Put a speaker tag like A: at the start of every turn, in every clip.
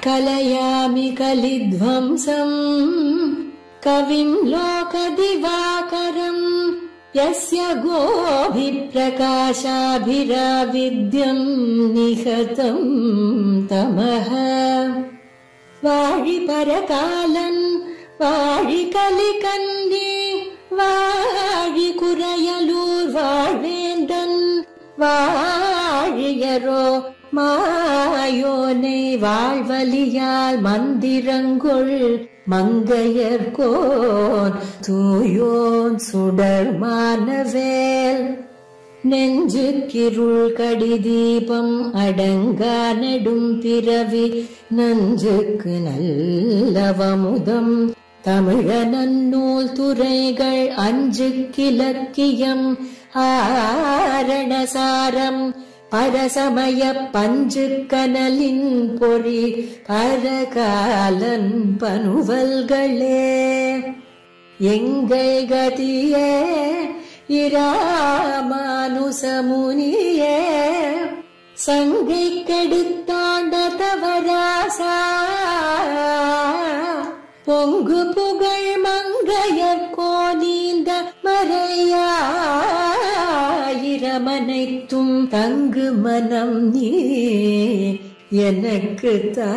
A: कलयामि कलिध्वंसम् कविं लोकदिवाकरम् यस्य गोभिप्रकाशाभिराविद्यं निहतं तमः वाळि परकालन् वाळि कलिकन्नी वाळि कुरयलूर् वाळ्वेन्दन् वाழியரோ மாயோனை வாழ்வலியால் மந்திரங்கொள் மங்கையர்கோன் தூயோன் சுடர் மானவேல் நெஞ்சுக்கிருள் கடிதீபம் அடங்கா நெடும் பிறவி நஞ்சுக்கு நல்லவமுதம் தமிழ நன்னூல் துறைகள் அஞ்சுக்கிலக்கியம் ஆரணசாரம் பரசமய பஞ்சு கனலின் பொறி பரகாலன் பனுவல்களே எங்கள் கதியே இராமானுசமுனியே சங்கை கெடுத்தாண்ட தவராசா பொங்கு புகழ் மங்கையர்கோனீந்த மறையாயிரமனைத்தும் தங்கு மனம் நீ எனக்கு தா.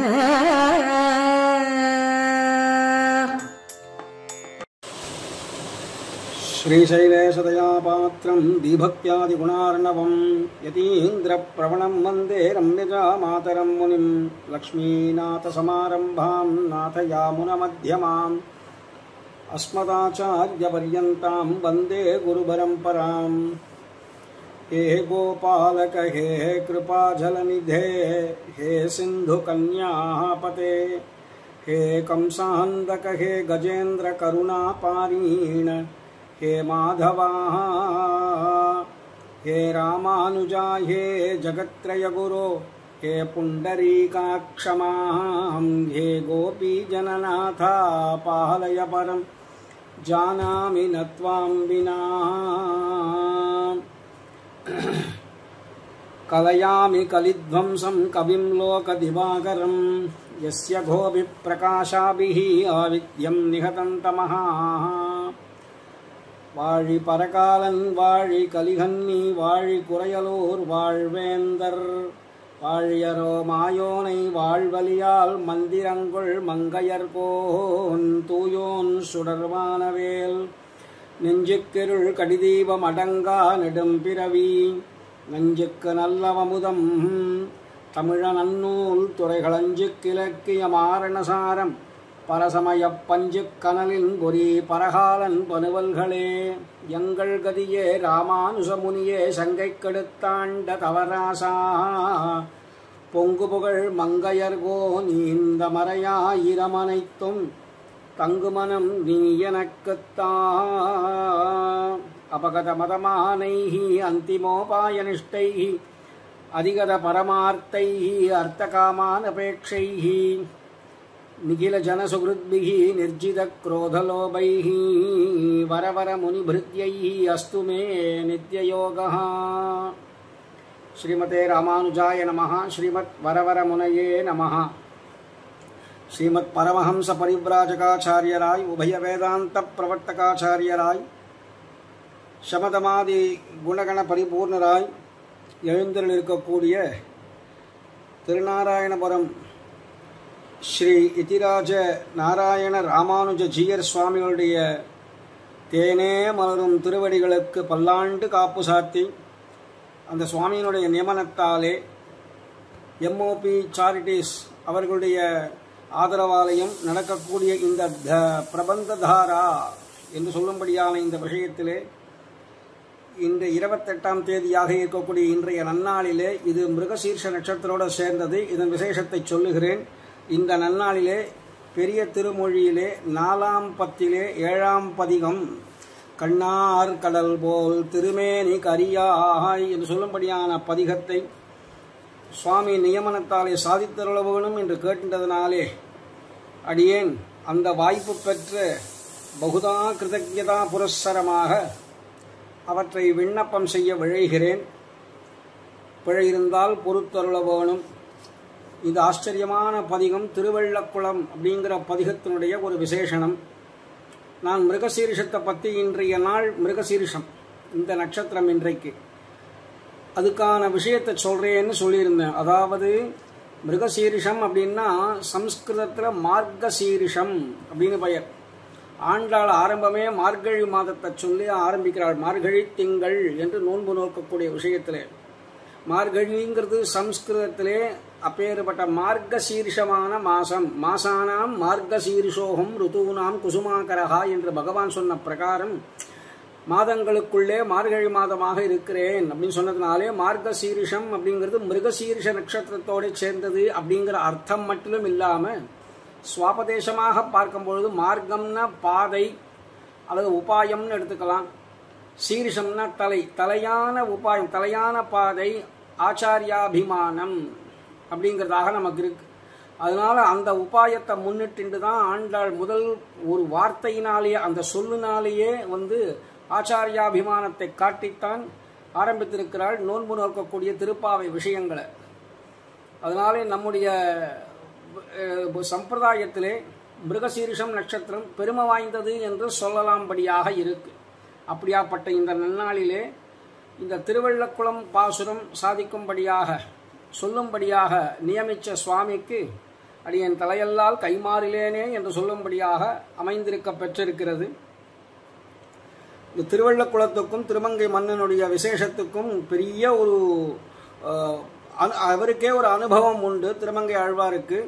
B: श्रीशैलेशदयापात्रं दीभक्त्यादिगुणार्णवं यतीन्द्रप्रवणं वन्दे रम्यजामातरं मुनिं लक्ष्मीनाथसमारम्भां नाथयामुनमध्यमाम् अस्मदाचार्यपर्यन्तां वन्दे गुरुपरम्पराम्। हे गोपालक हे कृपाजलनिधे हे सिन्धुकन्यापते हे कंसान्दक हे गजेन्द्रकरुणापारीण हे माधवा हे रामानुजा हे जगत्त्रयगुरो हे पुण्डरीकाक्षमां हे गोपीजननाथा पालय परं जानामि न त्वां विना। कलयामि कलिध्वंसं कविं लोकदिवाकरं यस्य गोभिप्रकाशाभिः आविद्यं निहतं तमः வாழி பரகாலன் வாழி கலிகன்னி வாழி குறையலூர் வாழ்வேந்தர் வாழியரோ மாயோனை வாழ்வலியால் மந்திரங்கொள் மங்கையர்கோன் தூயோன் சுடர்வானவேல் நெஞ்சுக்கிருள் கடிதீபம் அடங்கா நெடும் பிறவி நஞ்சுக்கு நல்லவமுதம் தமிழ நன்னூல் துறைகளஞ்சு கிழக்கிய மாரணசாரம் பரசமய பஞ்சு கனலின் பொறி பரகாலன் பனுவல்களே எங்கள் கதியே ராமானுசமுனியே சங்கை கெடுத்தாண்ட தவராசா பொங்கு புகழ் மங்கையர்கோ நீந்த மறையாயிரமனைத்தும் தங்குமனம் நீ எனக்குத்தா. அபகத மதமானைஹி அந்திமோபாயனிஷ்டைஹி அதிகத பரமார்த்தைஹி அர்த்தகாமானபேக்ஷைஹி निखिल जन सुहृद्भिः निर्जित क्रोधलोभैः वरवर मुनिभृत्यैः अस्तु मे नित्ययोगः। श्रीमते रामानुजाय नमः। श्रीमत् वरवर मुनये नमः। श्रीमत् परमहंस परिव्राजकाचार्यराय उभय वेदांत प्रवर्तकाचार्यराय शमदमादि गुणगण परिपूर्णराय எழுந்தருளிருக்கக்கூடிய திருநாராயணபுரம் ஸ்ரீ இதிராஜ நாராயண ராமானுஜ ஜீயர் சுவாமிகளுடைய தேனே மலரும் திருவடிகளுக்கு பல்லாண்டு காப்பு சாத்தி அந்த சுவாமியினுடைய நியமனத்தாலே எம்ஓபி சாரிட்டிஸ் அவர்களுடைய ஆதரவாலயம் நடக்கக்கூடிய இந்த பிரபந்ததாரா என்று சொல்லும்படியான இந்த விஷயத்திலே இந்த 28ஆம் தேதியாக இருக்கக்கூடிய இன்றைய நன்னாளிலே இது மிருகசீர்ஷ நட்சத்திரோடு சேர்ந்தது. இதன் விசேஷத்தை சொல்லுகிறேன். இந்த நன்னாளிலே பெரிய திருமொழியிலே 4ஆம் பத்திலே 7ஆம் பதிகம் கண்ணார் கடல் போல் திருமேனி கரியாய் என்று சொல்லும்படியான பதிகத்தை சுவாமி நியமனத்தாலே சாதித்தருள வேணும் என்று கேட்டதனாலே அடியேன் அந்த வாய்ப்பு பெற்ற பகுதா கிருதஜ்ஞதா புரஸ்சரமாக அவற்றை விண்ணப்பம் செய்ய விழைகிறேன். பிழை இருந்தால் பொறுத்தருள வேணும். இது ஆச்சரியமான பதிகம். திருவள்ளக்குளம் அப்படிங்கிற பதிகத்தினுடைய ஒரு விசேஷனம். நான் மிருகசீரிஷத்தை பற்றி இன்றைய நாள் மிருகசீரிஷம் இந்த நட்சத்திரம் இன்றைக்கு அதுக்கான விஷயத்தை சொல்கிறேன்னு சொல்லியிருந்தேன். அதாவது மிருகசீரிஷம் அப்படின்னா சம்ஸ்கிருதத்தில் மார்கசீரிஷம் அப்படின்னு பெயர். ஆண்டாள் ஆரம்பமே மார்கழி மாதத்தை சொல்லி ஆரம்பிக்கிறாள். மார்கழி திங்கள் என்று நோன்பு நோக்கக்கூடிய விஷயத்திலே மார்கழிங்கிறது சம்ஸ்கிருதத்திலே அப்பேற்பட்ட மார்கசீரிஷமான மாசம். மாசானாம் மார்கசீரிஷோகம் ருதூனாம் குசுமாகரஹா என்று பகவான் சொன்ன பிரகாரம் மாதங்களுக்குள்ளே மார்கழி மாதமாக இருக்கிறேன் அப்படின்னு சொன்னதுனாலே மார்கசீரிஷம் அப்படிங்கிறது மிருகசீரிஷ நட்சத்திரத்தோடு சேர்ந்தது அப்படிங்கிற அர்த்தம் மட்டும் இல்லாமல் சுவாபதேசமாக பார்க்கும்பொழுது மார்க்கம்னா பாதை அல்லது உபாயம்னு எடுத்துக்கலாம். சீரிஷம்னா தலையான உபாயம், தலையான பாதை, ஆச்சாரியாபிமானம் அப்படிங்கிறதாக நமக்கு இருக்கு. அதனால அந்த உபாயத்தை முன்னிட்டு தான் ஆண்டாள் முதல் ஒரு வார்த்தையினாலேயே அந்த சொல்லினாலேயே ஆச்சாரியாபிமானத்தை காட்டித்தான் ஆரம்பித்திருக்கிறாள் நோன்பு நோக்கக்கூடிய திருப்பாவை விஷயங்களை. அதனாலே நம்முடைய சம்பிரதாயத்திலே மிருகசீரிஷம் நட்சத்திரம் பெருமை வாய்ந்தது என்று சொல்லலாம்படியாக இருக்கு. அப்படியாப்பட்ட இந்த நன்னாளிலே இந்த திருவள்ளக்குளம் பாசுரம் சாதிக்கும்படியாக சொல்லும்படியாக நியமித்த சுவாமிக்கு அடியேன் தலையல்லால் கைமாறிலேனே என்று சொல்லும்படியாக அமைந்திருக்க பெற்றிருக்கிறது. இந்த திருவள்ளக்குளத்துக்கும் திருமங்கை மன்னனுடைய விசேஷத்துக்கும் பெரிய ஒரு அவருக்கே ஒரு அனுபவம் உண்டு. திருமங்கை ஆழ்வாருக்கு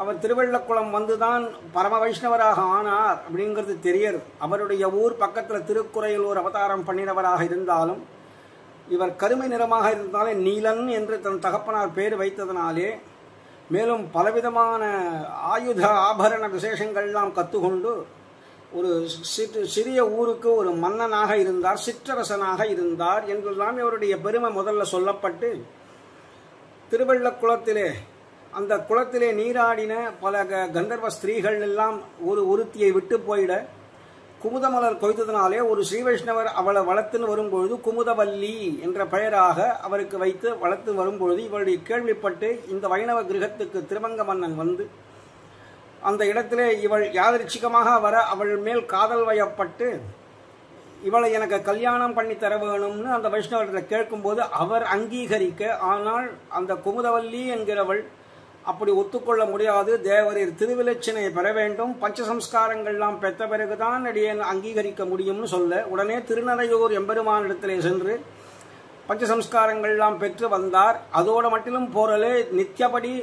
B: அவர் திருவள்ளக்குளம் வந்துதான் பரம வைஷ்ணவராக ஆனார் அப்படிங்கிறது தெரியாது. அவருடைய ஊர் பக்கத்தில் திருக்குறையில் அவதாரம் பண்ணினவராக இருந்தாலும் இவர் கருமை நிறமாக இருந்தாலே நீலன் என்று தன் தகப்பனார் பேர் வைத்ததனாலே மேலும் பலவிதமான ஆயுத ஆபரண விசேஷங்கள்லாம் கற்றுக்கொண்டு ஒரு சிறிய ஊருக்கு ஒரு மன்னனாக இருந்தார், சிற்றரசனாக இருந்தார் என்றெல்லாம் இவருடைய பெருமை முதல்ல சொல்லப்பட்டு திருவள்ளக்குளத்திலே அந்த குளத்திலே நீராடின பல கந்தர்வ ஸ்திரீகள் எல்லாம் ஒருத்தியை விட்டு போயிட குமுதமலர் கொய்ததினாலே ஒரு ஸ்ரீ வைஷ்ணவர் அவளை வளர்த்துன்னு வரும்பொழுது குமுதவல்லி என்ற பெயராக அவருக்கு வைத்து வளர்த்து வரும்பொழுது இவருடைய கேள்விப்பட்டு இந்த வைணவ கிரகத்துக்கு திருமங்க மன்னன் வந்து அந்த இடத்திலே இவள் யாதரிச்சிகமாக வர அவள் மேல் காதல் வயப்பட்டு இவளை எனக்கு கல்யாணம் பண்ணி தர வேணும்னு அந்த வைஷ்ணவர்களை கேட்கும்போது அவர் அங்கீகரிக்க, ஆனால் அந்த குமுதவல்லி என்கிறவள் அப்படி ஒத்துக்கொள்ள முடியாது, தேவரீர் திருவிலச்சினை பெற வேண்டும், பஞ்சசம்ஸ்காரங்கள்லாம் பெற்ற பிறகுதான் அடியேன் அங்கீகரிக்க முடியும்னு சொல்ல உடனே திருநறையூர் எம்பெருமானிடத்திலே சென்று பஞ்சசம்ஸ்காரங்கள்லாம் பெற்று வந்தார். அதோடு மட்டிலும் போறலே நித்தியபடி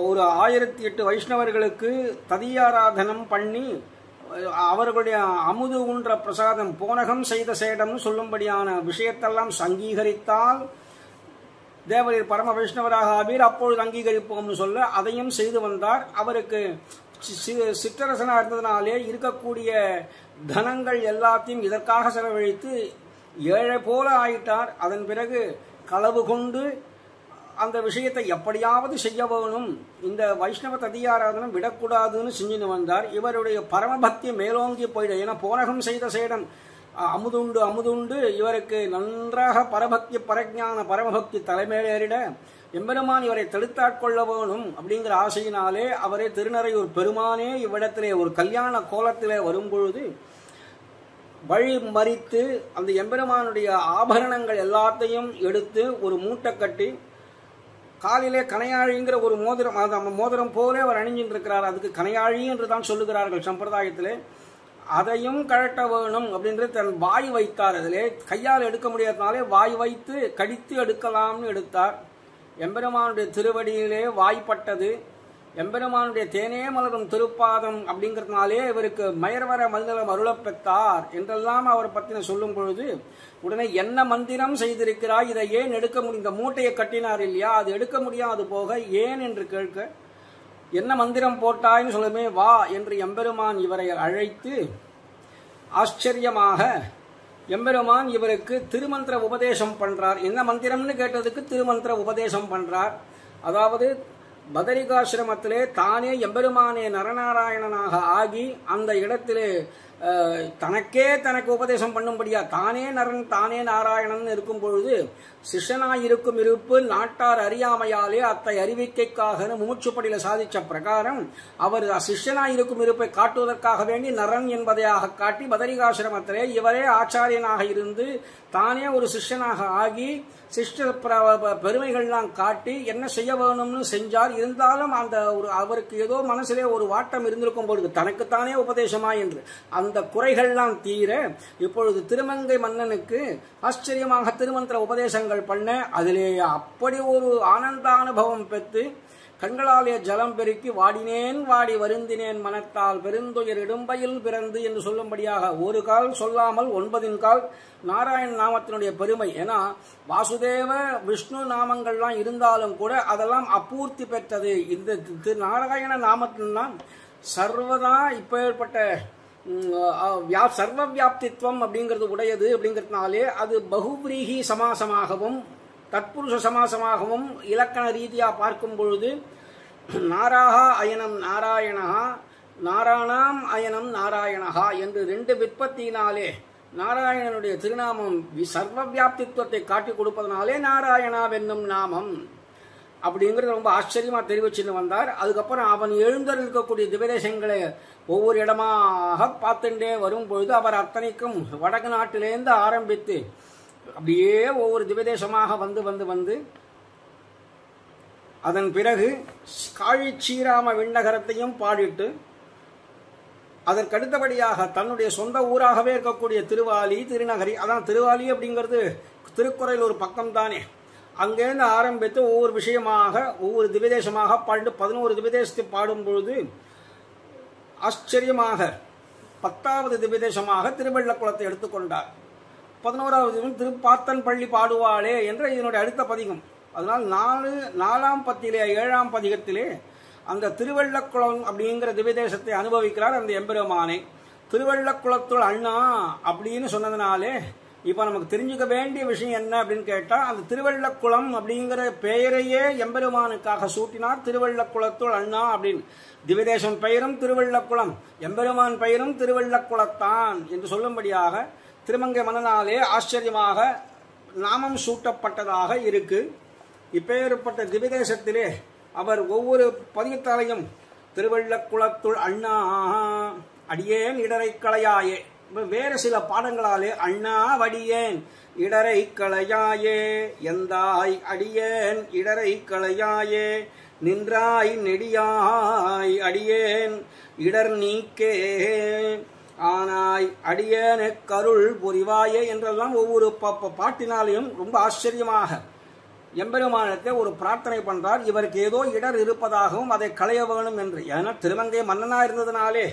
B: ஒரு 1008 வைஷ்ணவர்களுக்கு ததியாராதனம் பண்ணி அவர்களுடைய அமுது உன்ற பிரசாதம் போனகம் செய்த சேடம்னு சொல்லும்படியான விஷயத்தெல்லாம் அங்கீகரித்தால் தேவரீர் பரம வைஷ்ணவராக ஆவீர், அப்பொழுது அங்கீகரிப்போம்னு சொல்ல அதையும் செய்து வந்தார். அவருக்கு சிற்றரசனாக இருந்ததினாலே இருக்கக்கூடிய தனங்கள் எல்லாத்தையும் இதற்காக செலவழித்து ஏழை போல ஆயிட்டார். அதன் பிறகு களவு கொண்டு அந்த விஷயத்தை எப்படியாவது செய்ய வேணும், இந்த வைஷ்ணவ ததியாராதனம் விடக்கூடாதுன்னு செஞ்சுன்னு வந்தார். இவருடைய பரமபக்தி மேலோங்கி போயிட, ஏன்னா போனகம் செய்த சேடம் அமுதுண்டு இவருக்கு நன்றாக பரபக்தி பரஜான பரமபக்தி தலைமையேறிட எம்பெருமான் இவரை தடுத்தாட்கொள்ள வேணும் அப்படிங்கிற ஆசையினாலே அவரே திருநறையூர் பெருமானே இவ்விடத்திலே ஒரு கல்யாண கோலத்திலே வரும்பொழுது வழி மறித்து அந்த எம்பெருமானுடைய ஆபரணங்கள் எல்லாத்தையும் எடுத்து ஒரு மூட்டை கட்டி காலிலே கனையாழிங்கிற ஒரு மோதிரம், அந்த மோதிரம் போலே அவர் அணிஞ்சிட்டு இருக்கிறார். அதுக்கு கனையாழி என்று தான் சொல்லுகிறார்கள் சம்பிரதாயத்திலே. அதையும் கழட்ட வேணும் அப்படின்றது தன் வாய் வைத்தார். அதிலே கையால் எடுக்க முடியாதனாலே வாய் வைத்து கடித்து எடுக்கலாம்னு எடுத்தார். எம்பெருமானுடைய திருவடியிலே வாய்ப்பட்டது. எம்பெருமானுடைய தேனே மலரும் திருப்பாதம் அப்படிங்கிறதுனாலே இவருக்கு மயர்வர மல்நலம் அருளப்பெற்றார் என்றெல்லாம் அவர் பற்றின சொல்லும் பொழுது உடனே என்ன மந்திரம் செய்திருக்கிறாய், இதை ஏன் எடுக்க முடியும், இந்த மூட்டையை கட்டினார் இல்லையா, அது எடுக்க முடியாது போக ஏன் என்று கேட்க, என்ன மந்திரம் போட்டாய்ன்னு சொல்லுமே, வா என்று எம்பெருமான் இவரை அழைத்து ஆச்சரியமாக எம்பெருமான் இவருக்கு திருமந்திர உபதேசம் பண்றார். என்ன மந்திரம்னு கேட்டதுக்கு திருமந்திர உபதேசம் பண்றார். அதாவது பதரிகாசிரமத்திலே தானே எம்பெருமானே நரநாராயணனாக ஆகி அந்த இடத்திலே தனக்கே தனக்கு உபதேசம் பண்ணும்படியா தானே நரன் தானே நாராயணன் இருக்கும் பொழுது சிஷ்யனாயிருக்கும் இருப்பு நாட்டார் அறியாமையாலே அத்தை அறிவிக்கைக்காக முமுட்சுப்படியில சாதிச்ச பிரகாரம் அவர் சிஷ்யனாயிருக்கும் இருப்பை காட்டுவதற்காக வேண்டி நரன் என்பதையாக காட்டி பதரிகாசிரமத்திலே இவரே ஆச்சாரியனாக இருந்து தானே ஒரு சிஷ்யனாக ஆகி சிஷ்ட பெருமைகள்லாம் காட்டி என்ன செய்ய வேணும்னு செஞ்சார். இருந்தாலும் அந்த ஒரு அவருக்கு ஏதோ மனசிலே ஒரு வாட்டம் இருந்திருக்கும் பொழுது தனக்குத்தானே உபதேசமா என்று அந்த குறைகள்லாம் தீர இப்பொழுது திருமங்கை மன்னனுக்கு ஆச்சரியமாக திருமந்திர உபதேசங்கள் பண்ண அதிலே அப்படி ஒரு ஆனந்தானுபவம் பெற்று கண்களாலே ஜலம் பெருக்கி வாடினேன் வாடி வருந்தினேன் மனத்தால் பெருந்துயர் இடும்பையில் பிறந்து என்று சொல்லும்படியாக ஒரு கால் சொல்லாமல் 9 கால் நாராயண நாமத்தினுடைய பெருமை. ஏன்னா வாசுதேவ விஷ்ணு நாமங்கள்லாம் இருந்தாலும் கூட அதெல்லாம் அப்பூர்த்தி பெற்றது. இந்த நாராயண நாமத்தில்தான் சர்வதா இப்ப ஏற்பட்ட சர்வ வியாப்தித்வம் அப்படிங்கிறது உடையது. அப்படிங்கிறதுனாலே அது பகுவிரீகி சமாசமாகவும் தத்புருஷ சமாசமாகவும் இலக்கண ரீதியா பார்க்கும் பொழுது நாராஹா அயனம் நாராயணஹா நாராணாம் அயனம் நாராயணஹா என்று 2 விற்பத்தியினாலே நாராயணனுடைய திருநாமம் சர்வ வியாப்தித்துவத்தை காட்டி கொடுப்பதனாலே நாராயணாவென்னும் நாமம் அப்படிங்கிறது ரொம்ப ஆச்சரியமா தெரிவிச்சுன்னு வந்தார். அதுக்கப்புறம் அவன் எழுந்தருக்கக்கூடிய திவதேசங்களை ஒவ்வொரு இடமாக பார்த்துட்டே வரும் பொழுது அவர் அத்தனைக்கும் வடக்கு நாட்டிலேருந்து ஆரம்பித்து அப்படியே ஒவ்வொரு திவதேசமாக வந்து வந்து வந்து அதன் பிறகு காழி ஸ்ரீராம விண்ணகரத்தையும் பாடிட்டு அதற்கடுத்தபடியாக தன்னுடைய சொந்த ஊராகவே இருக்கக்கூடிய திருவாலி திருநகரி, அதான் திருவாலி அப்படிங்கிறது திருக்குறையில் ஒரு பக்கம் தானே, அங்கேருந்து ஆரம்பித்து ஒவ்வொரு விஷயமாக ஒவ்வொரு திவதேசமாக பாடிட்டு 11 திவதேசத்தை பாடும் பொழுது ஆச்சரியமாக 10வது திவதேசமாக திருவள்ளக்குளத்தை எடுத்துக்கொண்டார். 11வது திருப்பாத்தன் பள்ளி பாடுவாளே என்ற இதனுடைய அடுத்த பதிகம். அதனால் 4ஆம் பத்திலே 7ஆம் பதிகத்திலே அந்த திருவள்ளக்குளம் அப்படிங்கிற திவதேசத்தை அனுபவிக்கிறார் அந்த எம்பெருமானை. திருவள்ளக்குளத்துள் அண்ணா அப்படின்னு சொன்னதுனாலே இப்ப நமக்கு தெரிஞ்சுக்க வேண்டிய விஷயம் என்ன அப்படின்னு கேட்டா, அந்த திருவள்ளக்குளம் அப்படிங்கிற பெயரையே எம்பெருமானுக்காக சூட்டினார். திருவள்ளக்குளத்துள் அண்ணா அப்படின்னு திவதேசம் பெயரும் திருவள்ளக்குளம், எம்பெருமான் பெயரும் திருவள்ளக்குளத்தான் என்று சொல்லும்படியாக திருமங்கை மன்னனாலே ஆச்சரியமாக நாமம் சூட்டப்பட்டதாக இருக்கு. இப்பேற்பட்ட திவதேசத்திலே அவர் ஒவ்வொரு பதிகத்தாலையும் திருவள்ளக்குளத்துள் அண்ணா அடியேன் இடரை களையாயே, வேறு சில பாடங்களாலே அண்ணா வடியேன் இடரை களையாயே, எந்தாய் அடியேன் இடரை களையாயே, நின்றாய் நெடியாய் அடியேன் இடர் நீக்கே, ஆனாய் அடியேனு கருள் புரிவாயே என்றெல்லாம் ஒவ்வொரு பாட்டினாலையும் ரொம்ப ஆச்சரியமாக எம்பெருமானுக்கு ஒரு பிரார்த்தனை பண்றார். இவருக்கு ஏதோ இடர் இருப்பதாகவும் அதை களைய வேணும் என்று. ஏன்னா திருமங்கை மன்னனா இருந்ததுனாலே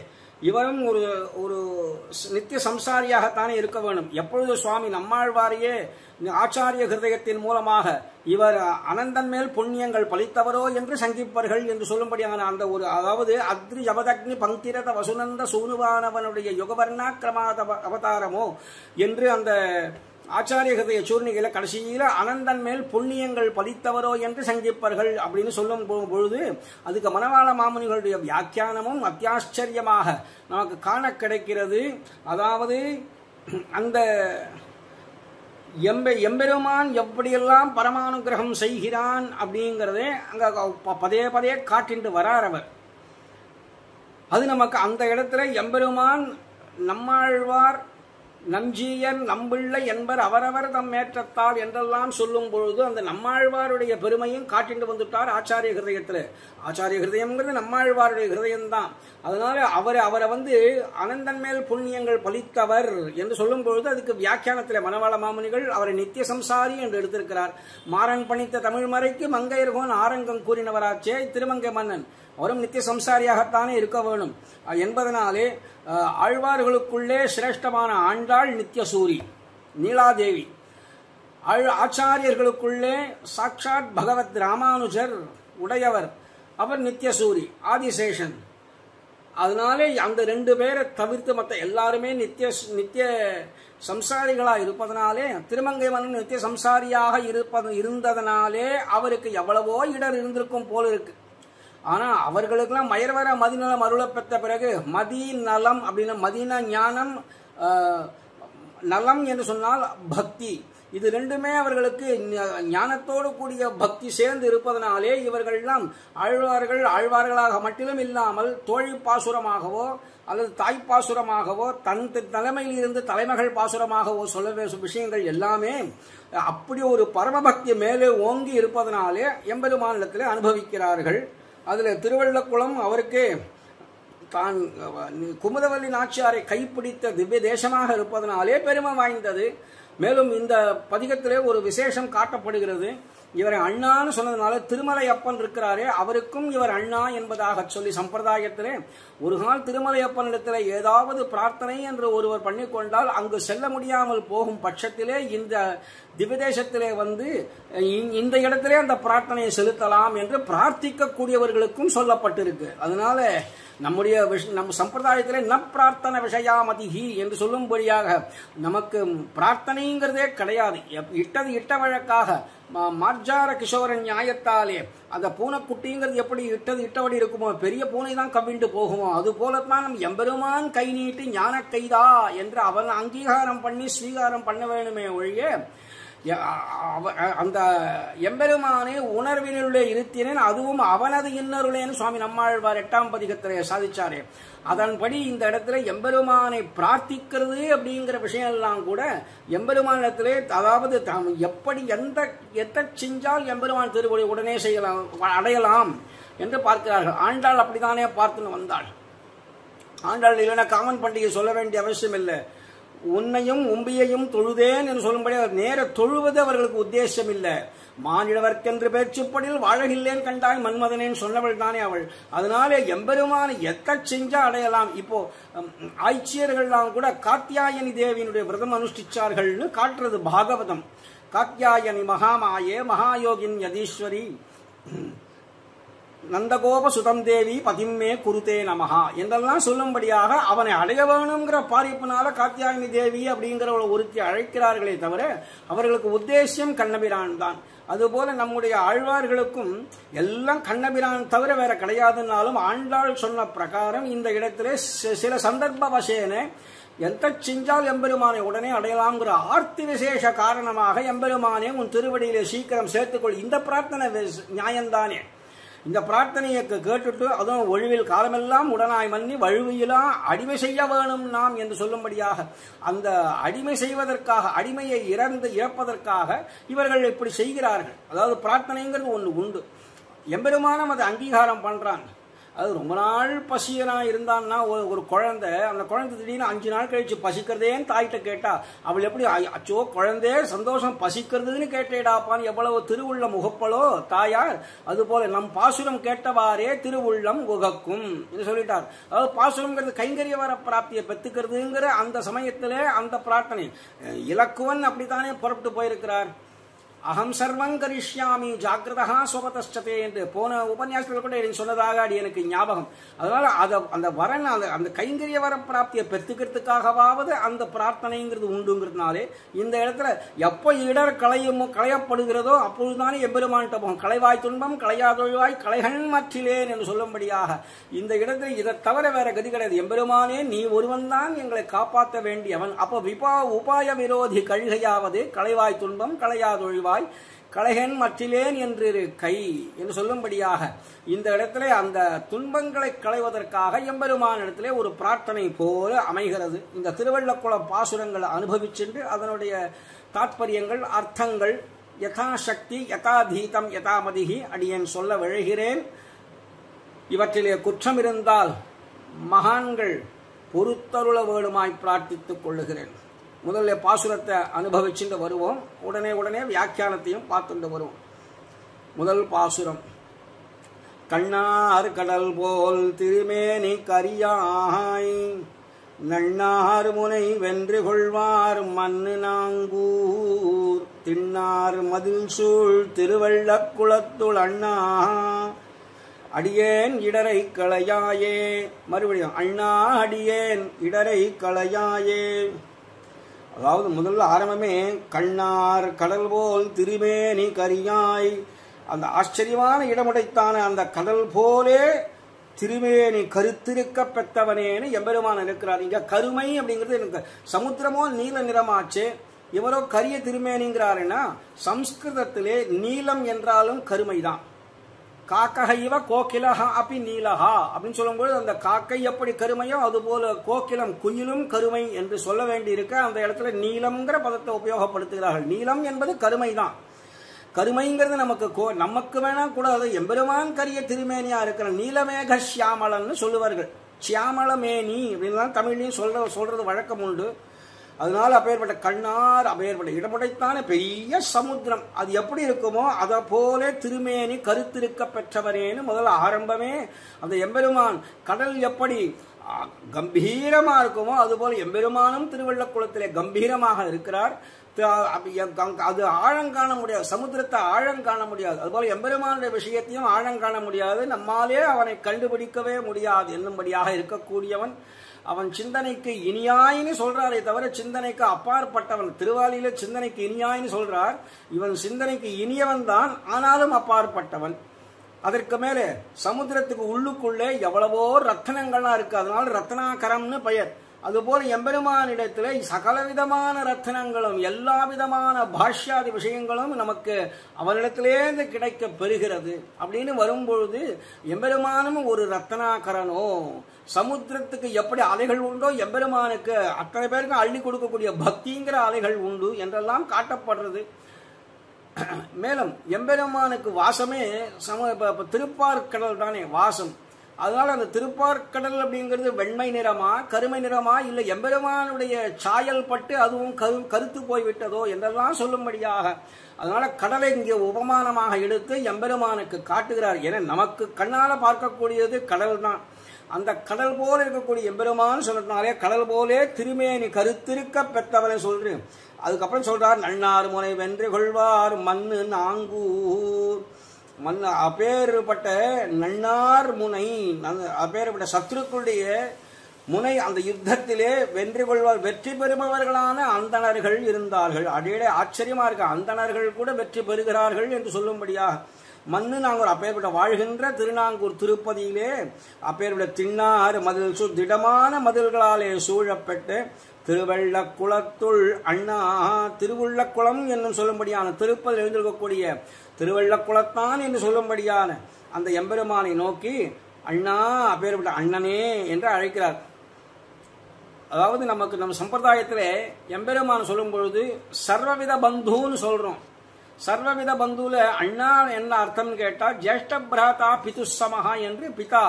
B: இவரும் ஒரு நித்திய சம்சாரியாகத்தானே இருக்க வேணும். எப்பொழுது சுவாமி நம்மாழ்வாரையே ஆச்சாரிய ஹிருதயத்தின் மூலமாக இவர் அனந்தன் மேல் புண்ணியங்கள் பலித்தவரோ என்று சங்கிப்பர்கள் என்று சொல்லும்படியான அந்த ஒரு, அதாவது அத்ரி ஜபதக்னி பங்கிரத வசுநந்த சூனுவானவனுடைய யுகவர்ணாக்கிரமாத அவதாரமோ என்று அந்த ஆச்சாரிய ஹிருதய சூர்ணிகையில கடைசியில அனந்தன் மேல் புண்ணியங்கள் பலித்தவரோ என்று சங்கிப்பர்கள் அப்படின்னு சொல்லும் பொழுது அதுக்கு மணவாள மாமுனிகளுடைய வியாக்கியானமும் அத்தியாச்சரியமாக நமக்கு காண கிடைக்கிறது. அதாவது அந்த எம்பெருமான் எப்படியெல்லாம் பரமானுகிரகம் செய்கிறான் அப்படிங்கிறதே அங்க பதே பதே காட்டிட்டு வரார் அவர். அது நமக்கு அந்த இடத்துல எம்பெருமான் நம்மாழ்வார் நஞ்சீயன் நம்பிள்ளை என்பர் அவரவர் தம் ஏற்றத்தால் என்றெல்லாம் சொல்லும் பொழுது அந்த நம்மாழ்வாருடைய பெருமையும் காட்டிட்டு வந்துட்டார் ஆச்சாரிய ஹிருதயத்துல. ஆச்சாரிய ஹிருதயம்ங்கிறது நம்மாழ்வாருடைய ஹிருதயம்தான். அதனால அவரை வந்து அனந்தன் மேல் புண்ணியங்கள் பலித்தவர் என்று சொல்லும் பொழுது அதுக்கு வியாக்கியானத்தில் மணவாள மாமுனிகள் அவரை நித்திய சம்சாரி என்று எடுத்திருக்கிறார். மாறன் பணித்த தமிழ் மறைக்கு மங்கையர்கோன் ஆரங்கம் கூறினவராச்சே திருமங்கை மன்னன், அவரும் நித்திய சம்சாரியாகத்தானே இருக்க வேணும் என்பதனாலே ஆழ்வார்களுக்குள்ளே சிரேஷ்டமான ஆண்டாள் நித்யசூரி நீலாதேவி, ஆச்சாரியர்களுக்குள்ளே சாட்சாத் பகவத் ராமானுஜர் உடையவர், அவர் நித்யசூரி ஆதிசேஷன். அதனாலே அந்த 2 பேரை தவிர்த்து மற்ற எல்லாருமே நித்திய சம்சாரிகளா இருப்பதனாலே திருமங்கை மன்னன் நித்திய சம்சாரியாக இருந்ததனாலே அவருக்கு எவ்வளவோ இடர் இருந்திருக்கும் போல இருக்கு. ஆனா அவர்களுக்கெல்லாம் மயர்வர மதிநலம் அருள பெற்ற பிறகு மதி நலம் அப்படின்னா மதின ஞானம், நலம் என்று சொன்னால் பக்தி, இது ரெண்டுமே அவர்களுக்கு ஞானத்தோடு கூடிய பக்தி சேர்ந்து இருப்பதனாலே இவர்கள்லாம் ஆழ்வார்களாக மட்டிலும் இல்லாமல் தோழி பாசுரமாகவோ அல்லது தாய்ப்பாசுரமாகவோ தன் தலைமையில் இருந்து தலைமகள் பாசுரமாகவோ சொல்ல விஷயங்கள் எல்லாமே அப்படி ஒரு பரமபக்தி மேலே ஓங்கி இருப்பதனாலே எம்பெருமானிடத்திலே அனுபவிக்கிறார்கள். அதில் திருவள்ளக்குளம் அவருக்கு தான் குமுதவல்லி நாச்சியாரை கைப்பிடித்த திவ்ய தேசமாக இருப்பதனாலே பெருமை வாய்ந்தது. மேலும் இந்த பதிகத்திலே ஒரு விசேஷம் காட்டப்படுகிறது. இவரை அண்ணான்னு சொன்னதுனால திருமலை அப்பன் இருக்கிறாரே அவருக்கும் இவர் அண்ணா என்பதாக சொல்லி சம்பிரதாயத்திலே ஒரு நாள் திருமலை அப்பனிடத்திலே ஏதாவது பிரார்த்தனை என்று ஒருவர் பண்ணிக்கொண்டால் அங்கு செல்ல முடியாமல் போகும் பட்சத்திலே இந்த திவ்யதேசத்திலே வந்து இந்த இடத்திலே அந்த பிரார்த்தனையை செலுத்தலாம் என்று பிரார்த்திக்க கூடியவர்களுக்கும் சொல்லப்பட்டிருக்கு. அதனால நம்ம சம்பிரதாயத்திலே ந பிரார்த்தனை விஷயாமதிஹி என்று சொல்லும்படியாக நமக்கு பிரார்த்தனைங்கிறதே கிடையாது. இட்டது இட்ட வழக்காக மார்ஜார கிஷோரன் நியாயத்தாலே அந்த பூனைக்குட்டிங்கிறது எப்படி இட்டது இட்டபடி இருக்குமோ, பெரிய பூனை தான் கவிண்டு போகுமோ, அது போலத்தான் நம் எம்பெருமான் கை நீட்டி ஞான கைதா என்று அவன் அங்கீகாரம் பண்ணி ஸ்வீகாரம் பண்ண வேணுமே ஒழிய அந்த எம்பெருமானை உணர்வினுள்ளே இருத்தினேன் அதுவும் அவனது இன்னருளேன்னு சுவாமி நம்மாழ்வார் 8ஆம் பதிகத்திலே சாதிச்சாரே. அதன்படி இந்த இடத்துல எம்பெருமானை பிரார்த்திக்கிறது அப்படிங்கிற விஷயம் எல்லாம் கூட எம்பெருமானிடத்திலே, அதாவது எப்படி எந்த செஞ்சால் எம்பெருமான் திருவடி உடனே செய்யலாம் அடையலாம் என்று பார்க்கிறார்கள். ஆண்டாள் அப்படித்தானே பார்த்துன்னு வந்தாள். ஆண்டாள் இல்லைன்னா காமன் பண்டிகை சொல்ல வேண்டிய அவசியம் இல்லை. உன்னையும் உம்பியையும் தொழுதேன் என்று சொல்லும்படி நேர தொழுவது அவர்களுக்கு உத்தேசம் இல்லை. மானிடவர்க்கென்று பேச்சுப்படில் வாழகில்லேன் கண்டாய் மன்மதனேன்னு சொன்னவள் தானே அவள். அதனாலே எம்பெருமானை எத்த செஞ்சா அடையலாம். இப்போ ஆய்ச்சியர்கள்லாம் கூட காத்தியாயனி தேவியினுடைய விரதம் அனுஷ்டிச்சார்கள்னு காட்டுறது பாகவதம். காத்தியாயனி மகாமாயே மகாயோகின் யதீஸ்வரி நந்தகோப சுதம் தேவி பதிம்மே குருதே நமஹா என்றெல்லாம் சொல்லும்படியாக அவனை அடைய வேணுங்கிற பாரிப்பினால காத்தியாயனி தேவி அப்படிங்கிறவளை ஒருத்தி அழைக்கிறார்களே தவிர அவர்களுக்கு உத்தேசியம் கண்ணபிரான் தான். அதுபோல நம்முடைய ஆழ்வார்களுக்கும் எல்லாம் கண்ணபிரான் தவிர வேற கிடையாதுன்னாலும் ஆண்டாள் சொன்ன பிரகாரம் இந்த இடத்திலே சில சந்தர்ப்ப வசேன எந்த செஞ்சால் எம்பெருமானை உடனே அடையலாம்ங்கிற ஆர்த்தி விசேஷ காரணமாக எம்பெருமானே உன் திருவடியிலே சீக்கிரம் சேர்த்துக்கொள், இந்த பிரார்த்தனை நியாயம்தானே. இந்த பிரார்த்தனையை கேட்டுட்டு அதுவும் ஒழிவில் காலமெல்லாம் உடனாய் மன்னி வழுவியிலா அடிமை செய்ய வேணும் நாம் என்று சொல்லும்படியாக அந்த அடிமை செய்வதற்காக அடிமையை இறப்பதற்காக இவர்கள் இப்படி செய்கிறார்கள். அதாவது பிரார்த்தனைங்கிறது ஒன்று உண்டு. எம்பெருமானம் அதை அங்கீகாரம் பண்றான். அது ரொம்ப நாள் பசியனா இருந்தான்னா ஒரு குழந்தை, அந்த குழந்தை திடீர்னு 5 நாள் கழிச்சு பசிக்கிறதேன்னு தாய்கிட்ட கேட்டா அவள் எப்படி அச்சோ குழந்தையே சந்தோஷம் பசிக்கிறதுன்னு கேட்டேடாப்பான்னு எவ்வளவு திருவுள்ள முகப்பளோ தாயார். அது போல நம் பாசுரம் கேட்டவாறே திருவுள்ளம் உகக்கும் என்று சொல்லிட்டார். அதாவது பாசுரம்ங்கிறது கைங்கரிய வர பிராப்தியை பெற்றுக்கிறதுங்கிற அந்த சமயத்திலே அந்த பிரார்த்தனை இலக்குவன் அப்படித்தானே புறப்பட்டு போயிருக்கிறார். அகம் சர்வம் கரிஷ்யாமி ஜாகிரதா ஸ்வபதஷ்டதே என்று போன உபன்யாசத்தில் கூட சொன்னதாக எனக்கு ஞாபகம். அதனால அந்த வரன் அந்த கைங்கரிய வர பிராப்தியை பெற்றுக்கிறதுக்காகவாவது அந்த பிரார்த்தனைங்கிறது உண்டுங்கிறதுனாலே இந்த இடத்துல எப்போ இடர் களையப்படுகிறதோ அப்பொழுதுதானே எம்பெருமான்கிட்ட போகும். களைவாய் துன்பம் களையாதொழிவாய் களைகள் மற்றிலேன் என்று சொல்லும்படியாக இந்த இடத்துல இதை தவிர வேற கதி கிடையாது. எம்பெருமானே நீ ஒருவன் தான் எங்களை காப்பாற்ற வேண்டியவன். அப்போ உபாய விரோதி கழுகையாவது களைவாய் துன்பம் களையாதொழிவாய் களைகன் மற்றிலேன் என்று கை என்று சொல்லும்படியாக இந்த இடத்துல அந்த துன்பங்களை களைவதற்காக எம்பெருமான இடத்திலே ஒரு பிரார்த்தனை போல அமைகிறது. இந்த திருவள்ளக்குள பாசுரங்களை அனுபவிச்சென்று அதனுடைய தாற்பயங்கள் அர்த்தங்கள் யதாசக்தி யதாதீதம் யதாமதிகி அடியேன் சொல்ல விழைகிறேன். இவற்றிலே குற்றம் இருந்தால் மகான்கள் பொறுத்தருள வேணுமாய் பிரார்த்தித்துக் கொள்ளுகிறேன். முதல்ல பாசுரத்தை அனுபவிச்சுட்டு வருவோம். உடனே வியாக்கியானத்தையும் பார்த்துட்டு வருவோம். முதல் பாசுரம். கண்ணார் கடல் போல் திருமேனி கரியாய் நன்னார் முனை வென்று கொள்வார் மண்ணு நாங்கூர் தின்னார் மதில் சூழ் திருவள்ளக்குளத்துள் அண்ணா அடியேன் இடரை களையாயே. மறுபடியும் அண்ணா அடியேன் இடரை களையாயே. அதாவது முதல்ல ஆரம்பமே கண்ணார் கடல் போல் திருமேனி கரியாய் அந்த ஆச்சரியமான இடமுடைத்தான அந்த கடல் போலே திருமேனி கருத்திருக்க பெற்றவனேன்னு எம்பெருமான் இருக்கிறார். இங்க கருமை அப்படிங்கிறது எனக்கு சமுத்திரமோ நீல நிறமாச்சு, இவரோ கரிய திருமேனிங்கிறாருன்னா சம்ஸ்கிருதத்திலே நீலம் என்றாலும் கருமைதான். காக்கஹைவ கோகிலஹா அப்படி நீலஹா அப்படின்னு சொல்லும்போது அந்த காக்கை எப்படி கருமையோ அதுபோல கோகிலம் குயிலும் கருமை என்று சொல்ல வேண்டி இருக்க அந்த இடத்துல நீலம்ங்கிற பதத்தை உபயோகப்படுத்துகிறார்கள். நீலம் என்பது கருமைதான். கருமைங்கிறது நமக்கு வேணா கூட அது எம்பெருமான் கரிய திருமேனியா இருக்கிற நீலமேக சியாமலன்னு சொல்லுவார்கள். சியாமலமேனி அப்படின்னு தமிழ்லையும் சொல்றது வழக்கம் உண்டு. அதனால அப்பேற்பட்ட கண்ணார் அப்பேற்பட்ட இடமுடைத்தான பெரிய சமுத்திரம் அது எப்படி இருக்குமோ அதை போல திருமேனி கருத்திருக்க பெற்றவரேன்னு முதல்ல ஆரம்பமே அந்த எம்பெருமான் கடல் எப்படி கம்பீரமா இருக்குமோ அதுபோல எம்பெருமானும் திருவள்ளக்குளத்திலே கம்பீரமாக இருக்கிறார். அது ஆழம் காண முடியாது, சமுத்திரத்தை ஆழம் காண முடியாது. அதுபோல எம்பெருமானுடைய விஷயத்தையும் ஆழம் காண முடியாது, நம்மாலே அவனை கண்டுபிடிக்கவே முடியாது என்னும்படியாக இருக்கக்கூடியவன். அவன் சிந்தனைக்கு இனியாயின்னு சொல்றாரே தவிர சிந்தனைக்கு அப்பாற்பட்டவன். திருவாலியில சிந்தனைக்கு இனியாயின்னு சொல்றார், இவன் சிந்தனைக்கு இனியவன் தான், ஆனாலும் அப்பாற்பட்டவன். அதற்கு மேலே சமுத்திரத்துக்கு உள்ளுக்குள்ளே எவ்வளவோ ரத்தனங்கள்லாம் இருக்கு, அதனால ரத்னாகரம்னு பெயர். அதுபோல எம்பெருமானிடத்துல சகலவிதமான ரத்னங்களும் எல்லா விதமான பாஷ்யாதி விஷயங்களும் நமக்கு அவனிடத்திலேருந்து கிடைக்க பெறுகிறது. அப்படின்னு வரும்பொழுது எம்பெருமானும் ஒரு ரத்னாகரனோ, சமுத்திரத்துக்கு எப்படி அலைகள் உண்டோ எம்பெருமானுக்கு அத்தனை பேருக்கும் அள்ளி கொடுக்கக்கூடிய பக்திங்கிற அலைகள் உண்டு என்றெல்லாம் காட்டப்படுறது. மேலும் எம்பெருமானுக்கு வாசமே திருப்பார்கடல் தானே வாசம். அதனால அந்த திருப்பார்கடல் அப்படிங்கிறது வெண்மை நிறமா கருமை நிறமா இல்லை எம்பெருமானுடைய சாயல் பட்டு அதுவும் கருத்து போய்விட்டதோ என்றெல்லாம் சொல்லும்படியாக அதனால கடலை இங்கே உபமானமாக எடுத்து எம்பெருமானுக்கு காட்டுகிறார். ஏன்னா நமக்கு கண்ணால பார்க்கக்கூடியது கடல் தான். அந்த கடல் போல இருக்கக்கூடிய எம்பெருமான் சொன்னதுனாலே கடல் போலே திருமேனி கருத்திருக்க பெற்றவரை சொல்றேன். அதுக்கப்புறம் சொல்றார், நன்னார் முனை வென்று கொள்வார் மண்ணு நாங்கூர். அப்பேற்பட்ட நன்னார் முனை, அப்பேற்பட்ட சத்ருக்களுடைய முனை அந்த யுத்தத்திலே வென்று கொள்வார், வெற்றி பெறுபவர்களான அந்தணர்கள் இருந்தார்கள். அடையே ஆச்சரியமா இருக்க, அந்தணர்கள் கூட வெற்றி பெறுகிறார்கள் என்று சொல்லும்படியாக மண்ணு நாங்கூர் அப்பேற்பட்ட வாழ்கின்ற திருநாங்கூர் திருப்பதியிலே அப்பேற்பட்ட திண்ணார் மதில் திடமான மதில்களாலே சூழப்பட்டு திருவள்ளக்குளத்துள் அண்ணா திருவுள்ளக்குளம் என்னும் சொல்லும்படியான திருப்பதில் எழுந்திருக்கக்கூடிய திருவள்ளக்குளத்தான் என்று சொல்லும்படியான அந்த எம்பெருமானை நோக்கி அண்ணா அப்பேற்பட்ட அண்ணனே என்று அழைக்கிறார். அதாவது நம்ம சம்பிரதாயத்திலே எம்பெருமான் சொல்லும் பொழுது சர்வவித பந்துன்னு சொல்றோம். சர்வவித பந்துல அண்ணா என்ன அர்த்தம் கேட்டா ஜேஷ்ட பிராதா பிதுசமஹா என்று பிதா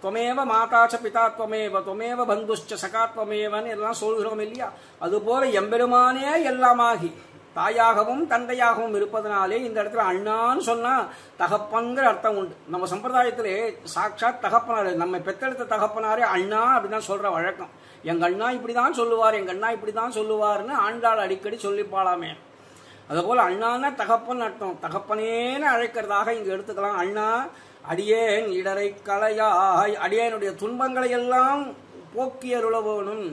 B: துவமேவ மாதாச்ச பிதா துவமேவ பந்துஷ்ச சகா துவமேவன் எல்லாம் சொல்கிறோம் இல்லையா? அதுபோல எம்பெருமானே எல்லாமாகி தாயாகவும் தந்தையாகவும் இருப்பதனாலே இந்த இடத்துல அண்ணான்னு சொன்னா தகப்பன்கிற அர்த்தம் உண்டு. நம்ம சம்பிரதாயத்திலே சாட்சாத் தகப்பனாரு, நம்ம பெத்தெடுத்த தகப்பனாரே அண்ணா அப்படிதான் சொல்ற வழக்கம். எங்க அண்ணா இப்படிதான் சொல்லுவார், எங்க அண்ணா இப்படிதான் சொல்லுவார்னு ஆண்டாள் அடிக்கடி சொல்லிப்பாளாமே. அதுபோல அண்ணான்னா தகப்பன் அர்த்தம், தகப்பனேன்னு அழைக்கிறதாக இங்க எடுத்துக்கலாம். அண்ணா அடியேன் இடரை களையாய், அடியேனுடைய துன்பங்களை எல்லாம் போக்கியருள வேணும்,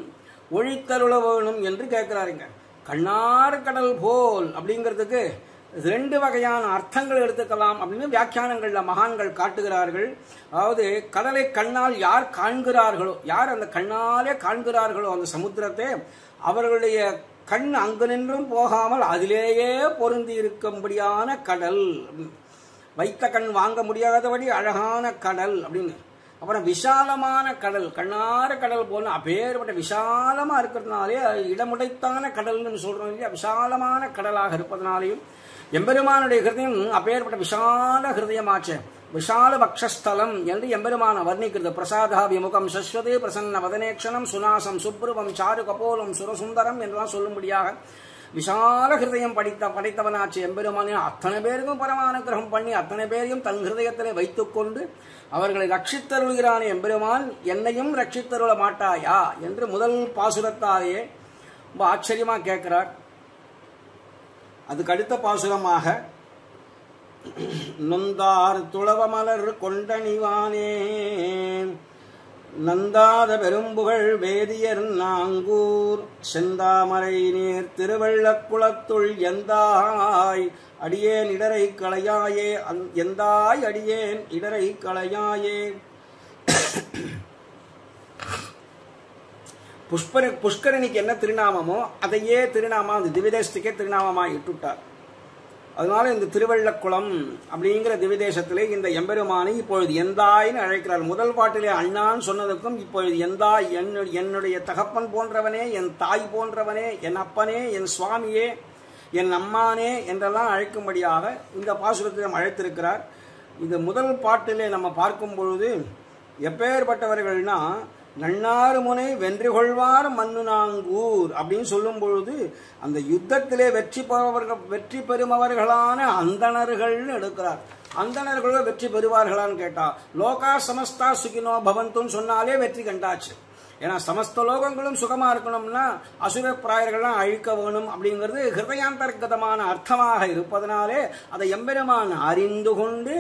B: ஒழித்தருள வேணும் என்று கேட்கிறாருங்க. கண்ணார் கடல் போல் அப்படிங்கிறதுக்கு ரெண்டு வகையான அர்த்தங்கள் எடுத்துக்கலாம் அப்படின்னு வியாக்கியானங்கள்ல மகான்கள் காட்டுகிறார்கள். அதாவது கடலை கண்ணால் யார் காண்கிறார்களோ, யார் அந்த கண்ணாலே காண்கிறார்களோ அந்த சமுத்திரத்தை, அவர்களுடைய கண் அங்கு நின்றும் போகாமல் அதிலேயே பொருந்தி இருக்கும்படியான கடல், வைத்த கண் வாங்க முடியாதபடி அழகான கடல் அப்படின்னு. அப்புறம் விசாலமான கடல், கண்ணார கடல் போல அப்பேற்பட்ட விசாலமா இருக்கிறதுனாலே இடமுடைத்தான கடல்னு சொல்றோம் இல்லையா? விசாலமான கடலாக இருப்பதனாலையும் எம்பெருமானுடைய ஹிருதயம் அப்பேற்பட்ட விசால ஹிருதயமாச்சு. விஷால பக்ஷஸ்தலம் என்று எம்பெருமான வர்ணிக்கிறது. பிரசாதா விமுகம் சஸ்வதே பிரசன்ன வதனேக்ஷணம் சுனாசம் சுப்ருவம் சாரு கபோலம் சுரசுந்தரம் என்றெல்லாம் சொல்லும்படியாக விசால ஹிருதயம் படைத்தவனாச்சு எம்பெருமானே. அத்தனை பேருக்கும் பரமானுகிரகம் பண்ணி அத்தனை பேரையும் தன் ஹிருதயத்திலே வைத்துக் கொண்டு அவர்களை ரட்சித்தருள்கிறானே எம்பெருமான், என்னையும் ரட்சித்தருள மாட்டாயா என்று முதல் பாசுரத்தாலேயே ரொம்ப ஆச்சரியமா கேட்கிறார். அதுக்கு அடுத்த பாசுரமாக நொந்தார் துளவமலர் கொண்டணிவானே, நந்தாத பெரும்புகழ் வேதியர் நாங்கூர் செந்தாமரை நீர் திருவள்ளக்குளத்துள் எந்தாய் அடியேன் இடரை களையாயே எந்தாய் அடியேன் இடரை களையாயே. புஷ்கரணிக்கு என்ன திருநாமமோ அதையே திருநாமம் அந்த திவ்யதேசத்துக்கே திருநாமமா இட்டுட்டார். அதனால இந்த திருவள்ளக்குளம் அப்படிங்கிற திவ்யதேசத்திலே இந்த எம்பெருமானை இப்பொழுது எந்தாய்னு அழைக்கிறார். முதல் பாட்டிலே அண்ணான்னு சொன்னதுக்கும் இப்பொழுது எந்தாய் என்னுடைய தகப்பன் போன்றவனே, என் தாய் போன்றவனே, என் அப்பனே, என் சுவாமியே, என் அம்மானே என்றெல்லாம் அழைக்கும்படியாக இந்த பாசுரத்தை அழைத்திருக்கிறார். இந்த முதல் பாட்டிலே நம்ம பார்க்கும் பொழுது எப்பேற்பட்டவர்கள்னா நன்னாறு முனை வென்று கொள்வார் மண்ணு நாங்கூர் அப்படின்னு சொல்லும் பொழுது அந்த யுத்தத்திலே வெற்றி பெறுமவர்களான அந்தணர்கள்னு எடுக்கிறார். அந்தணர்களோ வெற்றி பெறுவார்களான்னு கேட்டா லோகா சமஸ்தா சுகினோ பவந்துன்னு சொன்னாலே வெற்றி கண்டாச்சு. ஏன்னா சமஸ்த லோகங்களும் சுகமா இருக்கணும்னா அசுர பிராயர்கள்லாம் அழிக்க வேணும் அப்படிங்கிறது ஹிருதயாந்தர்கதமான அர்த்தமாக இருப்பதனாலே அதை எம்பெருமான் அறிந்து கொண்டு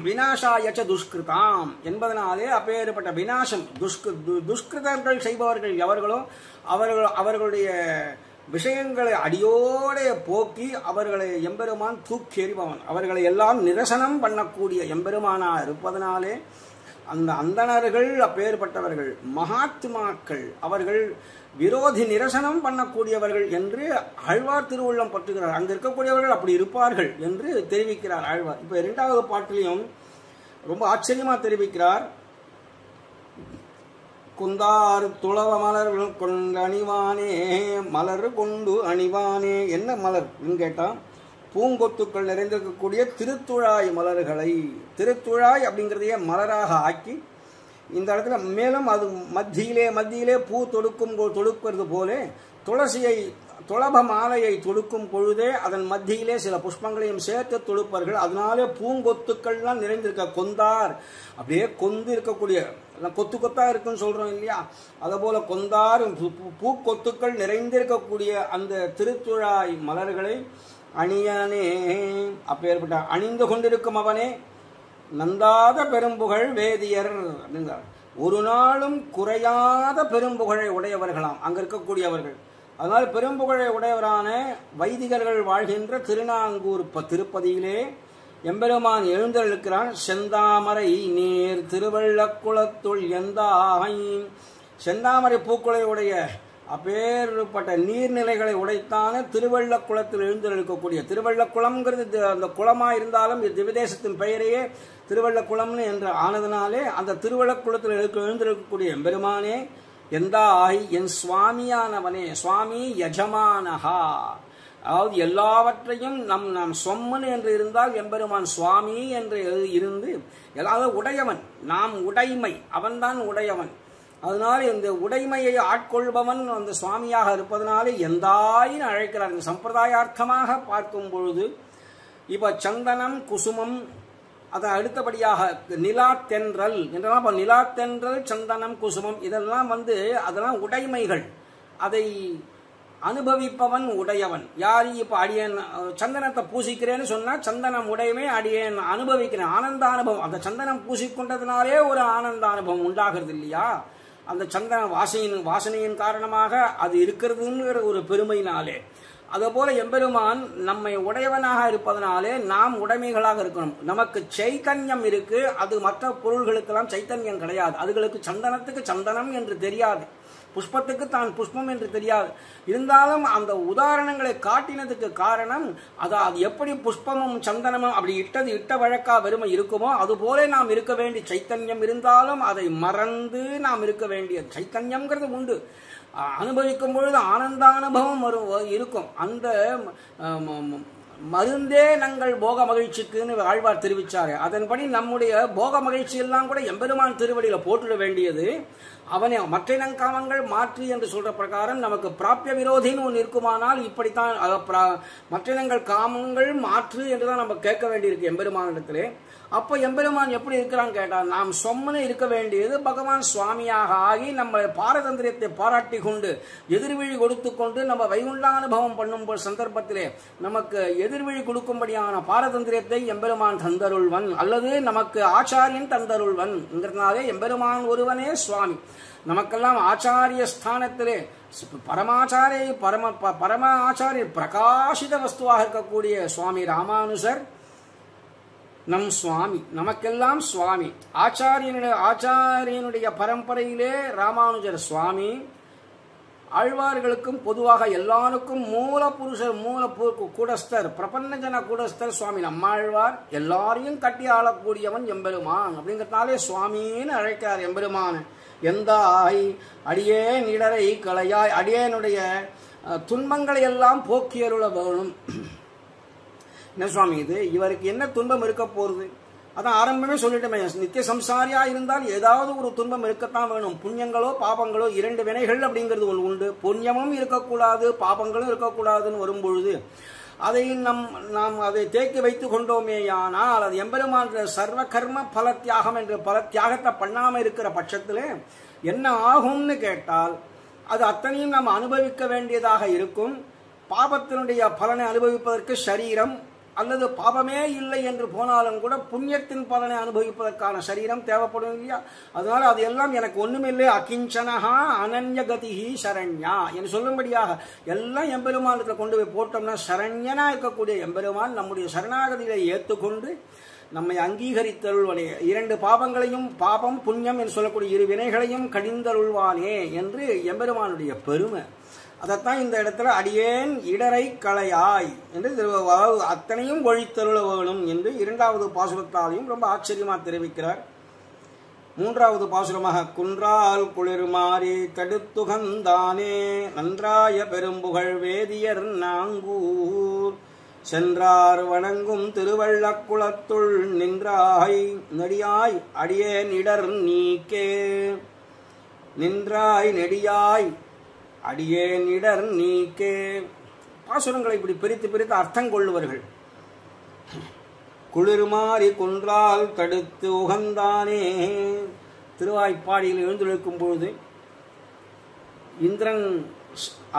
B: விநாசாயச்ச துஷ்கிருதாம் என்பதனாலே அப்பேற்பட்ட விநாசம் துஷ்கிருதர்கள் செய்பவர்கள் எவர்களோ அவர்களுடைய விஷயங்களை அடியோடைய போக்கி அவர்களை எம்பெருமான் தூக்கி எறிபவன், அவர்களை எல்லாம் நிரசனம் பண்ணக்கூடிய எம்பெருமானா இருப்பதனாலே அந்த அந்தணர்கள் அப்பேற்பட்டவர்கள் மகாத்மாக்கள், அவர்கள் விரோதி நிரசனம் பண்ணக்கூடியவர்கள் என்று ஆழ்வார் திருவுள்ளம் பற்றுகிறார். அங்க இருக்கக்கூடியவர்கள் அப்படி இருப்பார்கள் என்று தெரிவிக்கிறார் ஆழ்வார். இப்ப இரண்டாவது பாட்டிலையும் ரொம்ப ஆச்சரியமா தெரிவிக்கிறார். குந்தார் துளவ மலர்கள் கொண்டு அணிவானே மலர் கொண்டு அணிவானே. என்ன மலர் கேட்டா பூங்கொத்துக்கள் நிறைந்திருக்கக்கூடிய திருத்துழாய் மலர்களை, திருத்துழாய் அப்படிங்கிறதையே மலராக ஆக்கி இந்த இடத்துல மேலும் அது மத்தியிலே பூ தொடுக்கிறது போல துளசியை துளப மாலையை தொடுக்கும் பொழுதே அதன் மத்தியிலே சில புஷ்பங்களையும் சேர்த்து தொடுப்பார்கள். அதனாலே பூங்கொத்துக்கள்லாம் நிறைந்திருக்க கொந்தார் அப்படியே கொந்து இருக்கக்கூடிய கொத்து கொத்தா இருக்குன்னு சொல்றோம் இல்லையா, அதே போல கொந்தார் பூக்கொத்துக்கள் நிறைந்திருக்கக்கூடிய அந்த திருத்துழாய் மலர்களை அணியானே அப்பேற்பட்ட அணிந்து கொண்டிருக்கும் அவனே நந்தாத பெரும்புகழ் வேதியர் அப்படிங்கிறார். ஒரு நாளும் குறையாத பெரும்புகழை உடையவர்களாம் அங்க இருக்கக்கூடியவர்கள். அதனால பெரும்புகழை உடையவரான வைதிகர்கள் வாழ்கின்ற திருநாங்கூர் திருப்பதியிலே எம்பெருமான் எழுந்தருளுக்கிறான். செந்தாமரை நீர் திருவள்ளக்குளத்துள் எந்தாய். செந்தாமரை பூக்களை உடைய அப்பேற்பட்ட நீர்நிலைகளை உடைத்தான திருவள்ளக்குளத்தில் எழுந்தருளிக்கக்கூடிய, திருவள்ளக்குளம்ங்கிறது அந்த குளமா இருந்தாலும் திவ்யதேசத்தின் பெயரையே திருவள்ளக்குளம்னு என்று ஆனதுனாலே அந்த திருவள்ளக்குளத்தில் எழுந்திருக்கக்கூடிய எம்பெருமானே எந்தாய் என் சுவாமியானவனே, சுவாமி யஜமானஹா. அதாவது எல்லாவற்றையும் நாம் சொம்மன் என்று இருந்தால் எம்பெருமான் சுவாமி என்று இருந்து அதாவது உடையவன், நாம் உடைமை, அவன்தான் உடையவன். அதனால இந்த உடைமையை ஆட்கொள்பவன் அந்த சுவாமியாக இருப்பதனாலே எந்தாயின்னு அழைக்கிறார். இந்த சம்பிரதாயார்த்தமாக பார்க்கும் பொழுது இப்ப சந்தனம் குசுமம், அதை அடுத்தபடியாக நிலா தென்றல் என்றெல்லாம், நிலா தென்றல் சந்தனம் குசுமம் இதெல்லாம் அதெல்லாம் உடைமைகள். அதை அனுபவிப்பவன் உடையவன். யாரு இப்ப அடியேன் சந்தனத்தை பூசிக்கிறேன்னு சொன்னா சந்தனம் உடையமே அடியேன் அனுபவிக்கிறேன், ஆனந்த அனுபவம். அந்த சந்தனம் பூசிக்கொண்டதுனாலே ஒரு ஆனந்த அனுபவம் உண்டாகிறது இல்லையா, அந்த சந்தன வாசனையின் காரணமாக அது இருக்கிறதுங்கிற ஒரு பெருமையினாலே. அதுபோல எம்பெருமான் நம்மை உடையவனாக இருப்பதனாலே நாம் உடைமைகளாக இருக்கணும். நமக்கு சைத்தன்யம் இருக்கு, அது மற்ற பொருள்களுக்கெல்லாம் சைத்தன்யம் கிடையாது. அதுகளுக்கு சந்தனத்துக்கு சந்தனம் என்று தெரியாது, புஷ்பத்துக்கு தான் புஷ்பம் என்று தெரியாது. இருந்தாலும் அந்த உதாரணங்களை காட்டினதுக்கு காரணம் அது எப்படி புஷ்பமும் சந்தனமும் அப்படி இட்ட வழக்கா வெறுமை இருக்குமோ அதுபோல நாம் இருக்க வேண்டிய சைத்தன்யம் இருந்தாலும் அதை மறந்து நாம் இருக்க வேண்டிய சைத்தன்யம்ங்கிறது உண்டு. அனுபவிக்கும் பொழுது ஆனந்த அனுபவம் இருக்கும். அந்த மருந்தே நங்கள் போக மகிழ்ச்சிக்குன்னு ஆழ்வார் தெரிவிச்சாரு. அதன்படி நம்முடைய போக மகிழ்ச்சி எல்லாம் கூட எம்பெருமான் திருவடியில போட்டுட வேண்டியது. அவனை மற்றினங்காமங்கள் மாற்றி என்று சொல்ற பிரகாரம் நமக்கு பிராபிய விரோதின்னு ஒன்று இருக்குமானால் இப்படித்தான் மற்றினங்கள் காமங்கள் மாற்று என்றுதான் நம்ம கேட்க வேண்டியிருக்கு எம்பெருமானிடத்திலே. அப்ப எம்பெருமான் எப்படி இருக்கிறான்னு கேட்டா நாம் சொம்மனு இருக்க வேண்டியது பகவான் சுவாமியாக ஆகி நம்ம பாரதந்திரியத்தை பாராட்டி கொண்டு எதிர்விழி கொடுத்து கொண்டு நம்ம வைகுண்டானுபவம் பண்ணும் சந்தர்ப்பத்திலே நமக்கு எதிர்வழி கொடுக்கும்படியான பாரதந்திரியத்தை எம்பெருமான் தந்தருள்வன் அல்லது நமக்கு ஆச்சாரியன் தந்தருள்வன்ங்கிறதுனாலே எம்பெருமான் ஒருவனே சுவாமி. நமக்கெல்லாம் ஆச்சாரிய ஸ்தானத்திலே பரம ஆச்சாரிய பிரகாசித வஸ்துவாக இருக்கக்கூடிய சுவாமி ராமானுஜர் நம் சுவாமி, நமக்கெல்லாம் சுவாமி. ஆச்சாரியனுடைய பரம்பரையிலே ராமானுஜர் சுவாமி. ஆழ்வார்களுக்கும் பொதுவாக எல்லாருக்கும் மூல கூடஸ்தர், பிரபன்னஜன கூடஸ்தர் சுவாமி நம்மாழ்வார். எல்லாரையும் கட்டி ஆளக்கூடியவன் எம்பெருமான் அப்படிங்கிறதுனாலே சுவாமின்னு அழைக்கிறார் எம்பெருமான். எந்தாய் அடியேன் இடரை களையாய், அடியேனுடைய துன்பங்களை எல்லாம் போக்கியருள வேணும். என்ன சுவாமி இது, இவருக்கு என்ன துன்பம் இருக்க போறது? அதான் ஆரம்பமே சொல்லிட்டோமே, நித்திய சம்சாரியா இருந்தால் ஏதாவது ஒரு துன்பம் இருக்கத்தான் வேணும். புண்ணியங்களோ பாபங்களோ இரண்டு வினைகள் அப்படிங்கிறது ஒன்று உண்டு. புண்ணியமும் இருக்கக்கூடாது பாபங்களும் இருக்கக்கூடாதுன்னு வரும்பொழுது அதை நாம் அதை தேக்கி வைத்து கொண்டோமேயானால் அது எம்பெருமான் சர்வ கர்ம பல தியாகம் என்று பல தியாகத்தை பண்ணாம இருக்கிற பட்சத்தில் என்ன ஆகும்னு கேட்டால் அது அத்தனையும் நாம் அனுபவிக்க வேண்டியதாக இருக்கும். பாபத்தினுடைய பலனை அனுபவிப்பதற்கு சரீரம் அல்லது பாபமே இல்லை என்று போனாலும் கூட புண்ணியத்தின் பலனை அனுபவிப்பதற்கான சரீரம் தேவைப்படும் இல்லையா? அதனால அது எல்லாம் எனக்கு ஒண்ணுமில்லை, அகிஞ்சனஹா அனன்யகதிஹி சரண்யா என்று சொல்லும்படியாக எல்லாம் எம்பெருமானத்தில் கொண்டு போய் போட்டோம்னா சரண்யனா இருக்கக்கூடிய எம்பெருமான் நம்முடைய சரணாகதிகளை ஏற்றுக்கொண்டு நம்மை அங்கீகரித்தருள்வனே, இரண்டு பாபங்களையும் பாபம் புண்ணியம் என்று சொல்லக்கூடிய இரு வினைகளையும் கடிந்தருள்வானே என்று எம்பெருமானுடைய பெருமை. அதைத்தான் இந்த இடத்துல அடியேன் இடரை களையாய் என்று அத்தனையும் ஒழித்தருள வேணும் என்று இரண்டாவது பாசுரத்தாலையும் ரொம்ப ஆச்சரியமா தெரிவிக்கிறார். மூன்றாவது பாசுரமாக குன்றால் குளிர்மாறி தடுத்துகந்தானே நன்றாய பெரும்புகழ் வேதியர் நாங்கூர் சென்றார் வணங்கும் திருவள்ளக்குளத்துள் நின்றாய் நெடியாய் அடியேன் இடர் நீக்கே. நின்றாய் நெடியாய் அடியேன் இடர் நீக்கே. பாசுரங்களை இப்படி பிரித்து அர்த்தம் கொள்ளுவார்கள். குளிர்மாறி குன்றால் தடுத்து உகந்தானே, திருவாய்ப்பாடியில் எழுந்தொழிக்கும் பொழுது இந்திரன்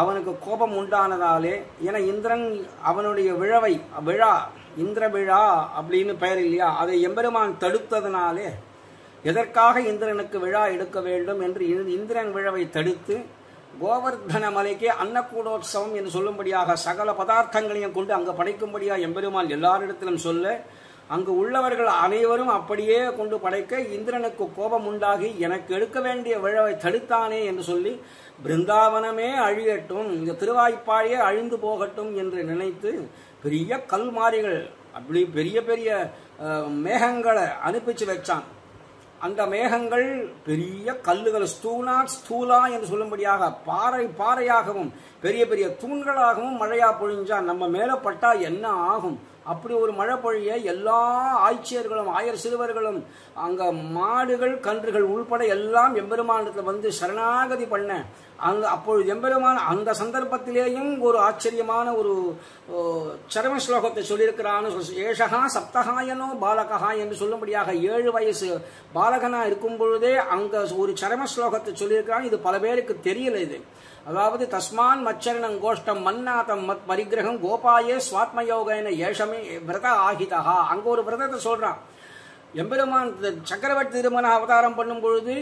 B: அவனுக்கு கோபம் உண்டானதாலே, ஏன்னா இந்திரன் அவனுடைய விழா இந்திர விழா அப்படின்னு பெயர் இல்லையா, அதை எம்பெருமான் தடுத்ததனாலே எதற்காக இந்திரனுக்கு விழா எடுக்க வேண்டும் என்று இந்திரன் விழாவை தடுத்து கோவர்தன மலைக்கு அன்னக்கூடோத்சவம் என்று சொல்லும்படியாக சகல பதார்த்தங்களையும் கொண்டு அங்கு படைக்கும்படியாக எம்பெருமான் எல்லாரிடத்திலும் சொல்ல, அங்கு உள்ளவர்கள் அனைவரும் அப்படியே கொண்டு படைக்க இந்திரனுக்கு கோபம் உண்டாகி எனக்கு எடுக்க வேண்டிய விழாவை தடுத்தானே என்று சொல்லி பிருந்தாவனமே அழியட்டும், இந்த திருவாய்ப்பாடியே அழிந்து போகட்டும் என்று நினைத்து பெரிய கல்மாரிகள் அப்படி பெரிய பெரிய மேகங்களை அனுப்பிச்சு வச்சான். அந்த மேகங்கள் பெரிய கல்லுகள் ஸ்தூலா என்று சொல்லும்படியாக பாறையாகவும் பெரிய பெரிய தூண்களாகவும் மழையா பொழிஞ்சான். நம்ம மேல பட்டா என்ன ஆகும்? அப்படி ஒரு மழை பொழிய எல்லா ஆய்ச்சியர்களும் ஆயர் சிறுவர்களும் அங்க மாடுகள் கன்றுகள் உள்பட எல்லாம் எம்பெருமானத்தில் வந்து சரணாகதி பண்ண அப்பொழுது எம்பெருமான் அந்த சந்தர்ப்பத்திலேயும் ஒரு ஆச்சரியமான ஒரு சரம ஸ்லோகத்தை சொல்லியிருக்கிறான்னு ஏஷகா சப்தகாயனோ பாலகா என்று சொல்லும்படியாக 7 வயசு பாலகனா இருக்கும் பொழுதே அங்க ஒரு சரம ஸ்லோகத்தை சொல்லியிருக்கிறான். இது பல பேருக்கு தெரியல. இது அதாவது தஸ்மான் மச்சரணம் கோஷ்டம் மன்னாதம் மத் பரிகிரகம் கோபாயே சுவாத்மயோகன ஏஷமே விரத ஆகிதா. அங்க ஒரு விரதத்தை சொல்றான் எம்பெருமான். சக்கரவர்த்தி திருமண அவதாரம் பண்ணும் பொழுது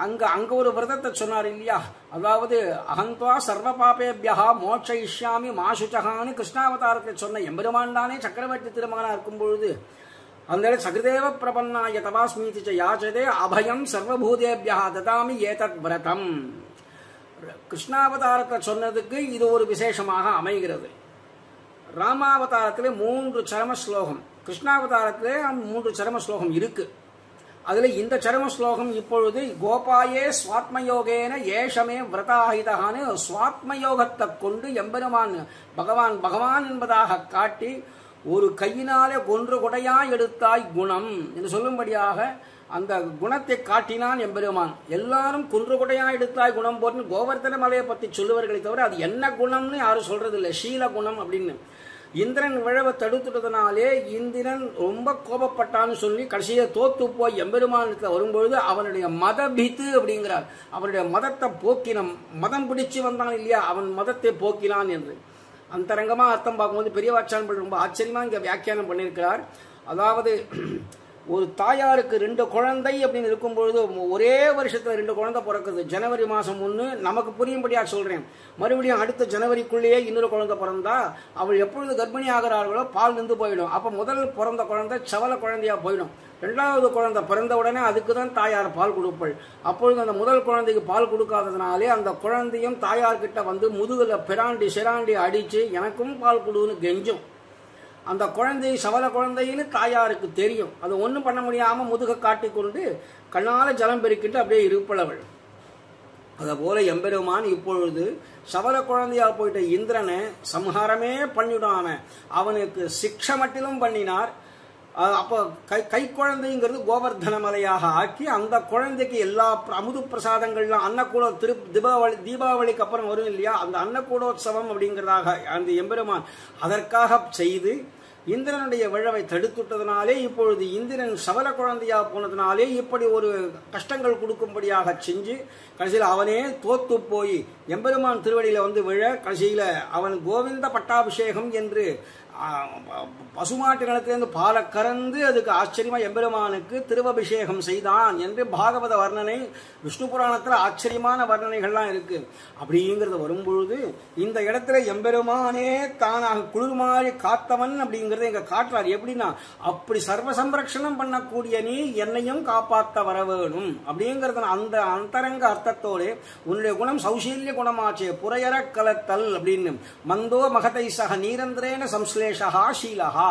B: அங்க ஒரு விரதத்தை சொன்னார் இல்லையா, அதாவது அகந்த்வா சர்வ பாபேபியா மோட்சயிஷ்யாமி மாசுச்சகான்னு கிருஷ்ணாவதாரத்தை சொன்ன எம்பெருமான் தானே சக்கரவர்த்தி திருமகனா இருக்கும் பொழுது அந்த சகிருதேவ பிரபன்னாய தபாஸ்மீதி யாச்சதே அபயம் சர்வபூதேபியா ததாமி ஏதத் விரதம். கிருஷ்ணாவதாரத்தை சொன்னதுக்கு இது ஒரு விசேஷமாக அமைகிறது. ராமாவதாரத்திலே 3 சரம ஸ்லோகம், கிருஷ்ணாவதாரத்திலே 3 சரம ஸ்லோகம் இருக்கு. அதுல இந்த சரம ஸ்லோகம் இப்பொழுது கோபாயே ஸ்வாத்மயோகேன ஏஷமே விரதாஹிதகான்னு ஸ்வாத்மயோகத்தை கொண்டு எம்பெருமான் பகவான் என்பதாக காட்டி ஒரு கையினாலே ஒன்று கொடையா எடுத்தாய் குணம் என்று சொல்லும்படியாக அந்த குணத்தை காட்டினான் எம்பெருமான். எல்லாரும் குன்று கொடையா எடுத்தாய் குணம் போட்டு கோவர்தன மலையை பற்றி சொல்லுவார்களை தவிர அது என்ன குணம்னு யாரும் சொல்றது இல்லை, ஷீல குணம் அப்படின்னு. இந்திரன் விழவை தடுத்துட்டதுனாலே இந்திரன் ரொம்ப கோபப்பட்டான்னு சொல்லி கடைசியை தோத்து போய் எம்பெருமானத்தில் வரும்பொழுது அவனுடைய மதபித்து அப்படிங்கிறார். அவனுடைய மதத்தை போக்கினான், மதம் பிடிச்சு வந்தான் இல்லையா, அவன் மதத்தை போக்கினான் என்று. அந்தரங்கமா அர்த்தம் பார்க்கும்போது பெரியவாச்சான் ரொம்ப ஆச்சரியமா இங்க வியாக்கியானம் பண்ணியிருக்கிறார். அதாவது ஒரு தாயாருக்கு 2 குழந்தை அப்படின்னு இருக்கும்பொழுது ஒரே வருஷத்துல 2 குழந்தை பிறக்குது. ஜனவரி மாசம் 1 நமக்கு புரியும்படியா சொல்றேன். மறுபடியும் அடுத்த ஜனவரிக்குள்ளேயே இன்னொரு குழந்தை பிறந்தா அவள் எப்பொழுது கர்ப்பிணி ஆகிறார்களோ பால் நின்று போயிடும். அப்ப முதல் பிறந்த குழந்தை சவல குழந்தையா போயிடும். 2வது குழந்தை பிறந்த உடனே அதுக்கு தான் தாயார் பால் கொடுப்பாள். அப்பொழுது அந்த முதல் குழந்தைக்கு பால் கொடுக்காததுனாலே அந்த குழந்தையும் தாயார்கிட்ட வந்து முதுகுல பிராண்டி சிராண்டி அடிச்சு எனக்கும் பால் கொடுன்னு கெஞ்சும். அந்த குழந்தை சவல குழந்தைன்னு தாயாருக்கு தெரியும். அது ஒன்றும் பண்ண முடியாம முதுக காட்டிக்கொண்டு கண்ணால ஜலம் பெருக்கிட்டு அப்படியே இருப்பளவள். அத போல எம்பெருமான் இப்பொழுது சவல குழந்தையா போயிட்ட இந்திரனை சம்ஹாரமே பண்ணிவிடாம அவனுக்கு சிக்ஷை மட்டிலும் பண்ணினார். அப்போ கை குழந்தைங்கிறது கோவர்தன மலையாக ஆக்கி அந்த குழந்தைக்கு எல்லா அமுது பிரசாதங்கள்லாம் அன்னக்கூட தீபாவளிக்கு அப்புறம் வரும் இல்லையா, அந்த அன்னக்கூடோத்சவம் அப்படிங்கிறதாக அந்த எம்பெருமான் அதற்காக செய்து இந்திரனுடைய விழவை தடுத்துட்டதுனாலே இப்பொழுது இந்திரன் சவல குழந்தையா போனதுனாலே இப்படி ஒரு கஷ்டங்கள் கொடுக்கும்படியாக செஞ்சு கடைசியில் அவனே தோத்து போய் எம்பெருமான் திருவடியில வந்து விழ கடைசியில அவன் கோவிந்த பட்டாபிஷேகம் என்று பசுமாட்டு நிலத்திலிருந்து பாலை கறந்து அதுக்கு ஆச்சரியமா எம்பெருமானுக்கு திருவபிஷேகம் செய்தான் என்று பாகவத வர்ணனை விஷ்ணு புராணத்துல ஆச்சரியமான வர்ணனைகள்லாம் இருக்கு. அப்படிங்கிறது வரும்பொழுது இந்த இடத்துல எம்பெருமானே தானாக குளிர்மாறி காத்தவன் அப்படிங்கறத இங்க காட்டுறாரு. எப்படின்னா அப்படி சர்வ சம்ரக்ஷணம் பண்ணக்கூடிய நீ என்னையும் காப்பாத்த வர வேணும் அப்படிங்கறது அந்த அந்தரங்க அர்த்தத்தோடு உன்னுடைய குணம் சௌசீல்ய குணமாச்சே புறையற கலத்தல் அப்படின்னு மந்தோ மகதை சக நீரந்திரேன சம்ஸ்லேஷா ஷீலஹா.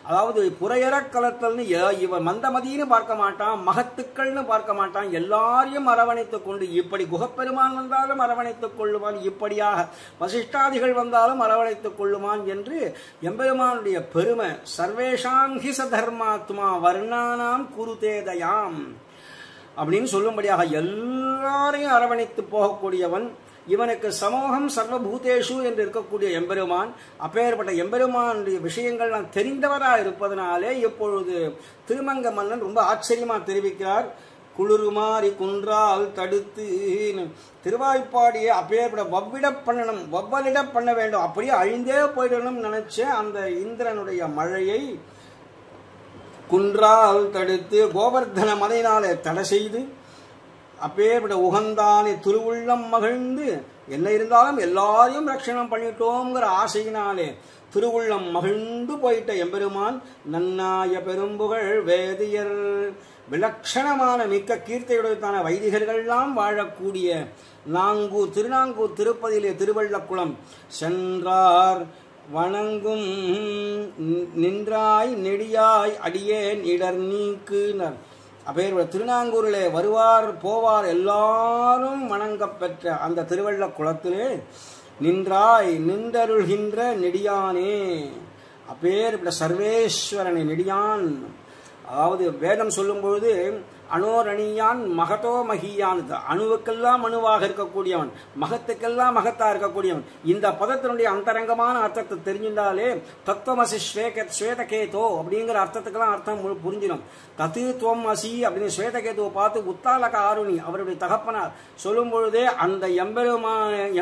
B: அதாவது புறையற கலத்தல்னு இவன் மந்தமதின்னு பார்க்க மாட்டான், மகத்துக்கள்னு பார்க்க மாட்டான், எல்லாரையும் அரவணைத்துக் கொண்டு இப்படி குகப்பெருமான் வந்தாலும் அரவணைத்துக் கொள்ளுவான், இப்படியாக வசிஷ்டாதிகள் வந்தாலும் அரவணைத்துக் கொள்ளுவான் என்று எம்பெருமானுடைய பெருமை. சர்வேஷாம் ஹி சதர்மாத்மா வர்ணானாம் குருதேதயாம் அப்படின்னு சொல்லும்படியாக எல்லாரையும் அரவணைத்து போகக்கூடியவன். இவனுக்கு சமூகம் சர்வபூதேஷு என்று இருக்கக்கூடிய எம்பெருமான். அப்பேற்பட்ட எம்பெருமானுடைய விஷயங்கள் நான் தெரிந்தவராக இருப்பதனாலே இப்பொழுது திருமங்க மன்னன் ரொம்ப ஆச்சரியமா தெரிவிக்கிறார். குளிருமாறி குன்றால் தடுத்து திருவாய்ப்பாடியை அப்பேற்பட்ட வவ்வலிட பண்ண வேண்டும், அப்படியே அழிந்தே போயிடணும் நினைச்ச அந்த இந்திரனுடைய மழையை குன்றால் தடுத்து கோவர்தன மலையினாலே தடை செய்து அப்பேற்பட்ட உகந்தானே திருவுள்ளம் மகிழ்ந்து என்ன இருந்தாலும் எல்லாரையும் ரட்சணம் பண்ணிட்டோங்கிற ஆசையினாலே திருவுள்ளம் மகிழ்ந்து போயிட்ட எம்பெருமான் நன்னாய பெரும்புகழ் வேதியர் விலட்சணமான மிக்க கீர்த்தியுடையதான வைதிகர்கள்லாம் வாழக்கூடிய திருநாங்கூர் திருப்பதியிலே திருவள்ளக்குளம் சென்றார் வணங்கும் நின்றாய் நெடியாய் அடியேன் இடர் நீக்குனர். அப்பேற்பட்ட திருநாங்கூரிலே வருவார் போவார் எல்லாரும் வணங்கப் பெற்ற அந்த திருவள்ள குளத்திலே நின்றாய் நின்றருள்கின்ற நெடியானே, அப்பேற்பட்ட சர்வேஸ்வரனை நெடியான். அதாவது வேதம் சொல்லும் பொழுது அணோரணியான் மகதோ மகியான், அணுவுக்கெல்லாம் அணுவாக இருக்கக்கூடியவன், மகத்துக்கெல்லாம் மகத்தா இருக்கக்கூடியவன். இந்த பதத்தினுடைய அந்தரங்கமான அர்த்தத்தை தெரிஞ்சிருந்தாலே தத்துவமசி ஸ்வேதகேதோ அப்படிங்கிற அர்த்தத்துக்கெல்லாம் அர்த்தம் புரிஞ்சிடும். தத்துவம் அசி அப்படின்னு ஸ்வேதகேதுவை பார்த்து உத்தாலக ஆருணி அவருடைய தகப்பனார் சொல்லும் பொழுதே அந்த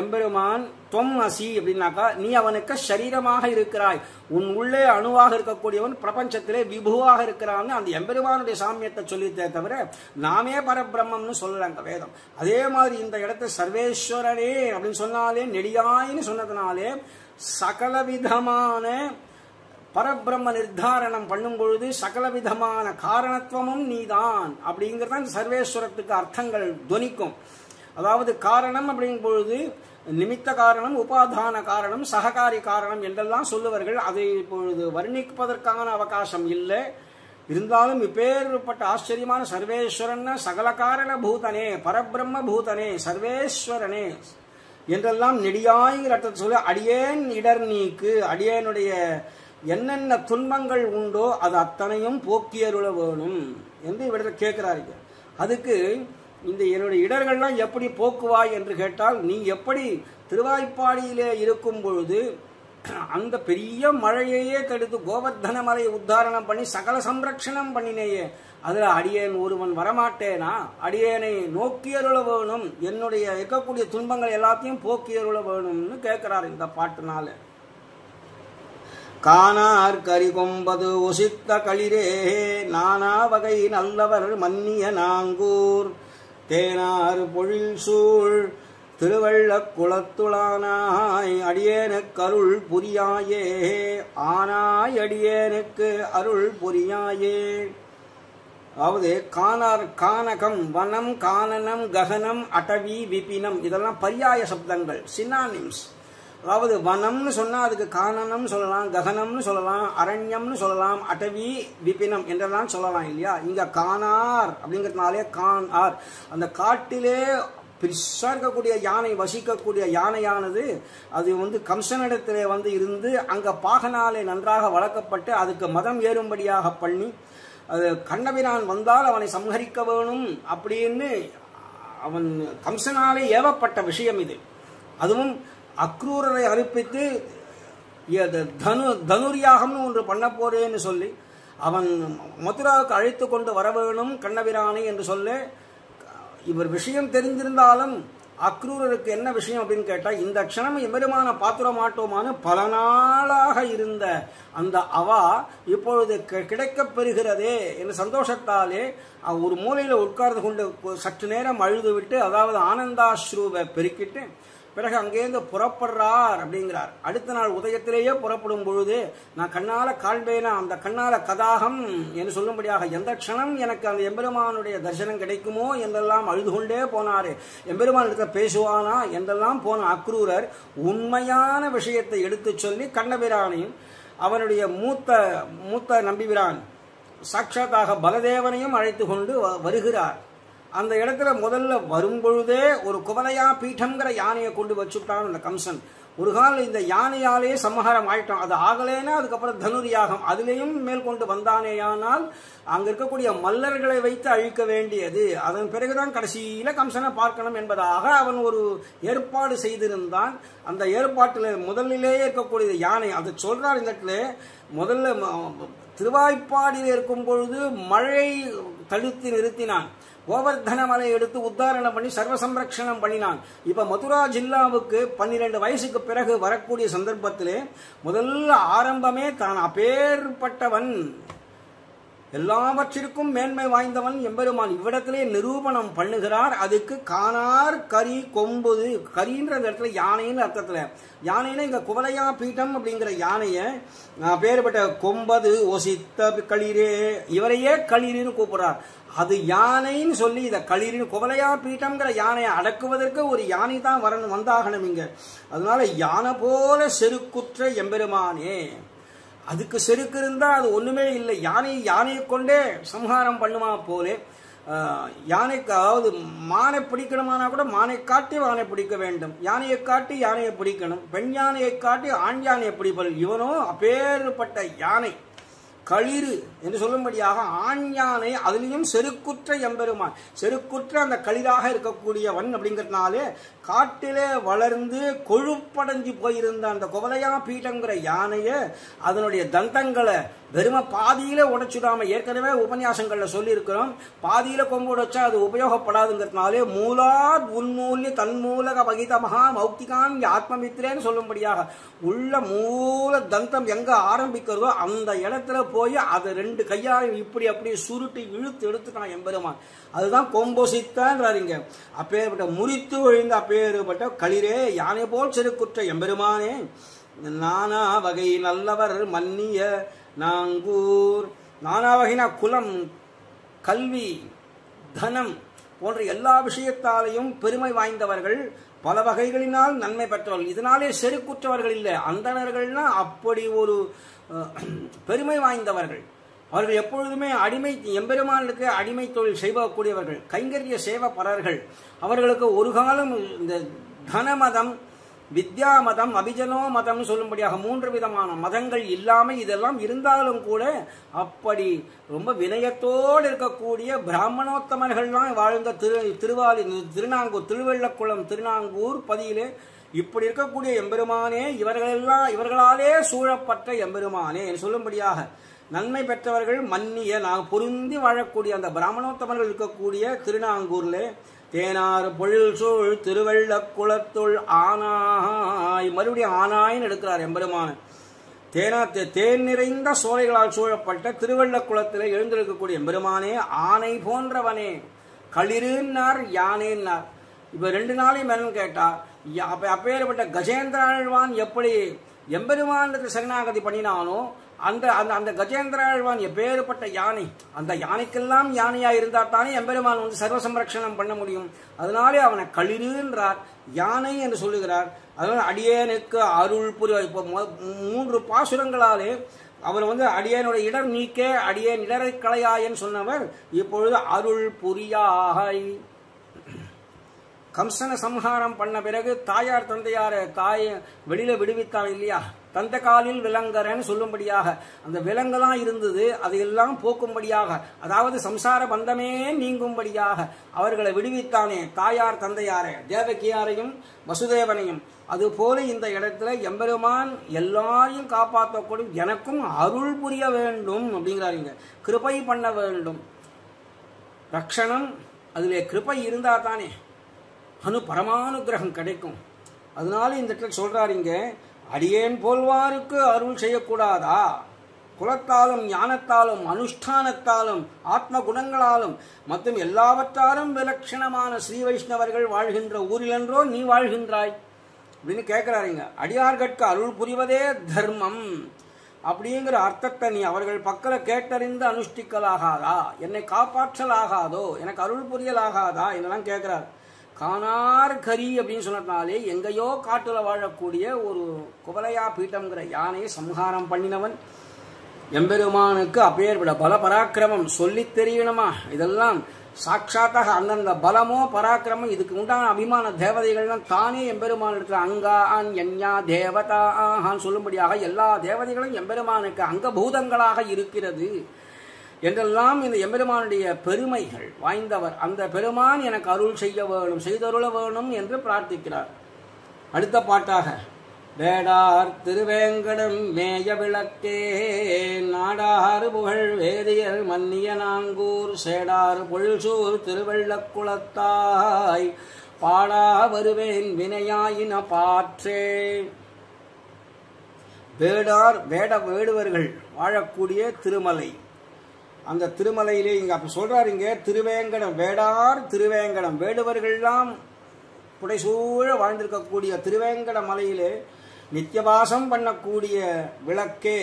B: எம்பெருமான் தொம் அசி அப்படின்னாக்கா நீ அவனுக்கு சரீரமாக இருக்கிறாய், உன் உள்ளே அணுவாக இருக்கக்கூடியவன் பிரபஞ்சத்திலே விபுவாக இருக்கிறான்னு அந்த எம்பெருமானுடைய சாமியத்தை சொல்லித்தே தவிர நாமே பரபிரம்மம்னு சொல்லலாங்க வேதம். அதே மாதிரி இந்த இடத்துல சர்வேஸ்வரனே அப்படின்னு சொன்னாலே நெடியாயின்னு சொன்னதுனாலே சகலவிதமான பரபிரம்ம நிர்தாரணம் பண்ணும் பொழுது சகலவிதமான காரணத்துவமும் நீதான் அப்படிங்கிறதான் சர்வேஸ்வரத்துக்கு அர்த்தங்கள் துவனிக்கும். அதாவது காரணம் அப்படிங்கும் பொழுது நிமித்த காரணம், உபாதான காரணம், சககாரி காரணம் என்றெல்லாம் சொல்லுவார்கள். அதை இப்பொழுது வர்ணிப்பதற்கான அவகாசம் இல்லை. இருந்தாலும் இப்பேற்பட்ட ஆச்சரியமான சர்வேஸ்வரன் சகல காரண பூதனே பரபிரம்ம பூதனே சர்வேஸ்வரனே என்றெல்லாம் நெடியாய்கிற அர்த்தத்தை சொல்ல அடியேன் இடர் நீக்கு, அடியேனுடைய என்னென்ன துன்பங்கள் உண்டோ அது அத்தனையும் போக்கியருள வேணும் என்று இவரிடத்தில் கேட்கிறாரு. அதுக்கு இந்த என்னுடைய இடர்கள்லாம் எப்படி போக்குவாய் என்று கேட்டால், நீ எப்படி திருவாய்ப்பாடியிலே இருக்கும் பொழுது அந்த பெரிய மழையையே தடுத்து கோவர்தன மலையை உத்தாரணம் பண்ணி சகல சம்ரக்ஷணம் பண்ணினேயே, அதுல அடியேன் ஒருவன் வரமாட்டேனா, அடியேனை நோக்கியருள வேணும், என்னுடைய இருக்கக்கூடிய துன்பங்கள் எல்லாத்தையும் போக்கியருள வேணும்னு கேட்கிறார் இந்த பாட்டுனால. காணார் கரி கொம்பது ஒசித்த களிரே நானா வகை நல்லவர் மன்னிய நாங்கூர் தேனார் பொழில் சூழ் திருவள்ளக் குளத்துளானாய் அடியேனுக்கு அருள் புரியாயே ஆனாய் அடியேனுக்கு அருள் புரியாயே. அதாவது காணார், கானகம், வனம், கானனம், ககனம், அடவி, விபினம் இதெல்லாம் பர்யாய சப்தங்கள், சினானிம்ஸ். அதாவது வனம்னு சொன்னா அதுக்கு கானனம் சொல்லலாம், ககனம்னு சொல்லலாம், அரண்யம்னு சொல்லலாம், அடவி, விபினம் என்றெல்லாம் சொல்லலாம் இல்லையா. இங்க காணார் அப்படிங்கிறதுனாலே கான் ஆர், அந்த காட்டிலே பெருசா இருக்கக்கூடிய யானை, வசிக்கக்கூடிய யானையானது அது கம்சனிடத்திலே இருந்து அங்க பாகனாலே நன்றாக வளர்க்கப்பட்டு அதுக்கு மதம் ஏறும்படியாக பண்ணி அது கண்ணபிரான் வந்தால் அவனை சம்ஹரிக்க வேணும் அப்படின்னு அவன் கம்சனாலே ஏவப்பட்ட விஷயம் இது. அதுவும் அக்ரூரரை அனுப்பித்து தனுர்யாகம்னு ஒன்று பண்ண போறேன்னு சொல்லி அவன் மதுராவுக்கு அழைத்து கொண்டு வர வேணும் கண்ணபிரானை என்று சொல்ல, இவர் விஷயம் தெரிந்திருந்தாலும் அக்ரூரருக்கு என்ன விஷயம் அப்படின்னு கேட்டா, இந்த க்ஷணம் எம்பெருமான பாத்துர மாட்டோமான பல நாளாக இருந்த அந்த அவா இப்பொழுது கிடைக்கப் பெறுகிறதே என்ற சந்தோஷத்தாலே ஒரு மூலையில உட்கார்ந்து கொண்டு சற்று நேரம் அழுது விட்டு, அதாவது ஆனந்தாஸ்ரூவை பெருக்கிட்டு பிறகு அங்கேருந்து புறப்படுறார் அப்படிங்கிறார். அடுத்த நாள் உதயத்திலேயே புறப்படும் பொழுது நான் கண்ணால காண்பேனா, அந்த கண்ணால கதாகம் என்று சொல்லும்படியாக எந்த க்ஷணம் எனக்கு அந்த எம்பெருமானுடைய தரிசனம் கிடைக்குமோ என்றெல்லாம் அழுது கொண்டே போனாரு. எம்பெருமான் இடத்துல பேசுவானா என்றெல்லாம் போன அக்ரூரர் உண்மையான விஷயத்தை எடுத்து சொல்லி கண்ணபிரானையும் அவனுடைய மூத்த நம்பிபிரான் சாட்சாத்தாக பலதேவனையும் அழைத்து கொண்டு வருகிறார். அந்த இடத்துல முதல்ல வரும்பொழுதே ஒரு குவலையா பீட்டம்ங்கிற யானையை கொண்டு வச்சுட்டான் அந்த கம்சன். ஒரு கால இந்த யானையாலே சம்ஹாரம் ஆயிட்டான். அது ஆகலேன்னா அதுக்கப்புறம் தனுர்யாகம் அதிலேயும் மேல் கொண்டு வந்தானேயானால் அங்க இருக்கக்கூடிய மல்லர்களை வைத்து அழிக்க வேண்டியது. அதன் பிறகுதான் கடைசியில கம்சனை பார்க்கணும் என்பதாக அவன் ஒரு ஏற்பாடு செய்திருந்தான். அந்த ஏற்பாட்டில் முதலிலேயே இருக்கக்கூடிய யானை அதை சொல்றார். இந்த இடத்துல முதல்ல திருவாய்ப்பாடியில் இருக்கும் பொழுது மழை தடுத்து நிறுத்தினான். கோவர்தன மலை எடுத்து உத்தாரணம் பண்ணி சர்வ சம்ரக்ஷணம் பண்ணினான். இப்ப மதுரா ஜில்லாவுக்கு 12 வயசுக்கு பிறகு வரக்கூடிய சந்தர்ப்பத்திலே முதல்ல ஆரம்பமே தான் அப்பேற்பட்டவன், எல்லாவற்றிற்கும் மேன்மை வாய்ந்தவன் எம்பெருமான் இவ்விடத்திலே நிரூபணம் பண்ணுகிறார். அதுக்கு காணார் கரி கொம்புது, கரின்ற இடத்துல யானைன்னு அர்த்தத்துல, யானைன்னு இங்க குவலையா பீட்டம் அப்படிங்கிற யானைய பேர்பட்ட கொம்பது ஒசித்த களிரே, இவரையே களிரின்னு கூப்பிடுறார். அது யானைன்னு சொல்லி இதை களிரின்னு குவலையா பீட்டம்ங்கிற யானையை அடக்குவதற்கு ஒரு யானை தான் வந்தாகணும் இங்க. அதனால யானை போல செருக்குற்ற எம்பெருமானே, அதுக்கு செருக்கு இருந்தா அது ஒண்ணுமே இல்லை. யானையை கொண்டே சம்ஹாரம் பண்ணுமா போலே யானைக்கு, அதாவது மானை பிடிக்கணுமானா கூட மானை காட்டி யானை பிடிக்க வேண்டும், யானையை காட்டி யானையை பிடிக்கணும், பெண் யானையை காட்டி ஆண் யானையை பிடிப்பது. இவனோ அப்பேற்பட்ட யானை களிறு என்று சொல்லும்படியாக ஆண் யானை, அதிலையும் செருக்குற்ற எம்பெருமான், செருக்குற்ற அந்த களிராக இருக்கக்கூடியவன் அப்படிங்கிறதுனாலே காட்டிலே வளர்ந்து கொழுப்படைஞ்சு போயிருந்த அந்த குவலையா பீட்டங்கிற யானைய அதனுடைய தந்தங்களை வெறும பாதியில உடைச்சுடாம, ஏற்கனவே உபன்யாசங்கள்ல சொல்லி இருக்கிறோம், பாதியில கொம்பு உடைச்சா அது உபயோகப்படாதுங்கிறதுனாலே மூலாத் உன்மூல்ய தன்மூலக வகித மகா மௌக்திகான் ஆத்மமித்திரேன்னு சொல்லும்படியாக உள்ள மூல தந்தம் எங்க ஆரம்பிக்கிறதோ அந்த இடத்துல போய் அதை 2 கையாலும் இப்படி அப்படியே சுருட்டி இழுத்து எடுத்துட்டான் எம்பெருமான். அதுதான் கொம்பொசித்தான்றார் இங்க. அப்பேற்பட்ட முறித்து ஒழிந்த அப்பேற்பட்ட களிரே யானை போல் செருக்குற்ற எம்பெருமானே, நானா வகை நல்லவர் மன்னிய நாங்கூர். நானா வகைனா குலம், கல்வி, தனம் போன்ற எல்லா விஷயத்தாலையும் பெருமை வாய்ந்தவர்கள், பல வகைகளினால் நன்மை பெற்றவர்கள். இதனாலே செருக்குற்றவர்கள் இல்லை, அந்தணர்கள்னா அப்படி ஒரு பெருமை வாய்ந்தவர்கள். அவர்கள் எப்பொழுதுமே அடிமை, எம்பெருமானுக்கு அடிமை தொழில் செய்யக்கூடியவர்கள், கைங்கரிய சேவப்பரர்கள். அவர்களுக்கு ஒரு காலம் இந்த தனமதம், வித்யா மதம், அபிஜனோ மதம் சொல்லும்படியாக 3 விதமான மதங்கள் இல்லாமல் இதெல்லாம் இருந்தாலும் கூட அப்படி ரொம்ப வினயத்தோடு இருக்கக்கூடிய பிராமணோத்தமர்கள்லாம் வாழ்ந்த திருநாங்கூர், திருவெள்ளக்குளம் திருநாங்கூர் பதியிலே இப்படி இருக்கக்கூடிய எம்பெருமானே, இவர்களாலே சூழப்பட்ட எம்பெருமானே சொல்லும்படியாக நன்மை பெற்றவர்கள் மன்னிய நான் பொருந்தி வாழக்கூடிய அந்த பிராமணோத்தமர்கள் இருக்கக்கூடிய திருநாங்கூர்ல தேனார் பொழில் சூழ் திருவெள்ளக்குளத்துள் ஆனாய், மறுபடியும் ஆனாய்ன்னு எடுக்கிறார் எம்பெருமான. தேன் நிறைந்த சோலைகளால் சூழப்பட்ட திருவள்ளக்குளத்திலே எழுந்திருக்கக்கூடிய எம்பெருமானே, ஆனை போன்றவனே, களிறுன்னார் யானேன்னார். இப்ப 2 நாளையும் என்னன்னு கேட்டா, அப்பேற்பட்ட கஜேந்திராழ்வான் எப்படி எம்பெருமானத்தை சரணாகதி பண்ணினானோ அந்த அந்த கஜேந்திராழ்வான் எப்பேற்பட்ட யானை, அந்த யானைக்கெல்லாம் யானையா இருந்தா தானே எம்பெருமான் வந்து சர்வ சம்ரட்சணம் பண்ண முடியும். அதனாலே அவனை களிறுன்றார், யானை என்று சொல்லுகிறார். அதனால அடியேனுக்கு அருள் புரிய, இப்போ 3 பாசுரங்களாலே அவர் வந்து அடியேனுடைய இடர் நீக்கே, அடியேன் இடரை களையாயன்னு சொன்னவர் இப்பொழுது அருள் புரியாய். கம்சன சம்ஹாரம் பண்ண பிறகு தாயார் தந்தையார வெளியில விடுவித்தாள் இல்லையா, தந்த காலில் விலங்கரன்னு சொல்லும்படியாக அந்த விலங்கெல்லாம் இருந்தது, அதையெல்லாம் போக்கும்படியாக, அதாவது சம்சார பந்தமே நீங்கும்படியாக அவர்களை விடுவித்தானே தாயார் தந்தையார, தேவகியாரையும் வசுதேவனையும். அதுபோல இந்த இடத்துல எம்பெருமான் எல்லாரையும் காப்பாற்றக்கூடும், எனக்கும் அருள் புரிய வேண்டும் அப்படிங்கிறாருங்க. கிருபை பண்ண வேண்டும். ரக்ஷணம் அதிலே கிருபை இருந்தா தானே பரமானுகிரகம் கிடைக்கும். அதனால இந்த இடத்துல சொல்றாருங்க, அடியேன் போல்வாருக்கு அருள் செய்யக்கூடாதா? குலத்தாலும் ஞானத்தாலும் அனுஷ்டானத்தாலும் ஆத்ம குணங்களாலும் மற்றும் எல்லாவற்றாலும் விலட்சணமான ஸ்ரீ வைஷ்ணவர்கள் வாழ்கின்ற ஊரிலென்றோ நீ வாழ்கின்றாய் அப்படின்னு கேட்கிறாருங்க. அடியார்கட்கு அருள் புரிவதே தர்மம் அப்படிங்கிற அர்த்தத்தை நீ அவர்கள் பக்கல கேட்டறிந்து அனுஷ்டிக்கலாகாதா? என்னை காப்பாற்றலாகாதோ? எனக்கு அருள் புரியலாகாதா? இதெல்லாம் கேட்கிறார். கானார் கரி அப்படின்னு சொன்னதுனாலே எங்கேயோ காட்டுல வாழக்கூடிய ஒரு குவலையா பீட்டம்ங்கிற யானையை சம்ஹாரம் பண்ணினவன் எம்பெருமானுக்கு அப்பேற்பட பல பராக்கிரமம் சொல்லி தெரியணுமா? இதெல்லாம் சாட்சாத்தாக அந்தந்த பலமோ பராக்கிரமம் இதுக்கு உண்டான அபிமான தேவதைகள்லாம் தானே எம்பெருமான் இருக்கிற அங்கான் என்யா தேவதா ஆஹான் சொல்லும்படியாக எல்லா தேவதைகளும் எம்பெருமானுக்கு அங்கபூதங்களாக இருக்கிறது என்றெல்லாம் இந்த எம்பெருமானுடைய பெருமைகள் வாய்ந்தவர். அந்த பெருமான் எனக்கு அருள் செய்ய வேணும், செய்தருள வேணும் என்று பிரார்த்திக்கிறார். அடுத்த பாட்டாக, வேடார் திருவேங்கடம் மேய விளக்கே, நாடாறு புகழ் வேதியர் மன்னிய நாங்கூர், சேடாறு பொழில்சூர் திருவள்ளக்குளத்தாய், பாடா வருவேன் வினையாயின பாற்றே. வேடார் வேடுவர்கள் வாழக்கூடிய திருமலை, அந்த திருமலையிலே இங்க அப்ப சொல்றாரு, இங்க திருவேங்கடம், வேடார் திருவேங்கடம், வேடுவர்கள்லாம் புடைசூழ வாழ்ந்திருக்கக்கூடிய திருவேங்கட மலையிலே நித்தியவாசம் பண்ணக்கூடிய விளக்கே,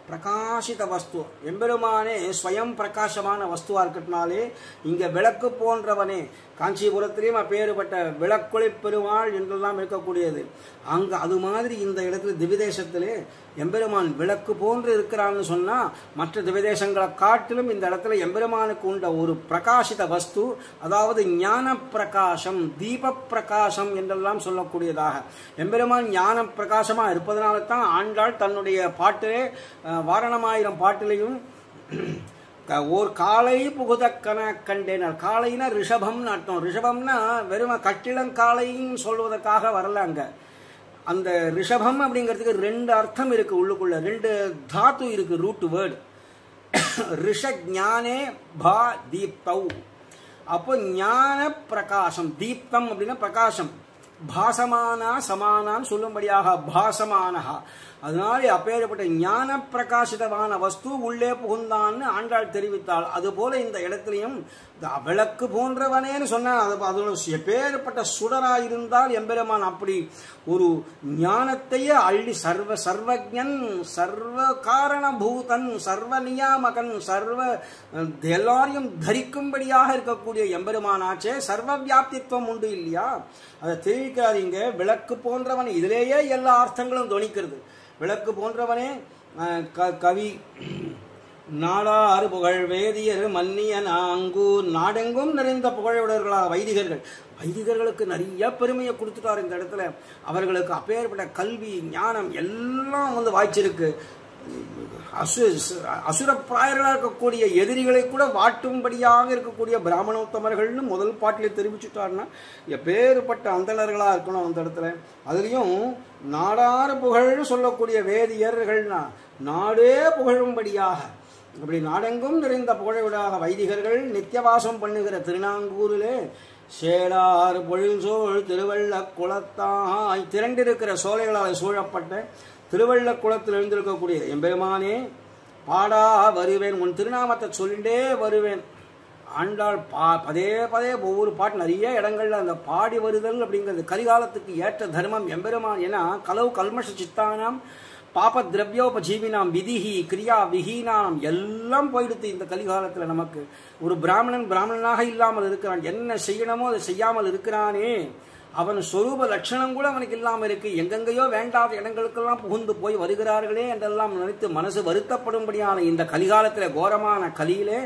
B: பிரகாசித வஸ்து எம்பெருமானே ஸ்வயம் பிரகாசமான வஸ்துவா இருக்கிறதுனாலே இங்க விளக்கு போன்றவனே. காஞ்சிபுரத்திலையும் அப்பேறுபட்ட விளக்குளை பெருமாள் என்றெல்லாம் இருக்கக்கூடியது. அங்க அது மாதிரி இந்த இடத்துல திவிதேசத்திலே எம்பெருமான் விளக்கு போன்று இருக்கிறான்னு சொன்னா மற்ற திவிதேசங்களை காட்டிலும் இந்த இடத்துல எம்பெருமானுக்கு உண்ட ஒரு பிரகாசித வஸ்து, அதாவது ஞான பிரகாசம், தீப பிரகாசம் என்றெல்லாம் சொல்லக்கூடியதாக. எம்பெருமான் ஞான பிரகாசமா இருப்பதனால தான் ஆண்டாள் தன்னுடைய பாட்டிலே வாரணமாயிரம் பாட்டிலையும் ஓர் காலை புகுதக்கன கண்டேனர். காளைனா ரிஷபம்னு அர்த்தம். ரிஷபம்னா வெறும் கட்டிடங்காளைன்னு சொல்வதற்காக வரல. அங்க அந்த ரிஷபம் அப்படிங்கிறதுக்கு 2 அர்த்தம் இருக்கு, உள்ளுக்குள்ள 2 தாத்து இருக்கு, ரூட் வேர்டு. ரிஷ ஞானே பா தீப்தௌ. அப்போ ஞான பிரகாசம், தீப்தம் அப்படின்னா பிரகாசம், பாசமானா சமானான்னு சொல்லும்படியாக பாசமானஹா. அதனால அப்பேற்பட்ட ஞான பிரகாசிதமான வஸ்து உள்ளே புகுந்தான்னு ஆண்டாள் தெரிவித்தாள். அதுபோல இந்த இடத்திலையும் விளக்கு போன்றவனேன்னு சொன்ன அதோட எப்பேற்பட்ட சுடராயிருந்தால் எம்பெருமான் அப்படி ஒரு ஞானத்தையே அள்ளி சர்வஜன், சர்வ காரணபூதன், சர்வ நியாமகன், எல்லாரையும் தரிக்கும்படியாக இருக்கக்கூடிய எம்பெருமானாச்சே சர்வ வியாப்தித்துவம் உண்டு இல்லையா? அதை தெரிவிக்காதீங்க. விளக்கு போன்றவன் இதிலேயே எல்லா அர்த்தங்களும் துணிக்கிறது. விளக்கு போன்றவனே கவி, நாடாறு புகழ் வேதியர் மன்னிய நாங்கூர், நாடெங்கும் நிறைந்த புகழுடையவர்களா வைதிகர்கள். வைதிகர்களுக்கு நிறைய பெருமையை கொடுத்துட்டார் இந்த இடத்துல. அவர்களுக்கு அப்பேற்பட்ட கல்வி ஞானம் எல்லாம் வந்து வாய்ச்சிருக்கு. அசுரப்பிராயர்களாக இருக்கக்கூடிய எதிரிகளை கூட வாட்டும்படியாக இருக்கக்கூடிய பிராமணோத்தமர்கள்னு முதல் பாட்டிலே தெரிவிச்சுட்டாருன்னா எப்பேற்பட்ட அந்தணர்களா இருக்கணும் அந்த இடத்துல. அதுலயும் நாடாறு புகழ்னு சொல்லக்கூடிய வேதியர்கள்னா நாடே புகழும்படியாக, அப்படி நாடெங்கும் நிறைந்த புகழவிடாக வைதிகர்கள் நித்தியவாசம் பண்ணுகிற திருநாங்கூரிலே சேடாறு பொழில்சோழ் திருவள்ளக்குளத்தாய், திரண்டிருக்கிற சோலைகளால் சூழப்பட்ட திருவள்ளக்குளத்தில் எழுந்திருக்கக்கூடிய எம்பெருமானே பாடா வருவேன், உன் திருநாமத்தை சொல்லிண்டே வருவேன். ஆண்டாள் பதே பதே ஒவ்வொரு பாட்டு நிறைய இடங்கள்ல அந்த பாடி வருதல் அப்படிங்கிறது கலிகாலத்துக்கு ஏற்ற தர்மம் எம்பெருமான். ஏன்னா கலவு கல்மஷ சித்தானாம் பாப திரவியோபஜீவினாம் விதிஹி கிரியா விஹீனாம் எல்லாம் போயிடுத்து இந்த கலிகாலத்துல. நமக்கு ஒரு பிராமணனாக இல்லாமல் இருக்கிறான், என்ன செய்யணுமோ அதை செய்யாமல் இருக்கிறானே, அவன் சொரூப லட்சணம் கூட அவனுக்கு இல்லாமல் இருக்கு. எங்கெங்கயோ வேண்டாத இடங்களுக்கெல்லாம் புகுந்து போய் வருகிறார்களே என்றெல்லாம் நினைத்து மனசு வருத்தப்படும்படியான இந்த கலிகாலத்துல கோரமான கலியிலே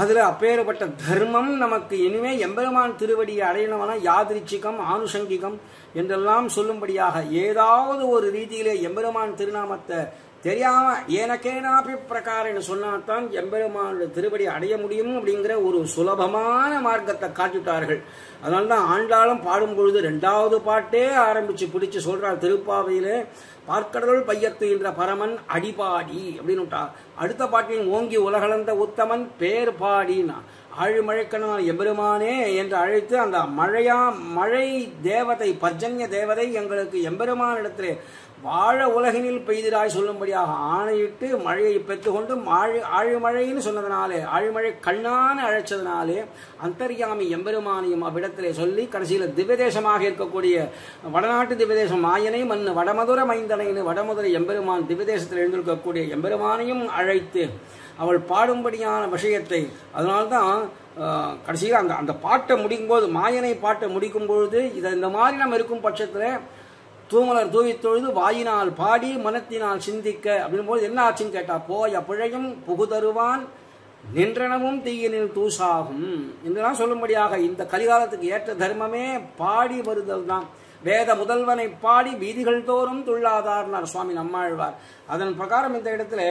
B: அதுல அப்பேற்பட்ட தர்மம் நமக்கு இனிமே எம்பெருமான் திருவடியை அடையணும்னா யாதிரிச்சிகம் ஆனுஷங்கிகம் என்றெல்லாம் சொல்லும்படியாக ஏதாவது ஒரு ரீதியிலே எம்பெருமான் திருநாமத்தை தெரியாம ஏனக்கேனாப்பி பிரகாரன்னு சொன்னால்தான் எம்பெருமானுடைய திருவடி அடைய முடியும் அப்படிங்கிற ஒரு சுலபமான மார்க்கத்தை காட்டிவிட்டார்கள். அதனால்தான் ஆண்டாளும் பாடும் பொழுது 2வது பாட்டே ஆரம்பிச்சு பிடிச்சு சொல்றாள் திருப்பாவையிலே, பார்க்கடலுள் பையத்துகின்ற பரமன் அடிபாடி அப்படின்னு. அடுத்த பாட்டில் ஓங்கி உலகளந்த உத்தமன் பேர் பாடினா ஆழிமழைக்கணவன் எம்பெருமானே என்று அழைத்து அந்த மழை தேவதை பர்ஜன்ய தேவதை எங்களுக்கு எம்பெருமானிடத்திலே வாழ உலகினில் பெய்திராய் சொல்லும்படியாக ஆணையிட்டு மழையை பெற்றுக்கொண்டு ஆழிமழைன்னு சொன்னதுனாலே ஆழிமழை கண்ணான அழைச்சதுனாலே அந்தர்யாமி எம்பெருமானியும் அவ்விடத்திலே சொல்லி கடைசியில் திவ்யதேசமாக இருக்கக்கூடிய வடநாட்டு திவ்யதேசம் மாயனை மண் வடமதுர மைந்தனைன்னு வடமதுரை எம்பெருமான் திவ்யதேசத்தில் எழுந்திருக்கக்கூடிய எம்பெருமானையும் அழைத்து அவள் பாடும்படியான விஷயத்தை, அதனால்தான் கடைசியில் அந்த பாட்டை முடிக்கும்போது மாயனை பாட்டை முடிக்கும் பொழுது இதை இந்த மாதிரி நம்ம இருக்கும் பட்சத்தில் தூமலர் தூவி தொழுது வாயினால் பாடி மனத்தினால் சிந்திக்க அப்படின் போது என்ன ஆச்சுன்னு கேட்டா, போய பிழையும் புகுதருவான் நின்றனமும் தீயினில் தூசாகும் என்றெல்லாம் சொல்லும்படியாக இந்த கலிகாலத்துக்கு ஏற்ற தர்மமே பாடி வருதல் தான். வேத முதல்வனை பாடி வீதிகள் தோறும் துள்ளாதார்னார் சுவாமி நம்மாழ்வார். அதன் பிரகாரம் இந்த இடத்துல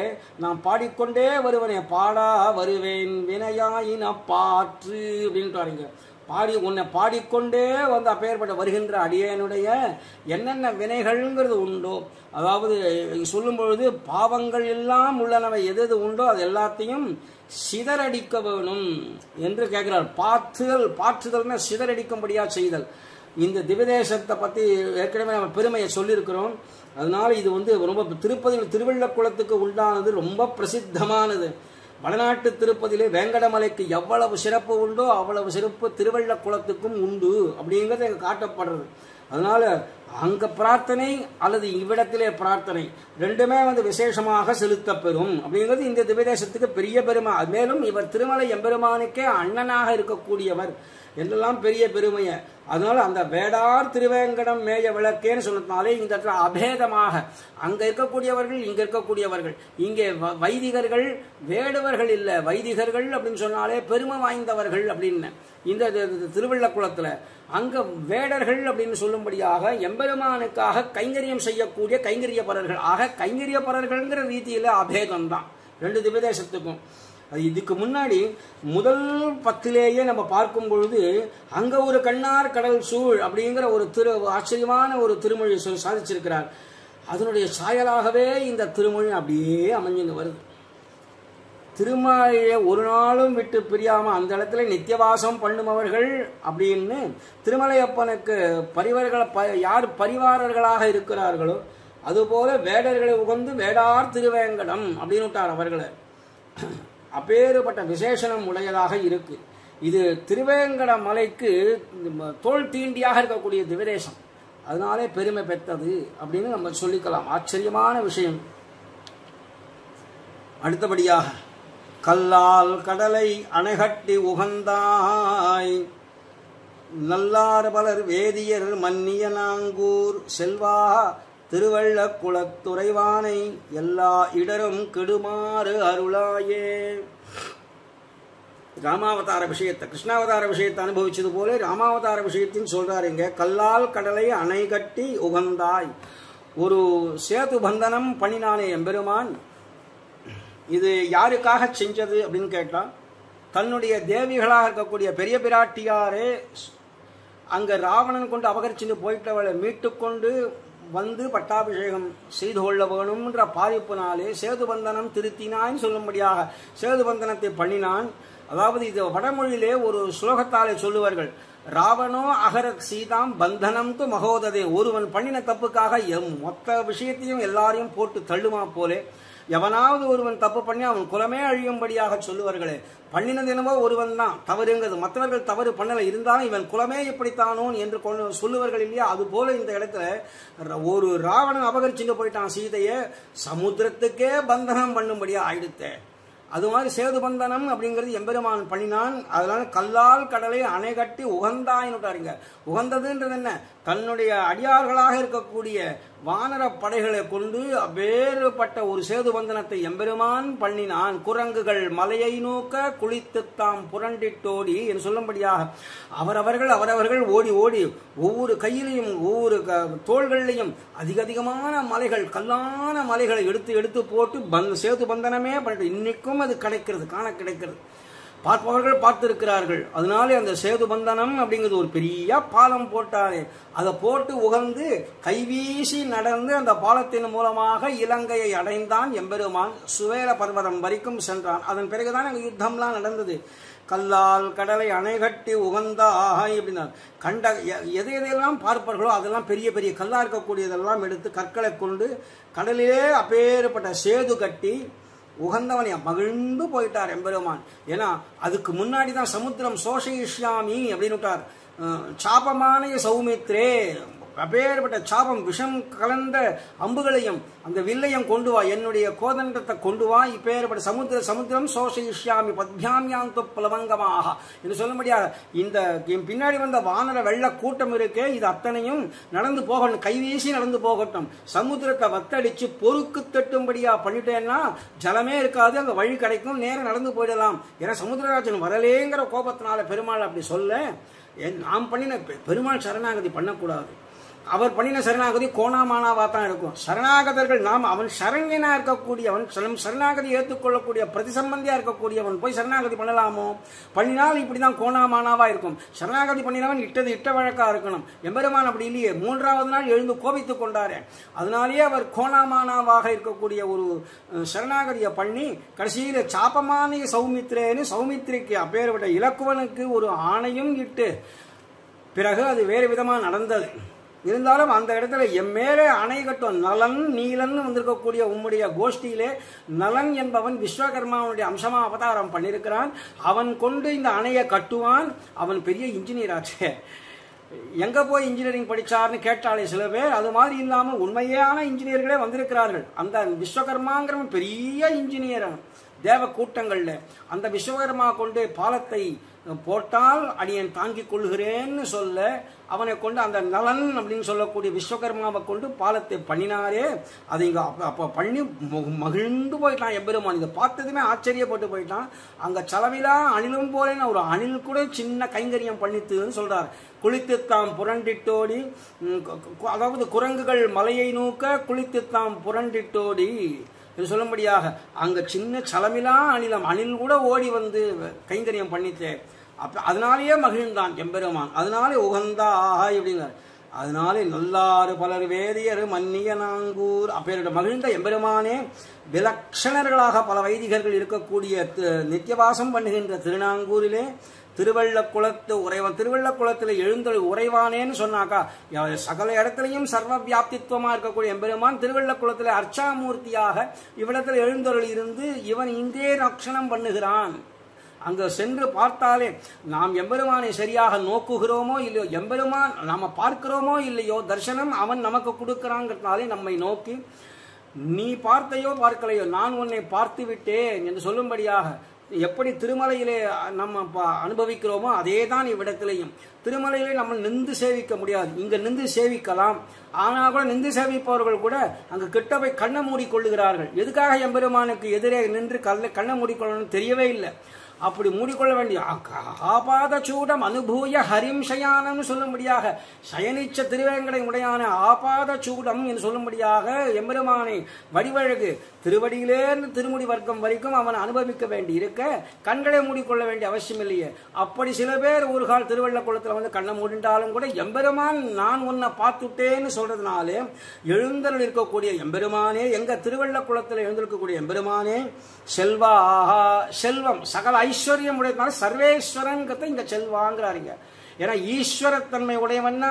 B: நான் பாடிக்கொண்டே வருவனே பாடா வருவேன் வினையாயின பாற்று அப்படின்ட்டு உன்னை பாடிக்கொண்டே வந்து அப்பேற்பட்ட வருகின்ற அடியனுடைய என்னென்ன வினைகள்ங்கிறது உண்டோ, அதாவது சொல்லும் பொழுது பாவங்கள் எல்லாம் உள்ளனவை எது உண்டோ அது எல்லாத்தையும் சிதறடிக்க வேணும் என்று கேட்கிறார். பாற்றுதல்னா சிதறடிக்கும்படியா செய்தல். இந்த திவ்யதேசத்தை பத்தி ஏற்கனவே நம்ம பெருமையை சொல்லியிருக்கிறோம். அதனால இது ரொம்ப திருப்பதியில் திருவள்ளக்குளத்துக்கு உண்டானது, ரொம்ப பிரசித்தமானது. வடநாட்டு திருப்பதியிலே வேங்கடமலைக்கு எவ்வளவு சிறப்பு உண்டோ அவ்வளவு சிறப்பு திருவள்ளக்குளத்துக்கும் உண்டு அப்படிங்கிறது எங்க காட்டப்படுறது. அதனால அங்க பிரார்த்தனை அல்லது இவ்விடத்திலே பிரார்த்தனை ரெண்டுமே விசேஷமாக செலுத்த பெறும் அப்படிங்கிறது இந்த திவ்யதேசத்துக்கு பெரிய பெருமை. மேலும் இவர் திருமலை எம்பெருமானுக்கே அண்ணனாக இருக்கக்கூடியவர் என்றெல்லாம் பெரிய பெருமையை. அதனால அந்த வேடார் திருவேங்கடம் மேய விளக்கேன்னு சொன்னதுனாலே இந்த இடத்துல அபேதமாக அங்க இருக்கக்கூடியவர்கள் இங்க இருக்கக்கூடியவர்கள், இங்கே வைதிகர்கள் வேடுவர்கள் இல்ல, வைதிகர்கள் அப்படின்னு சொன்னாலே பெருமை வாய்ந்தவர்கள் அப்படின்னு. இந்த திருவள்ளக்குளத்துல அங்க வேடர்கள் அப்படின்னு சொல்லும்படியாக எம்பெருமானுக்காக கைங்கரியம் செய்யக்கூடிய கைங்கரியப்பரர்கள். ஆக கைங்கரியப்பரர்கள்ங்கிற ரீதியில அபேதம் தான் 2 திவ்யதேசத்துக்கும். இதுக்கு முன்னாடி முதல் 10லேயே நம்ம பார்க்கும் பொழுது அங்க ஒரு கண்ணார் கடல் சூழ் அப்படிங்கிற ஒரு ஆச்சரியமான ஒரு திருமொழி சாதிச்சிருக்கிறார். அதனுடைய சாயலாகவே இந்த திருமொழி அப்படியே அமைஞ்சு வருது. திருமலையை ஒரு நாளும் விட்டு பிரியாம அந்த இடத்துல நித்தியவாசம் பண்ணுபவர்கள் அப்படின்னு திருமலையப்பனுக்கு யார் பரிவாரர்களாக இருக்கிறார்களோ அதுபோல வேடர்களை உகந்து வேடார் திருவேங்கடம் அப்படின்னு விட்டார் அவர்களை. அப்பேறுபட்ட விசேஷனம் உடையதாக இருக்கு. இது திருவேங்கட மலைக்கு தோல் தீண்டியாக இருக்கக்கூடிய திவ்யதேசம், அதனாலே பெருமை பெற்றது அப்படின்னு நம்ம சொல்லிக்கலாம். ஆச்சரியமான விஷயம். அடுத்தபடியாக கல்லால் கடலை அணைகட்டி உகந்தாய் நல்லார் பலர் வேதியர் மன்னிய நாங்கூர் செல்வா திருவள்ளக்குளத்துறைவானை எல்லா இடரும் கெடுமாறு அருளாயே. ராமாவதார விஷயத்தை கிருஷ்ணாவதார விஷயத்தை அனுபவிச்சது போல ராமாவதார விஷயத்தின் சொல்றாரு இங்க. கல்லால் கடலை அணை கட்டி உகந்தாய், ஒரு சேது பந்தனம் பண்ணினானே எம்பெருமான். இது யாருக்காக செஞ்சது அப்படின்னு கேட்டா, தன்னுடைய தேவிகளாக இருக்கக்கூடிய பெரிய பிராட்டியாரே அங்க ராவணன் கொண்டு அபகரிச்சுட்டு போயிட்டவளை மீட்டுக்கொண்டு வந்து பட்டாபிஷேகம் செய்து கொள்ள வேணும்ன்ற பாதிப்பினாலே சேதுபந்தனம் திருத்தினான்னு சொல்லும்படியாக சேதுபந்தனத்தை பண்ணினான். அதாவது இது வடமொழியிலே ஒரு ஸ்லோகத்தாலே சொல்லுவார்கள், ராவணோ அகரத் சீதாம் பந்தனம் து மகோததே. ஒருவன் பண்ணின தப்புக்காக மொத்த விஷயத்தையும் எல்லாரையும் போட்டு தள்ளுமா போலே, எவனாவது ஒருவன் தப்பு பண்ணி அவன் குலமே அழியும்படியாக சொல்லுவார்களே. பண்ணினது என்னவோ ஒருவன் தான் தவறுங்கிறது, மற்றவர்கள் தவறு பண்ணல, இருந்தாலும் இவன் குலமே இப்படித்தானோ என்று சொல்லுவார்கள் இல்லையா. அது போல இந்த இடத்துல ஒரு ராவணன் அபகரிச்சுட்டு போயிட்டான் சீதையை, சமுத்திரத்துக்கே பந்தனம் பண்ணும்படியா ஆயிடுத்தே. அது மாதிரி சேது பந்தனம் அப்படிங்கிறது எம்பெருமான் பண்ணினான். அதனால கல்லால் கடலை அணை கட்டி உகந்தாயினுட்டாருங்க. உகந்ததுன்றது என்ன, தன்னுடைய அடியார்களாக இருக்கக்கூடிய வானர படைகளை கொண்டு வேறுபட்ட ஒரு சேது பந்தனத்தை எம்பெருமான் பண்ணினான். குரங்குகள் மலையை நோக்க குளித்து தாம் புரண்டிட்டோடி என்று சொல்லும்படியாக அவரவர்கள் ஓடி ஓடி ஒவ்வொரு கையிலையும் ஒவ்வொரு தோள்களிலையும் அதிகமான மலைகள், கல்லான மலைகளை எடுத்து எடுத்து போட்டு சேது பந்தனமே பண்ணிட்டு இன்னைக்கும் அது கிடைக்கிறது, காண கிடைக்கிறது, பார்ப்பவர்கள் பார்த்திருக்கிறார்கள். அதனாலே அந்த சேது பந்தனம் அப்படிங்கிறது ஒரு பெரிய பாலம் போட்டாரே, அதை போட்டு உகந்து கைவீசி நடந்து அந்த பாலத்தின் மூலமாக இலங்கையை அடைந்தான் எம்பெருமான். சுவேர பர்வதம் வரைக்கும் சென்றான். அதன் பிறகுதான் அங்கே யுத்தம்லாம் நடந்தது. கல்லால் கடலை அணைகட்டி உகந்தாக அப்படின்னா கண்ட எதையெல்லாம் பார்ப்பார்களோ அதெல்லாம் பெரிய பெரிய கல்லா இருக்கக்கூடியதெல்லாம் எடுத்து கற்களை கொண்டு கடலிலே அப்பேற்பட்ட சேது கட்டி உகந்தவனை மகிழ்ந்து போயிட்டார் எம்பெருமான். ஏன்னா அதுக்கு முன்னாடி தான் சமுத்திரம் சோஷயிஷ்யாமி அப்படின்னு விட்டார். சாபமான சௌமித்ரே, அப்பேற்பட்ட சாபம் விஷம் கலந்த அம்புகளையும் அந்த வில்லையும் கொண்டு வா, என்னுடைய கோதண்டத்தை கொண்டு வா, இப்பேற்பட்ட சமுத்திரம் சோஷயிஷ்யாமி பத்யாமியாந்து புலவங்கமாக என்று சொல்ல முடியாது. இந்த பின்னாடி வந்த வானர வெள்ள கூட்டம் இருக்கே, இது அத்தனையும் நடந்து போகணும், கைவீசி நடந்து போகட்டும். சமுத்திரத்தை வத்தடிச்சு பொறுக்கு தட்டும்படியா பண்ணிட்டேன்னா ஜலமே இருக்காது, அங்க வழி கிடைக்கும், நேரம் நடந்து போயிடலாம். ஏன்னா சமுத்திரராஜன் வரலேங்கிற கோபத்தினால பெருமாள் அப்படி சொல்ல, நாம் பண்ணின பெருமாள் சரணாகதி பண்ணக்கூடாது. அவர் பண்ணின சரணாகதி கோணாமானாவா தான் இருக்கும். சரணாகதர்கள் நாம் அவன் சரண்யனா இருக்கக்கூடியவன், சரணாகதி ஏற்றுக்கொள்ளக்கூடிய பிரதிசம்பந்தியா இருக்கக்கூடியவன் போய் சரணாகதி பண்ணலாமோ? பண்ணினால் இப்படிதான் கோணாமானாவா இருக்கும். சரணாகதி பண்ணினவன் இட்டது இட்ட வழக்கா இருக்கணும். எம்பெருமான் அப்படி இல்லையே, 3வது நாள் எழுந்து கோபித்துக் கொண்டாரே. அதனாலேயே அவர் கோணாமானாவாக இருக்கக்கூடிய ஒரு சரணாகதியை பண்ணி கடைசியில சாபமான சௌமித்ரேன்னு சௌமித்ரிக்கு அப்பேற்பட்ட இலக்குவனுக்கு ஒரு ஆணையும் இட்டு பிறகு அது வேறு விதமா நடந்தது. இருந்தாலும் அந்த இடத்துல எம்மேலே அணை கட்டும் நலன் நீலன் வந்திருக்கக்கூடிய உம்முடைய கோஷ்டியிலே நலன் என்பவன் விஸ்வகர்மாவுடைய அம்சமா அவதாரம் பண்ணியிருக்கிறான். அவன் கொண்டு இந்த அணையை கட்டுவான். அவன் பெரிய இன்ஜினியர் ஆச்சு. எங்க போய் இன்ஜினியரிங் படிச்சார்னு கேட்டாலே சில பேர். அது மாதிரி இல்லாமல் உண்மையான இன்ஜினியர்களே வந்திருக்கிறார்கள். அந்த விஸ்வகர்மாங்கிறவன் பெரிய இன்ஜினியர். அவன் தேவ கூட்டங்கள்ல அந்த விஸ்வகர்மா கொண்டு பாலத்தை போட்டால் அடியன் தாங்கிக் கொள்கிறேன்னு சொல்ல அவனை கொண்டு அந்த நலன் அப்படின்னு சொல்லக்கூடிய விஸ்வகர்மாவை கொண்டு பாலத்தை பண்ணினாரே. அதை இங்க அப்ப பண்ணி மகிழ்ந்து போயிட்டான் எம்பெருமான். இதை பார்த்ததுமே ஆச்சரியப்பட்டு போயிட்டான். அங்க செலவிலா அணிலும் போலேன்னு ஒரு அணில் கூட சின்ன கைங்கரியம் பண்ணித்துன்னு சொல்றார். குளித்து தாம் புரண்டிட்டோடி, அதாவது குரங்குகள் மலையை நோக்க குளித்து தாம் புரண்டிட்டோடி என்று சொல்லும்படியாக அங்க சின்ன சலமிலா அணில் கூட ஓடி வந்து கைங்கரியம் பண்ணித்தே. அப்ப அதனாலேயே மகிழ்ந்தான் எம்பெருமான். அதனாலே உகந்தாக அப்படிங்கிறார். அதனாலே நல்லாறு பலர் வேதியர் மன்னிய நாங்கூர் அப்பேருடைய மகிழ்ந்த எம்பெருமானே விலட்சணர்களாக பல வைதிகர்கள் இருக்கக்கூடிய நித்தியவாசம் பண்ணுகின்ற திருநாங்கூரிலே திருவள்ளக்குளத்து உறைவான், திருவள்ளக்குளத்தில் எழுந்தொழி உறைவானேன்னு சொன்னாக்கா சகல இடத்துலையும் சர்வ வியாப்தித்துவமா இருக்கக்கூடிய எம்பெருமான் திருவள்ளக்குளத்தில் அர்ச்சாமூர்த்தியாக இவ்விடத்தில் எழுந்தொழி இருந்து இவன் இங்கே ரட்சணம் பண்ணுகிறான். அங்க சென்று பார்த்தாலே நாம் எம்பெருமானை சரியாக நோக்குகிறோமோ இல்லையோ, எம்பெருமான் நாம பார்க்கிறோமோ இல்லையோ, தர்சனம் அவன் நமக்கு கொடுக்கிறாங்கிறதுனாலே நம்மை நோக்கி நீ பார்த்தையோ பார்க்கலையோ நான் உன்னை பார்த்து விட்டேன் என்று சொல்லும்படியாக எப்படி திருமலையிலே நம்ம அனுபவிக்கிறோமோ அதே தான் இவ்விடத்திலையும். திருமலையிலே நம்ம நின்று சேவிக்க முடியாது, இங்க நின்று சேவிக்கலாம். ஆனால் கூட நின்று சேவிப்பவர்கள் கூட அங்கு கிட்ட போய் கண்ணை மூடிக்கொள்ளுகிறார்கள். எதுக்காக எம்பெருமானுக்கு எதிரே நின்று கண்ணை மூடிக்கொள்ளணும்னு தெரியவே இல்லை. அப்படி மூடிக்கொள்ள வேண்டிய ஆபாத சூடம் அனுபூய ஹரிம் சயானம்னு சொல்லும்படியாக சயனிச்ச திருவேங்கடை உடையான ஆபாத சூடம் என்று சொல்லும்படியாக எம்பெருமானை வடிவழகு திருவடியிலேருந்து திருமுடி வர்க்கம் வரைக்கும் அவன் அனுபவிக்க வேண்டி இருக்க கண்களை மூடிக்கொள்ள வேண்டிய அவசியம் இல்லையே. அப்படி சில பேர் ஒரு கால் திருவள்ளக்குளத்தில் வந்து கண்ணை மூடிண்டாலும் கூட எம்பெருமான் நான் உன்னை பார்த்துட்டேன்னு சொல்றதுனாலே எழுந்தருள் இருக்கக்கூடிய எம்பெருமானே, எங்க திருவள்ளக்குளத்தில் எழுந்திருக்கக்கூடிய எம்பெருமானே செல்வா செல்வம் சகல ஐஸ்வர்யம் உடையதுனால சர்வேஸ்வரன்கிறத இங்க செல்வாங்கிறாருங்க. ஏன்னா ஈஸ்வரத்தன்மை உடையவன்னா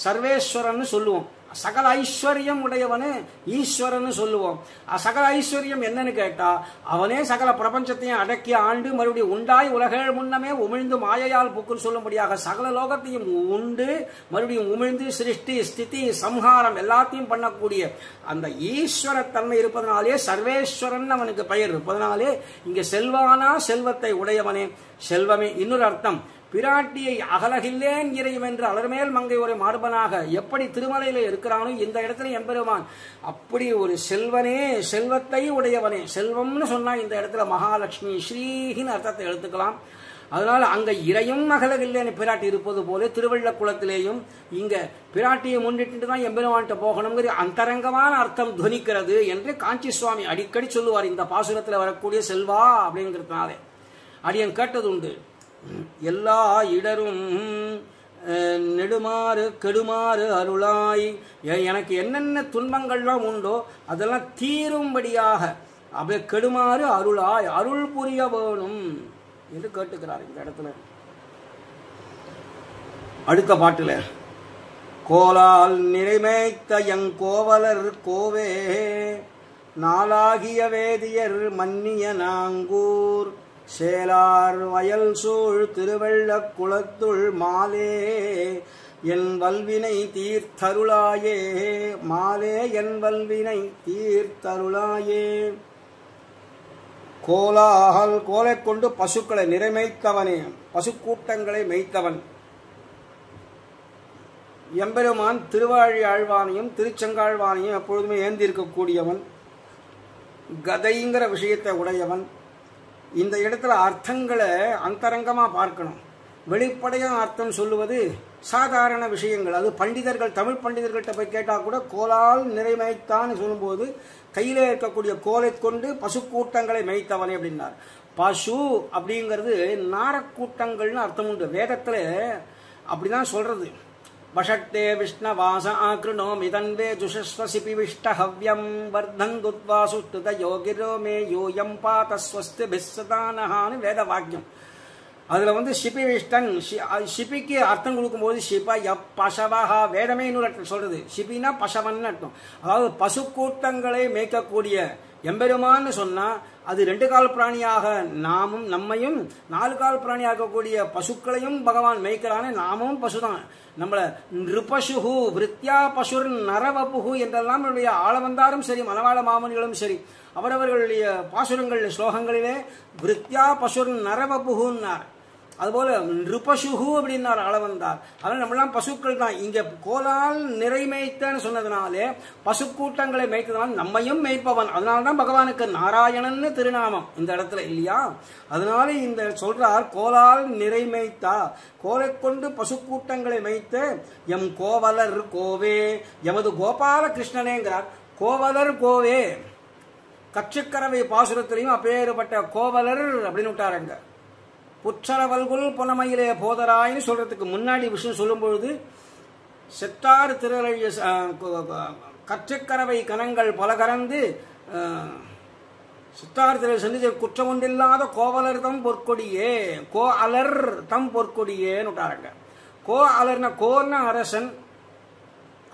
B: சர்வேஸ்வரன் சொல்லுவோம், சகல ஐஸ்வர்யம் உடையவனு ஈஸ்வரன் சொல்லுவோம். சகல ஐஸ்வர்யம் என்னன்னு கேட்டா அவனே சகல பிரபஞ்சத்தையும் அடக்கி ஆண்டு மறுபடியும் உண்டாய் உலகேழ் முன்னமே உமிழ்ந்து மாயையால் புக்குன்னு சொல்லும்படியாக சகல லோகத்தையும் உண்டு மறுபடியும் உமிழ்ந்து சிருஷ்டி ஸ்திதி சம்ஹாரம் எல்லாத்தையும் பண்ணக்கூடிய அந்த ஈஸ்வரத்தன்மை இருப்பதனாலே சர்வேஸ்வரன் அவனுக்கு பெயர் இருப்பதனாலே இங்க செல்வானா செல்வத்தை உடையவனே செல்வமே. இன்னொரு அர்த்தம், பிராட்டியை அகலகில்லேன் இறையும் என்று அலர்மேல் மங்கை ஒரு மார்பனாக எப்படி திருமலையில இருக்கிறானோ இந்த இடத்துல எம்பெருமான் அப்படி ஒரு செல்வனே செல்வத்தை உடையவனே. செல்வம்னு சொன்னா இந்த இடத்துல மகாலட்சுமி ஸ்ரீஹின்னு அர்த்தத்தை எடுத்துக்கலாம். அதனால அங்க இறையும் அகலகில்லேன் பிராட்டி இருப்பது போல திருவள்ளக்குளத்திலேயும் இங்க பிராட்டியை முன்னிட்டு தான் எம்பெருமான்கிட்ட போகணுங்கிற அந்தரங்கமான அர்த்தம் துவனிக்கிறது என்று காஞ்சி சுவாமி அடிக்கடி சொல்லுவார். இந்த பாசுரத்தில் வரக்கூடிய செல்வா அப்படிங்கிறதுனாலே அடியன் கேட்டது உண்டு, எல்லா இடரும் நெடுமாறு கெடுமாறு அருளாய், எனக்கு என்னென்ன துன்பங்கள்லாம் உண்டோ அதெல்லாம் தீரும்படியாக அப்படியே கெடுமாறு அருளாய் அருள் புரிய வேணும் என்று கேட்டுக்கிறார் இந்த இடத்துல. அடுத்த பாட்டுல கோலால் நிறைமேய்த்த எங்கோவலர் கோவே நாளாகிய வேதியர் மன்னிய நாங்கூர் சேலார் வயல் சூழ் திருவெள்ளக் குளத்துள் மாலே என் வல்வினை தீர்த்தருளாயே, மாலே என் வல்வினை தீர்த்தருளாயே. கோலால் கோலை கொண்டு பசுக்களை நிறைமைத்தவனே, பசுக்கூட்டங்களை மேய்த்தவன் எம்பெருமான் திருவாழி ஆழ்வானையும் திருச்செங்காழ்வானையும் எப்பொழுதுமே ஏந்திருக்கக்கூடியவன், கதைங்கிற விஷயத்தை உடையவன். இந்த இடத்துல அர்த்தங்களை அந்தரங்கமா பார்க்கணும். வெளிப்படையான அர்த்தம் சொல்லுவது சாதாரண விஷயங்கள். அது பண்டிதர்கள் தமிழ் பண்டிதர்கள்ட்ட போய் கேட்டா கூட கோலால் நிறைமைத்தான் சொல்லும்போது கையில இருக்கக்கூடிய கோலை கொண்டு பசுக்கூட்டங்களை மேய்த்தவனே அப்படின்னார். பசு அப்படிங்கிறது நாரக்கூட்டங்கள்னு அர்த்தம் உண்டு. வேதத்துல அப்படிதான் சொல்றது. வஷக்தே விஷ்ணவாச ஆக்ருணோ மிதன்வே ஜுஷஸ்வசிபி விஷ்டஹவ்யம் வர்தந்துத்வாசுஷ்டுத யோகிரோ மே யோயம் பாதஸ்வஸ்து பிஸ்ஸதானஹான்னு வேத வாக்கியம். அதுல சிபி விஷ்டன் ஷிபிக்கு அர்த்தம் கொடுக்கும்போது ஷிப பசவஹா வேதமே இன்னொரு அர்த்தம் சொல்றது. ஷிபினா பசவன் அர்த்தம். அதாவது பசுக்கூட்டங்களை மேய்க்கக்கூடிய எம்பெருமான்னு சொன்னா அது 2 கால் பிராணியாக நாமும் நம்மையும் 4 கால் பிராணியாக இருக்கக்கூடிய பசுக்களையும் பகவான் மேய்க்கிறானே, நாமும் பசுதான். நம்மள நிருபசுகு விருத்தியா பசுர் நரவபுகு என்றெல்லாம் நம்முடைய ஆளவந்தாரும் சரி மணவாள மாமனிகளும் சரி அவரவர்களுடைய பாசுரங்கள் ஸ்லோகங்களிலே விருத்தியா பசுர் நரவபுகுன்னார். அதுபோல நிருபசுகு அப்படின்னார் ஆளவந்தார். அதனால நம்மளாம் பசுக்கள் தான். இங்க கோலால் நிறைமேய்த்தன்னு சொன்னதுனாலே பசுக்கூட்டங்களை மேய்த்ததுனால நம்மையும் மேய்ப்பவன். அதனால்தான் பகவானுக்கு நாராயணன்னு திருநாமம் இந்த இடத்துல இல்லையா. அதனால இந்த சொல்றார் கோலால் நிறைமேய்த்தா, கோலை கொண்டு பசுக்கூட்டங்களை மேய்த்த எம் கோவலர் கோவே, எமது கோபால கிருஷ்ணனேங்கிறார். கோவலர் கோவே கச்சுக்கரவை பாசுரத்திலையும் அப்பேற்பட்ட கோவலர் அப்படின்னு விட்டாருங்க. புற்றரவல்குள் பொனமையிலே போதராயின்னு சொல்றதுக்கு முன்னாடி விஷயம் சொல்லும் பொழுது செத்தார் திருளைய கற்றுக்கரவை கணங்கள் பல கறந்து சித்தார் திரு சென்று குற்றம் ஒன்றில்லாத கோவலர் தம் பொற்கொடியே, கோ அலர் தம் பொற்கொடியேன்னு விட்டாருங்க. கோ அலர்னா கோன்னா அரசன்,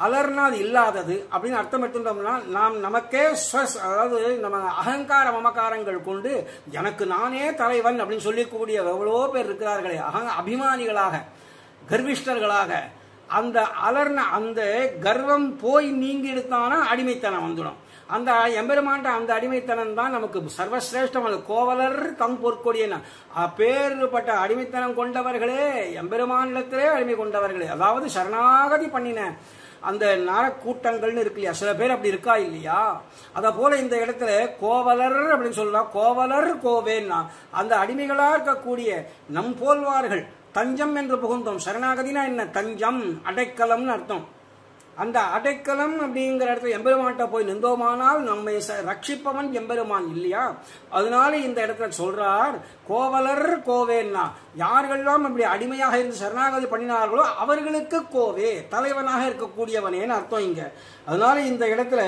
B: அலர்னா அது இல்லாதது அப்படின்னு அர்த்தம் எடுத்துட்டோம்னா நாம் நமக்கே அதாவது நம்ம அகங்கார மமக்காரங்கள் கொண்டு எனக்கு நானே தலைவன் அப்படின்னு சொல்லக்கூடிய எவ்வளோ பேர் இருக்கிறார்களே அபிமானிகளாக கர்விஷ்டர்களாக. அந்த அலர்ன அந்த கர்வம் போய் நீங்கி எடுத்தானா அடிமைத்தனம் வந்துடும். அந்த எம்பெருமாண்ட அந்த அடிமைத்தனம் தான் நமக்கு சர்வசிரேஷ்டம். அது கோவலர் தம் பொற்கொடியன அப்பேற்பட்ட அடிமைத்தனம் கொண்டவர்களே எம்பெருமானிடத்திலே அடிமை கொண்டவர்களே, அதாவது சரணாகதி பண்ணின அந்த நாரக்கூட்டங்கள்னு இருக்கு இல்லையா, சில பேர் அப்படி இருக்கா இல்லையா. அத போல இந்த இடத்துல கோவலர் அப்படின்னு சொல்லலாம். கோவலர் கோவேன்னா அந்த அடிமைகளா இருக்கக்கூடிய நம் போல்வார்கள் தஞ்சம் என்று புகுந்தோம். சரணாகதினா என்ன? தஞ்சம் அடைக்கலம்னு அர்த்தம். அந்த அடைக்கலம் அப்படிங்கிற இடத்துல எம்பெருமான்கிட்ட போய் நின்றோமானால் நம்மை ரட்சிப்பவன் எம்பெருமான் இல்லையா? அதனால இந்த இடத்துல சொல்றார் கோவலர் கோவேன்னா, யார்களெல்லாம் அப்படி அடிமையாக இருந்து சரணாகதி பண்ணினார்களோ அவர்களுக்கு கோவே, தலைவனாக இருக்கக்கூடியவனேன்னு அர்த்தம் இங்க. அதனால இந்த இடத்துல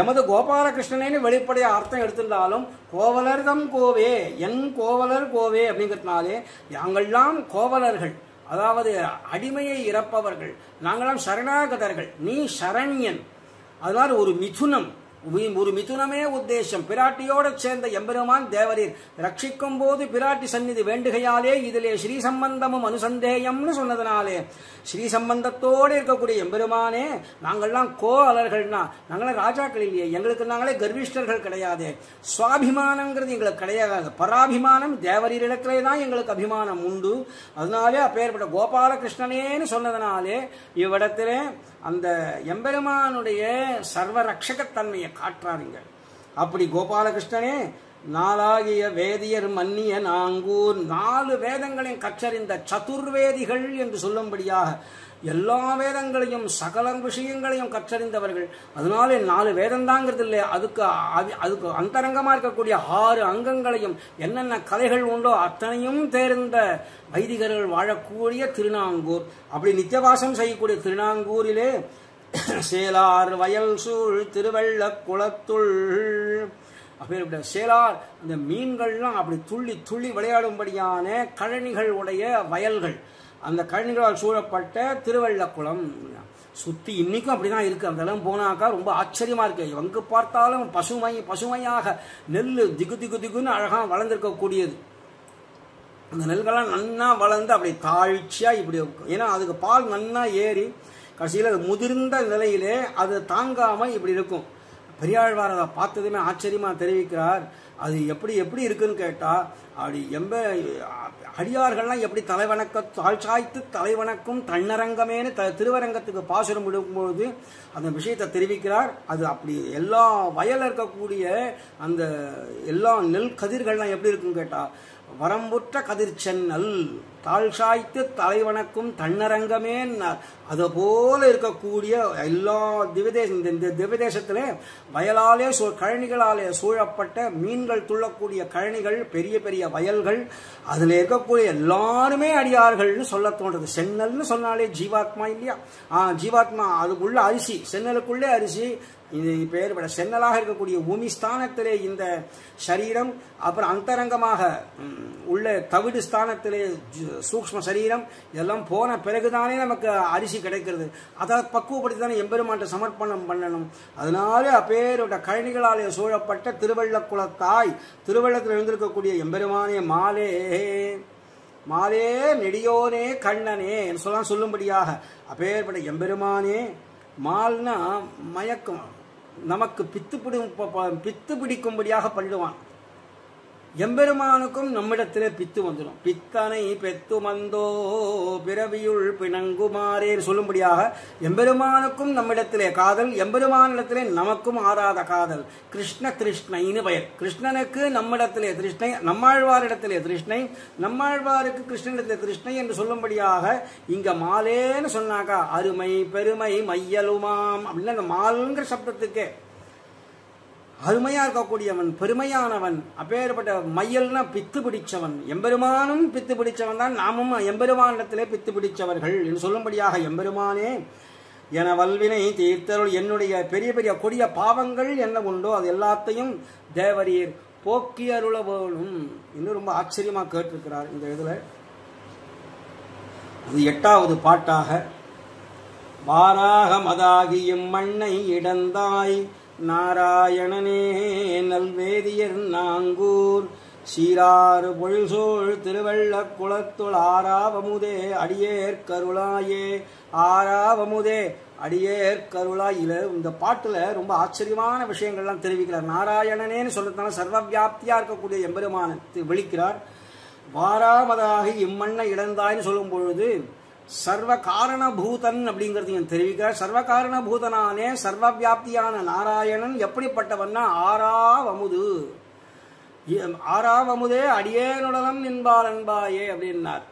B: எமது கோபாலகிருஷ்ணனேன்னு வெளிப்படைய அர்த்தம் எடுத்திருந்தாலும் கோவலர் தம் கோவே, என் கோவலர் கோவே அப்படிங்கிறதுனாலே நாங்கள்லாம் கோவலர்கள், அதாவது அடிமையை இறப்பவர்கள், நாங்களாம் சரணாகதர்கள், நீ சரண்யன். அதனால ஒரு மிதுனமே உத்தேசம். பிராட்டியோட சேர்ந்த எம்பெருமான் தேவரீர் ரட்சிக்கும் போது பிராட்டி சந்நிதி வேண்டுகையாலே இதிலே ஸ்ரீ சம்பந்தமும் அனுசந்தேயம்னு சொன்னதுனாலே ஸ்ரீ சம்பந்தத்தோடு இருக்கக்கூடிய எம்பெருமானே நாங்கள்லாம் கோவலர்கள்னா, நாங்களாம் ராஜாக்கள் இல்லையே, எங்களுக்கு நாங்களே கர்விஷ்டர்கள் கிடையாது, சுவாபிமானங்கிறது எங்களுக்கு கிடையாது, பராபிமானம் தேவரீரிடத்திலே தான் எங்களுக்கு அபிமானம் உண்டு. அதனாலே அப்பேற்பட்ட கோபாலகிருஷ்ணனேன்னு சொன்னதுனாலே இவ்விடத்திலே அந்த எம்பெருமானுடைய சர்வரட்சகத்தன்மையை காட்டுறாருங்க. அப்படி கோபாலகிருஷ்ணனே நாளாகிய வேதியர் மன்னிய நாங்கூர், 4 வேதங்களையும் கற்றறிந்த சதுர்வேதிகள் என்று சொல்லும்படியாக எல்லா வேதங்களையும் சகல விஷயங்களையும் கற்றறிந்தவர்கள். அதனால 4 வேதம் தாங்கிறது இல்லை, அதுக்கு அந்தரங்கமா இருக்கக்கூடிய 6 அங்கங்களையும் என்னென்ன கலைகள் உண்டோ அத்தனையும் தேர்ந்த வைதிகர்கள் வாழக்கூடிய திருநாங்கூர். அப்படி நித்தியவாசம் செய்யக்கூடிய திருநாங்கூரிலே சேலார் வயல் சூழ் திருவெள்ள குளத்துள், அப்படி சேலார் இந்த மீன்கள்லாம் அப்படி துள்ளி துள்ளி விளையாடும்படியான கழனிகள் உடைய வயல்கள், அந்த கழனிகளால் சூழப்பட்ட திருவெள்ளக்குளம் சுத்தி இன்னைக்கும் அப்படிதான் இருக்கு. அதெல்லாம் போனாக்கா ரொம்ப ஆச்சரியமா இருக்கு. எங்கு பார்த்தாலும் பசுமையாக நெல் திகு திகு திகுன்னு அழகா வளர்ந்துருக்கக்கூடியது. அந்த நெல்கள்லாம் நன்னா வளர்ந்து அப்படி தாழ்ச்சியா இப்படி இருக்கும். ஏன்னா அதுக்கு பால் நன்னா ஏறி கடைசியில் அது முதிர்ந்த நிலையிலே அது தாங்காம இப்படி இருக்கும். பெரியாழ்வார் அதை பார்த்ததுமே ஆச்சரியமா தெரிவிக்கிறார். அது எப்படி எப்படி இருக்குன்னு கேட்டா, அப்படி அடியார்கள்லாம் எப்படி தாழ்ச்சாய்த்து தலைவணக்கும் தன்னரங்கமேனு திருவரங்கத்துக்கு பாசுரம் விடும்போது அந்த விஷயத்தை தெரிவிக்கிறார். அது அப்படி எல்லா வயல்ல இருக்கக்கூடிய அந்த எல்லா நெல் கதிர்கள்லாம் எப்படி இருக்குன்னு கேட்டா, வரம்புற்ற கதிர் சென்னல் தாழ்சாய்த்து தலைவணக்கும் தன்னரங்கமே, அது போல இருக்கக்கூடிய எல்லா திவ்யதேசத்திலே வயலாலே கழனிகளாலே சூழப்பட்ட மீன்கள் துள்ளக்கூடிய கழனிகள், பெரிய பெரிய வயல்கள், அதுல இருக்கக்கூடிய எல்லாருமே அடியார்கள்னு சொல்ல தோன்றது. சென்னல்னு சொன்னாலே ஜீவாத்மா இல்லையா? ஜீவாத்மா அதுக்குள்ள அரிசி, சென்னலுக்குள்ளே அரிசி. இது பேர் சென்னலாக இருக்கக்கூடிய பூமி ஸ்தானத்திலே இந்த சரீரம், அப்புறம் அந்தரங்கமாக உள்ள தவிடு ஸ்தானத்திலே சூக்ஷ்ம சரீரம், இதெல்லாம் போன பிறகுதானே நமக்கு அரிசி கிடைக்கிறது. அதை பக்குவப்படுத்தி தானே எம்பெருமான்ட்ட சமர்ப்பணம் பண்ணணும். அதனால அப்பேரோட கழனிகளாலே சூழப்பட்ட திருவெள்ளக்குளத்தாய், திருவள்ளத்தில் எழுந்திருக்கக்கூடிய எம்பெருமானே மாலே மாலே நெடியோனே கண்ணனே சொல்லும்படியாக அப்பேற்பட்ட எம்பெருமானே. மால்னா மயக்கம், நமக்கு பித்து பிடிக்கும்படியாக பண்ணிடுவான். எம்பெருமானுக்கும் நம்மிடத்திலே பித்து வந்துடும். பித்தனை பெத்து மந்தோ பிறவியுள் பிணங்குமாறே சொல்லும்படியாக எம்பெருமானுக்கும் நம்மிடத்திலே காதல், எம்பெருமானிடத்திலே நமக்கும் ஆறாத காதல். கிருஷ்ண கிருஷ்ணைன்னு பெயர். கிருஷ்ணனுக்கு நம்மிடத்திலே திருஷ்ணை, நம்மாழ்வாரிடத்திலே திருஷ்ணை, நம்மாழ்வாருக்கு கிருஷ்ணனிடத்திலே திருஷ்ணை என்று சொல்லும்படியாக இங்க மாலேன்னு சொன்னாக்கா அருமை பெருமை மையலுமாம் அப்படின்னு அந்த மாலுங்கிற சப்தத்துக்கே அருமையா இருக்கக்கூடியவன், பெருமையானவன், அப்பேற்பட்ட மையல்னா பித்து பிடிச்சவன். எம்பெருமானும் பித்து பிடிச்சவன் தான், நாமும் எம்பெருமானிடத்திலே பித்து பிடிச்சவர்கள் என்று சொல்லும்படியாக எம்பெருமானே என வல்வினை தீர்த்தருள், என்னுடைய பெரிய பெரிய கொடிய பாவங்கள் என்ன உண்டோ அது எல்லாத்தையும் தேவரீர் போக்கி அருள போலும் இன்னும் ரொம்ப ஆச்சரியமா கேட்டிருக்கிறார். இந்த இதுல இது 8வது பாட்டாக வாராக மதாகியும் மண்ணை இடந்தாய் நாராயணனே நல்வேதியர் நாங்கூர் சீராறு பொழில்சோழ் திருவெள்ளக்குளத்துள் ஆறாவமுதே அடியேற்கருளாயே ஆறாவமுதே அடியேற்கருளாய். இந்த பாட்டுல ரொம்ப ஆச்சரியமான விஷயங்கள்லாம் தெரிவிக்கிறார். நாராயணனேன்னு சொல்லத்தான சர்வ வியாப்தியா இருக்கக்கூடிய எம்பெருமானத்தை விழிக்கிறார். வாராமதாகி இம்மண்ணை இடந்தாய்ன்னு சொல்லும் பொழுது சர்வ காரணபூதன் அப்படிங்கிறதையும் தெரிவிக்கிறார். சர்வ காரணபூதனானே சர்வ வியாப்தியான நாராயணன் எப்படிப்பட்டவன்னா ஆறாவமுது, ஆறாவமுதே அடியேனுடலம் நின்பார் அன்பாயே அப்படின்னார்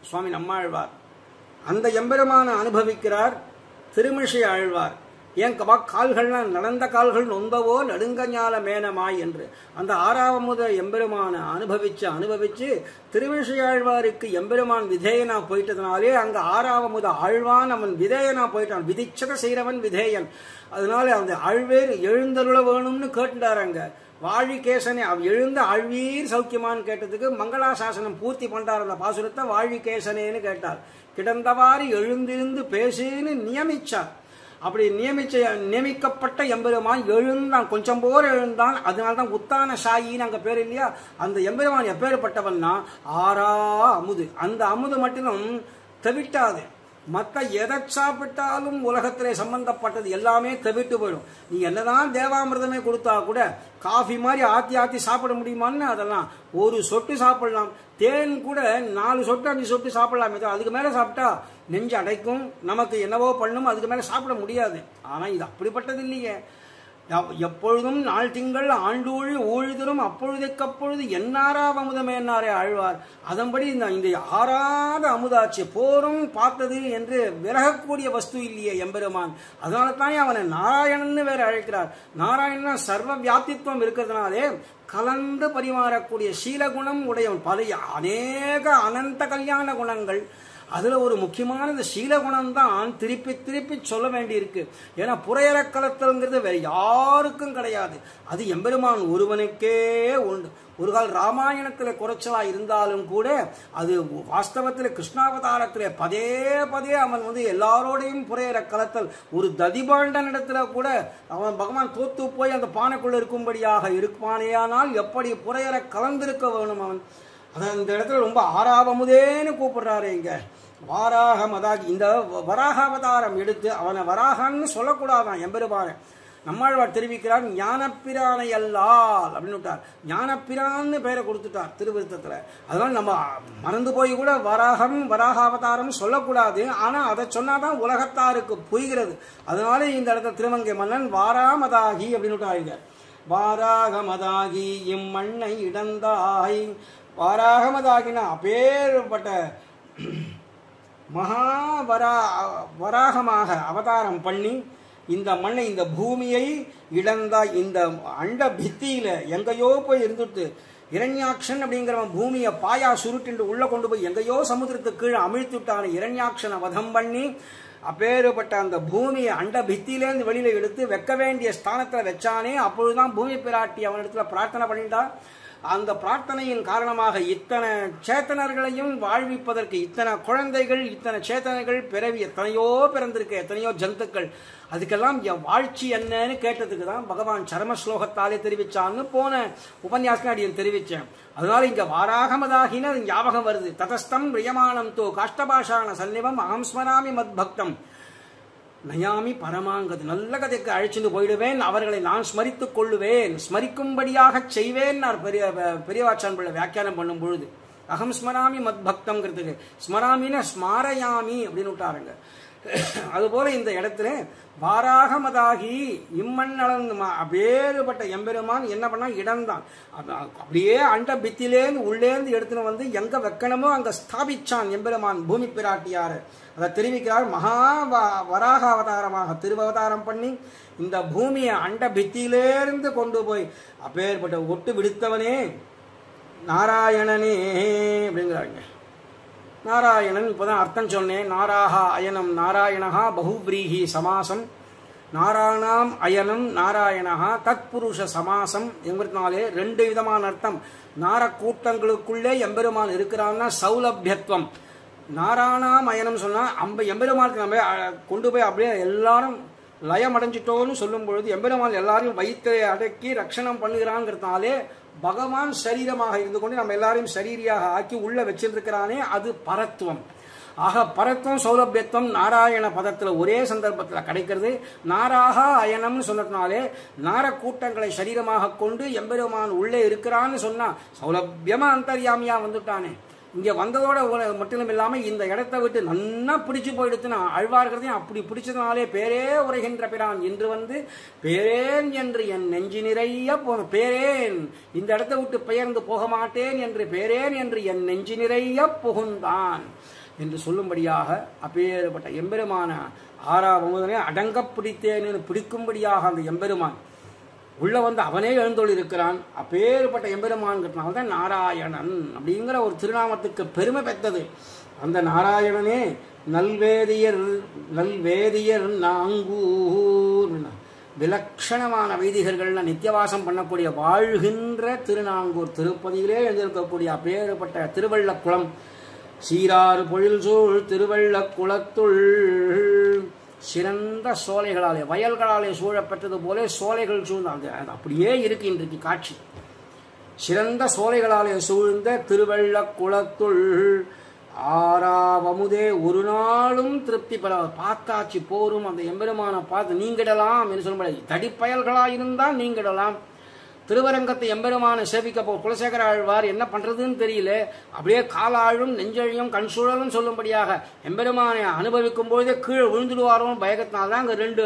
B: சுவாமி நம்மாழ்வார். அந்த எம்பெருமான அனுபவிக்கிறார். திருமிசை ஆழ்வார் ஏன் கால்கள்லாம் நடந்த கால்கள் நொந்தவோ நடுங்க ஞால மேனமாய் என்று அந்த ஆறாவமுத எம்பெருமான அனுபவிச்சு திருமிசை ஆழ்வாருக்கு எம்பெருமான் விதேயனா போயிட்டதுனாலே அங்க ஆறாவமுத ஆழ்வான் அவன் விதேயனா போயிட்டான். விதிச்சத செய்கிறவன் விதேயன். அதனால அந்த ஆழ்வேர் எழுந்தருள வேணும்னு கேட்டுட்டாராங்க. வாழிகேசனே எழுந்த ஆழ்வீர் சௌக்கியமான்னு கேட்டதுக்கு மங்களாசாசனம் பூர்த்தி பண்றார். அந்த பாசுரத்தை வாழிகேசனேன்னு கேட்டார். கிடந்தவாறு எழுந்திருந்து பேசுன்னு நியமிச்சார். அப்படி நியமிக்கப்பட்ட எம்பெருமான் எழுந்தான், கொஞ்சம் போர் எழுந்தான். அதனால்தான் உத்தான சாயின்னு அங்க பேர் இல்லையா. அந்த எம்பெருமான் எப்பேற்பட்டவன்னா ஆறா அமுது. அந்த அமுது மட்டும் தவிட்டாது. மற்ற எதை சாப்பிட்டாலும் உலகத்திலே சம்பந்தப்பட்டது எல்லாமே தவிட்டு போயிடும். நீ என்னதான் தேவாமிர்தமே கொடுத்தா கூட காஃபி மாதிரி ஆத்தி சாப்பிட முடியுமான்னு அதெல்லாம் ஒரு சொட்டு சாப்பிடலாம். தேன் கூட 4 சொட்டு 5 சொட்டு சாப்பிடலாம். அதுக்கு மேல சாப்பிட்டா நெஞ்சு அடைக்கும், நமக்கு என்னவோ பண்ணும், அதுக்கு மேல சாப்பிட முடியாது. ஆனா இது அப்படிப்பட்டது இல்லையே. எப்பொழுதும் நாள் திங்கள் ஆண்டூழி ஊழிதரும் அப்பொழுதுக்கப்பொழுது என்னாராவ அமுதமே என்னாரே ஆழ்வார். அதன்படி இந்த ஆறாத அமுதாட்சி போரும் பார்த்தது என்று விலகக்கூடிய வஸ்து இல்லையே எம்பெருமான். அதனால தானே அவனை நாராயணன்னு வேற அழைக்கிறார். நாராயணன் சர்வ வியாபித்துவம் இருக்கிறதுனாலே கலந்து பரிமாறக்கூடிய சீலகுணம் உடையவன். பல அநேக அனந்த கல்யாண குணங்கள். அதுல ஒரு முக்கியமான இந்த சீலகுணம் தான் திருப்பி திருப்பி சொல்ல வேண்டி இருக்கு. ஏன்னா புறையறக்கலத்தல்ங்கிறது வேற யாருக்கும் கிடையாது. அது எம்பெருமான் ஒருவனுக்கே உண்டு. ஒரு கால ராமாயணத்துல குறைச்சலா இருந்தாலும் கூட அது வாஸ்தவத்துல கிருஷ்ணாவதாரத்திலே பதே அவன் எல்லாரோடையும் புறையற கலத்தல். ஒரு ததிபாண்டன் இடத்துல கூட அவன் பகவான் தோத்து போய் அந்த பானைக்குள்ள இருக்கும்படியாக இருப்பானேயானால் எப்படி புறையற கலந்திருக்க வேணும் அவன். அதான் இந்த இடத்துல ரொம்ப ஆறாவமுதேன்னு கூப்பிடுறாரு இங்க. வாராகமதாகி இந்த வராக அவதாரம் எடுத்து அவனை வராகன்னு சொல்லக்கூடாதான் எம்பெருமானை. நம்மாழ்வார் தெரிவிக்கிறார் ஞானப்பிரானை அல்லால் அப்படின்னு விட்டார். ஞானப்பிரான்னு பெயரை கொடுத்துட்டார் திருவிருத்தத்துல. அதனால நம்ம மறந்து போய் கூட வராக அவதாரம் சொல்லக்கூடாது. ஆனா அதை சொன்னாதான் உலகத்தாருக்கு புரிகிறது. அதனால இந்த இடத்துல திருமங்கை மன்னன் வாராமதாகி அப்படின்னு விட்டாருங்க. வாராகமதாகி இம்மண்ணை இடந்தாய். வாராகமதாகினா அப்பேற்பட்ட வராகமாக அவதாரம் பண்ணி இந்த மண்ணை இந்த பூமியை இழந்தாய். இந்த அண்ட பித்தியில எங்கேயோ போய் இருந்துட்டு இரண்யாக்ஷன் அப்படிங்கிறவன் பூமியை பாயா சுருட்டு உள்ள கொண்டு போய் எங்கேயோ சமுத்திரத்துக்கு கீழே அமிழ்த்துட்டான இரண்யாக்ஷனை வதம் பண்ணி அப்பேற்பட்ட அந்த பூமியை அண்ட பித்தியிலேருந்து வெளியில எடுத்து வைக்க வேண்டிய ஸ்தானத்துல வச்சானே. அப்பொழுதுதான் பூமி பிராட்டி அவனிடத்துல பிரார்த்தனை பண்ணிட்டா. அந்த பிரார்த்தனையின் காரணமாக இத்தனை சேத்தனர்களையும் வாழ்விப்பதற்கு இத்தனை குழந்தைகள் இத்தனை சேத்தனைகள் பிறவி எத்தனையோ பிறந்திருக்கு, எத்தனையோ ஜந்துக்கள். அதுக்கெல்லாம் வாழ்ச்சி என்னன்னு கேட்டதுக்கு தான் பகவான் சரம ஸ்லோகத்தாலே தெரிவிச்சான்னு போன உபன்யாசம் அடியன் தெரிவிச்சேன். அதனால இங்க வாராகமதாகின்னு அது ஞாபகம் வருது. ததஸ்தம் பிரியமானம் தோ காஷ்டபாஷான சன்னிவம் அகம் ஸ்மராமி மத் பக்தம் நயாமி பரமாங்கது. நல்ல கதைக்கு அழைச்சிட்டு போயிடுவேன், அவர்களை நான் ஸ்மரித்துக் கொள்ளுவேன், ஸ்மரிக்கும்படியாக செய்வேன். பெரியவாச்சான் பிள்ளை வியாக்கியானம் பண்ணும் பொழுது அகம் ஸ்மராமி மத் பக்தம்ங்கிறதுக்கு ஸ்மராமின்னு ஸ்மாரயாமி அப்படின்னு விட்டாருங்க. அதுபோல இந்த இடத்துல வாராகமதாகி இம்மண் அளந்து வேறுபட்ட எம்பெருமான் என்ன பண்ணா இடம்தான். அப்படியே அண்ட பித்திலேருந்து உள்ளேந்து எடுத்துன்னு எங்க வைக்கணுமோ அங்க ஸ்தாபிச்சான் எம்பெருமான் பூமி பிராட்டியார். அதை தெரிவிக்கிறார். மகா வராக அவதாரமாக திருவவதாரம் பண்ணி இந்த பூமியை அண்ட பித்தியிலேருந்து கொண்டு போய் அப்பேற்பட்ட ஒட்டு விடுத்தவனே நாராயணனே அப்படிங்கிறாங்க. நாராயணன் இப்பதான் அர்த்தம் சொன்னேன். நாராஹா அயனம் நாராயணஹா பகுப்ரீஹி சமாசம். நாராயணாம் அயனம் நாராயணஹா தத்புருஷ சமாசம் என்கிறதுனாலே 2 விதமான அர்த்தம். நார கூட்டங்களுக்குள்ளே எம்பெருமான் இருக்கிறான்னா சௌலபியத்துவம். நாராயணாம் அயனம் சொன்னா எம்பெருமானுக்கு நம்ம கொண்டு போய் அப்படியே எல்லாரும் லயம் அடைஞ்சிட்டோன்னு சொல்லும் பொழுது எம்பெருமான் எல்லாரையும் வயிற்றை அடக்கி ரட்சணம் பண்ணுகிறாங்கிறதுனாலே பகவான் சரீரமாக இருந்து கொண்டு நம்ம எல்லாரையும் சரீரியாக ஆக்கி உள்ள வச்சிருக்கிறானே அது பரத்துவம். ஆக பரத்துவம் சௌலபியத்துவம் நாராயண பதத்துல ஒரே சந்தர்ப்பத்துல கிடைக்கிறது. நாராகா அயனம்னு சொன்னதுனாலே நார கூட்டங்களை சரீரமாக கொண்டு எம்பெருமான் உள்ளே இருக்கிறான்னு சொன்னா சௌலபியமா அந்தர்யாமியா வந்துட்டானே. இங்க வந்ததோட மட்டும் இல்லாம இந்த இடத்தை விட்டு நன்னா பிடிச்சு போயிடுச்சுன்னா அழ்வார்கிறதையும் அப்படி பிடிச்சதுனாலே பேரே உரைகின்ற பிரான் என்று பேரேன் என்று என் நெஞ்சு நிறைய பேரேன் இந்த இடத்தை விட்டு பெயர்ந்து போக மாட்டேன் என்று பேரேன் என்று என் நெஞ்சு நிறைய புகுந்தான் என்று சொல்லும்படியாக அப்பேற்பட்ட எம்பெருமான ஆறாவமுதனே அடங்க பிடித்தேன்னு பிடிக்கும்படியாக அந்த எம்பெருமான் உள்ள வந்து அவனே எழுந்தொழி இருக்கிறான். அப்பேற்பட்ட எம்பெருமான்கிறதுனால தான் நாராயணன் அப்படிங்கிற ஒரு திருநாமத்துக்கு பெருமை பெற்றது. அந்த நாராயணனே நல்வேதியர் நாங்கூர், விலட்சணமான வைதிகர்கள்ல நித்தியவாசம் பண்ணக்கூடிய வாழ்கின்ற திருநாங்கூர் திருப்பதியிலே எழுந்திருக்கக்கூடிய அப்பேற்பட்ட திருவள்ளக்குளம் சீராறு பொழில் சூழ் திருவள்ளக்குளத்துள் சிறந்த சோலைகளாலே வயல்களாலே சூழப்பெற்றது போல சோலைகள் சூழ்ந்த அப்படியே இருக்கு இன்றைக்கு காட்சி. சிறந்த சோலைகளாலே சூழ்ந்த திருவள்ளக்குளத்துள் ஆறாவமுதே ஒரு நாளும் திருப்தி பெற பார்த்தாச்சு போரும். அந்த எம்பெருமான பார்த்து நீங்கிடலாம் என்று சொல்ல முடியாது. தடிப்பயல்களாயிருந்தால் நீங்கிடலாம். திருவரங்கத்தை எம்பெருமான சேவிக்க போ குலசேகர ஆழ்வார் என்ன பண்றதுன்னு தெரியல, அப்படியே காலாழும் நெஞ்சழியும் கண் சூழலும் சொல்லும்படியாக எம்பெருமானை அனுபவிக்கும் பொழுதே கீழே விழுந்துடுவாரோன்னு பயக்கத்தினால்தான் அங்கே ரெண்டு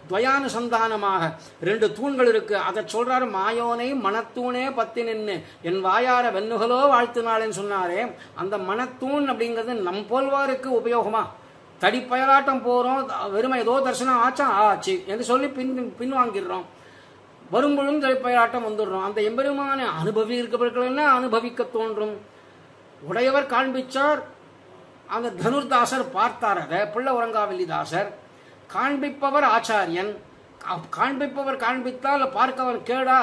B: துவயானுசந்தானமாக ரெண்டு தூண்கள் இருக்கு. அதை சொல்றாரு, மாயோனை மனத்தூணே பத்தி நின்று என் வாயார வெண்ணுகளோ வாழ்த்தினாளேன்னு சொன்னாரே. அந்த மனத்தூண் அப்படிங்கிறது நம் போல்வாருக்கு உபயோகமா? தடிப்பயலாட்டம் போறோம், வெறுமை ஏதோ தரிசனம் ஆச்சா ஆச்சு என்று சொல்லி பின்வாங்கிடுறோம். வரும்பொழுதும் தடிப்பயலாட்டம் வந்துடுறோம். அந்த எம்பெருமானை அனுபவிக்கிறவர்கள்னா அனுபவிக்க தோன்றும். உடையவர் காண்பிச்சார், அந்த தனுர்தாசர் பார்த்தார். அதை பிள்ளை உறங்காவல்லிதாசர் காண்பிப்பவர் ஆச்சாரியன். காண்பிப்பவர் காண்பித்தால் பார்க்கவர் கேடா?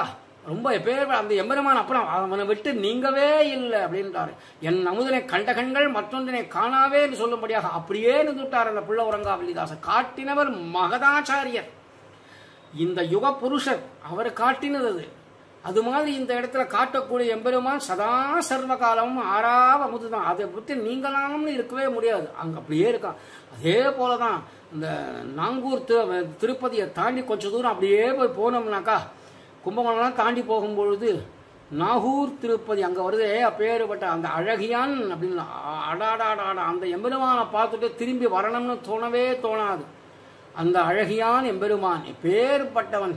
B: ரொம்ப பேர் அந்த எம்பெருமான் அப்புறம் அவனை விட்டு நீங்கவே இல்லை அப்படின்றாரு. என் அமுதனை கண்ட கண்கள் மற்றொன்றினை காணாவே என்று சொல்லும்படியாக அப்படியே நின்றுட்டார் அந்த பிள்ளை உறங்காவல்லிதாசர். காட்டினவர் மகதாச்சாரியர், இந்த யுக புருஷர், அவர் காட்டினது. அது மாதிரி இந்த இடத்துல காட்டக்கூடிய எம்பெருமான் சதா சர்வ காலமும் ஆறாவ அமுதுதான். அதை பற்றி நீங்களாம்னு இருக்கவே முடியாது, அங்க அப்படியே இருக்கான். அதே போலதான் இந்த நாங்கூர் திருப்பதியை தாண்டி கொஞ்சம் தூரம் அப்படியே போய் போனோம்னாக்கா கும்பகோணம்லாம் தாண்டி போகும்பொழுது நாகூர் திருப்பதி அங்க வருதே. அப்பேற்பட்ட அந்த அழகியான் அப்படின்னு அடாடாடாடா அந்த எம்பெருமானை பார்த்துட்டு திரும்பி வரணும்னு தோணவே தோணாது. அந்த அழகியான் எம்பெருமான் எப்பேற்பட்டவன்.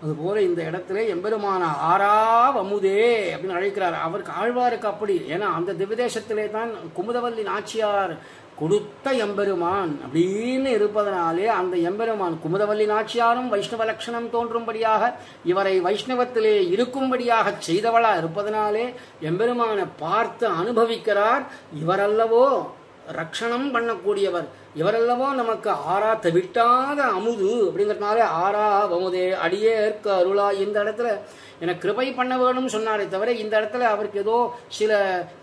B: அதுபோல இந்த இடத்துல எம்பெருமான ஆறாவமுதே அப்படின்னு அழைக்கிறார். அவருக்கு ஆழ்வாருக்கு அப்படி, ஏன்னா அந்த திவ்யதேசத்திலே தான் குமுதவல்லி நாச்சியார் கொடுத்த எம்பெருமான் அப்படின்னு இருப்பதனாலே அந்த எம்பெருமான் குமுதவல்லி நாச்சியாரும் வைஷ்ணவ லட்சணம் தோன்றும்படியாக இவரை வைஷ்ணவத்திலே இருக்கும்படியாக செய்தவளா இருப்பதனாலே எம்பெருமானை பார்த்து அனுபவிக்கிறார். இவரல்லவோ ரட்சணம் பண்ணக்கூடியவர், இவரல்லவோ நமக்கு ஆறா தவிட்டாத அமுது அப்படிங்கிறதுனால ஆறாவமுதே அடியேற்க அருளா. இந்த இடத்துல எனக்கு கிருபை பண்ண வேணும்னு சொன்னாரே தவிர இந்த இடத்துல அவருக்கு ஏதோ சில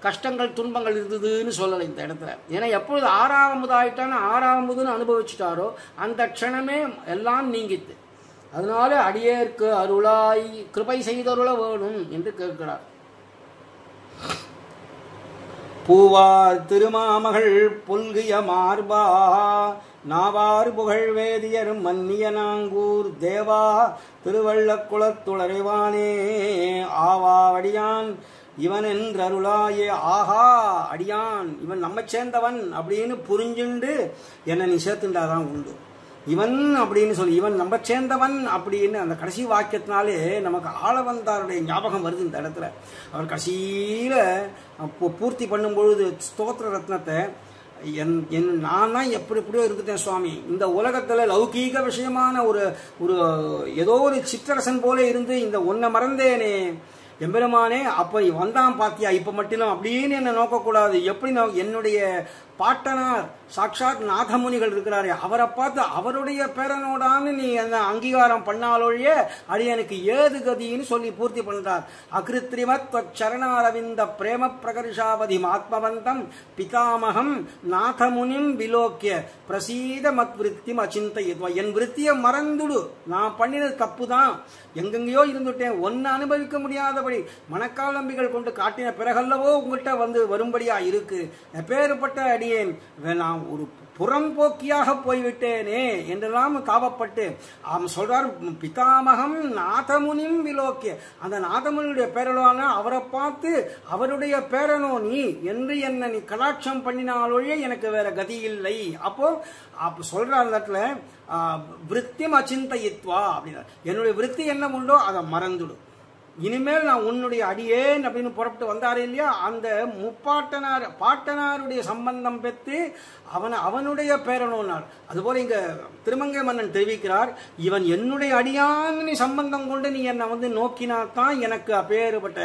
B: கஷ்டங்கள் துன்பங்கள் இருந்ததுன்னு சொல்லலை இந்த இடத்துல. ஏன்னா எப்பொழுது ஆறாவமுதாயிட்டான்னு ஆறாவமுதுன்னு அனுபவிச்சுட்டாரோ அந்த க்ஷணமே எல்லாம் நீங்கித்து. அதனால அடியேற்கு அருளாய் கிருபை செய்தருள வேணும் என்று கேட்கிறார். பூவார் திருமாமகள் புல்கிய மார்பா நாவார் புகழ் வேதியர் மன்னிய நாங்கூர் தேவா திருவள்ளக்குளத்துளரைவானே ஆவா அடியான் இவன் என்றருளாயே. ஆஹா அடியான் இவன் நம்ம சேர்ந்தவன் அப்படின்னு புரிஞ்சுண்டு என்ன நீ சேர்த்துண்டாதான் உண்டு. இவன் அப்படின்னு சொல்லி இவன் நம்ம சேர்ந்தவன் அப்படின்னு அந்த கடைசி வாக்கியத்தினாலே நமக்கு ஆளவந்தாருடைய ஞாபகம் வருது இந்த இடத்துல. அவர் கடைசியில பூர்த்தி பண்ணும் பொழுது ஸ்தோத்திர ரத்னத்தை நான் தான் எப்படியோ இருந்துட்டேன் சுவாமி, இந்த உலகத்துல லௌகீக விஷயமான ஒரு ஏதோ ஒரு சிற்றரசன் போல இருந்து இந்த ஒன்ன மறந்தேனே எம்பெருமானே, அப்ப வந்தான் பாத்தியா இப்ப மட்டும் அப்படின்னு என்ன நோக்கக்கூடாது. எப்படி என்னுடைய பாட்டனார் சாட்சாத் நாதமுனிகள் இருக்கிறாரே அவரை பார்த்து அவருடைய பேரனோடான்னு நீ அந்த அங்கீகாரம் பண்ணாலொழிய அடியனுக்கு ஏது கதின்னு சொல்லி பூர்த்தி பண்றார். அகிருத்ரிமத் சரணாரவிந்த பிரேம பிரகர்ஷாவதி ஆத்மவந்தம் பிதாமகம் நாதமுனிம் விலோக்கிய பிரசீத மத் விருத்திம் அச்சிந்தையித்வா. என் விருத்தியை மறந்துடு, நான் பண்ணினது தப்பு தான், எங்கெங்கயோ இருந்துட்டேன், ஒன்னு அனுபவிக்க முடியாதபடி மனக்காலம்பிகள் கொண்டு காட்டின பிறகல்லவோ உங்கள்கிட்ட வந்து வரும்படியா இருக்கு. எப்பேற்பட்ட அடியேன் நான் ஒரு புறம்போக்கியாக போய்விட்டேனே என்றெல்லாம் தாபப்பட்டு அவன் சொல்றார். பிதாமகம் நாதமுனிம் விலோக்கிய, அந்த நாதமுனியுடைய பேரலான அவரை பார்த்து அவருடைய பேரனோ நீ என்று என்ன நீ கடாட்சம் பண்ணினாலொழிய எனக்கு வேற கதி இல்லை. அப்போ சொல்றார் அந்த இடத்துல விருத்திம் அச்சிந்தையித்வா அப்படின்னா என்னுடைய விருத்தி என்ன உண்டோ அதை மறந்துடும். இனிமேல் நான் உன்னுடைய அடியேன் அப்படின்னு புறப்பட்டு வந்தாரே இல்லையா, அந்த பாட்டனாருடைய சம்பந்தம் பெற்று அவனுடைய பேரனோனார். அதுபோல இங்க திருமங்கை மன்னன் தெரிவிக்கிறார், இவன் என்னுடைய அடியான் நீ சம்பந்தம் கொண்டு நீ என்னை நோக்கினாத்தான் எனக்கு அப்பேறுபட்ட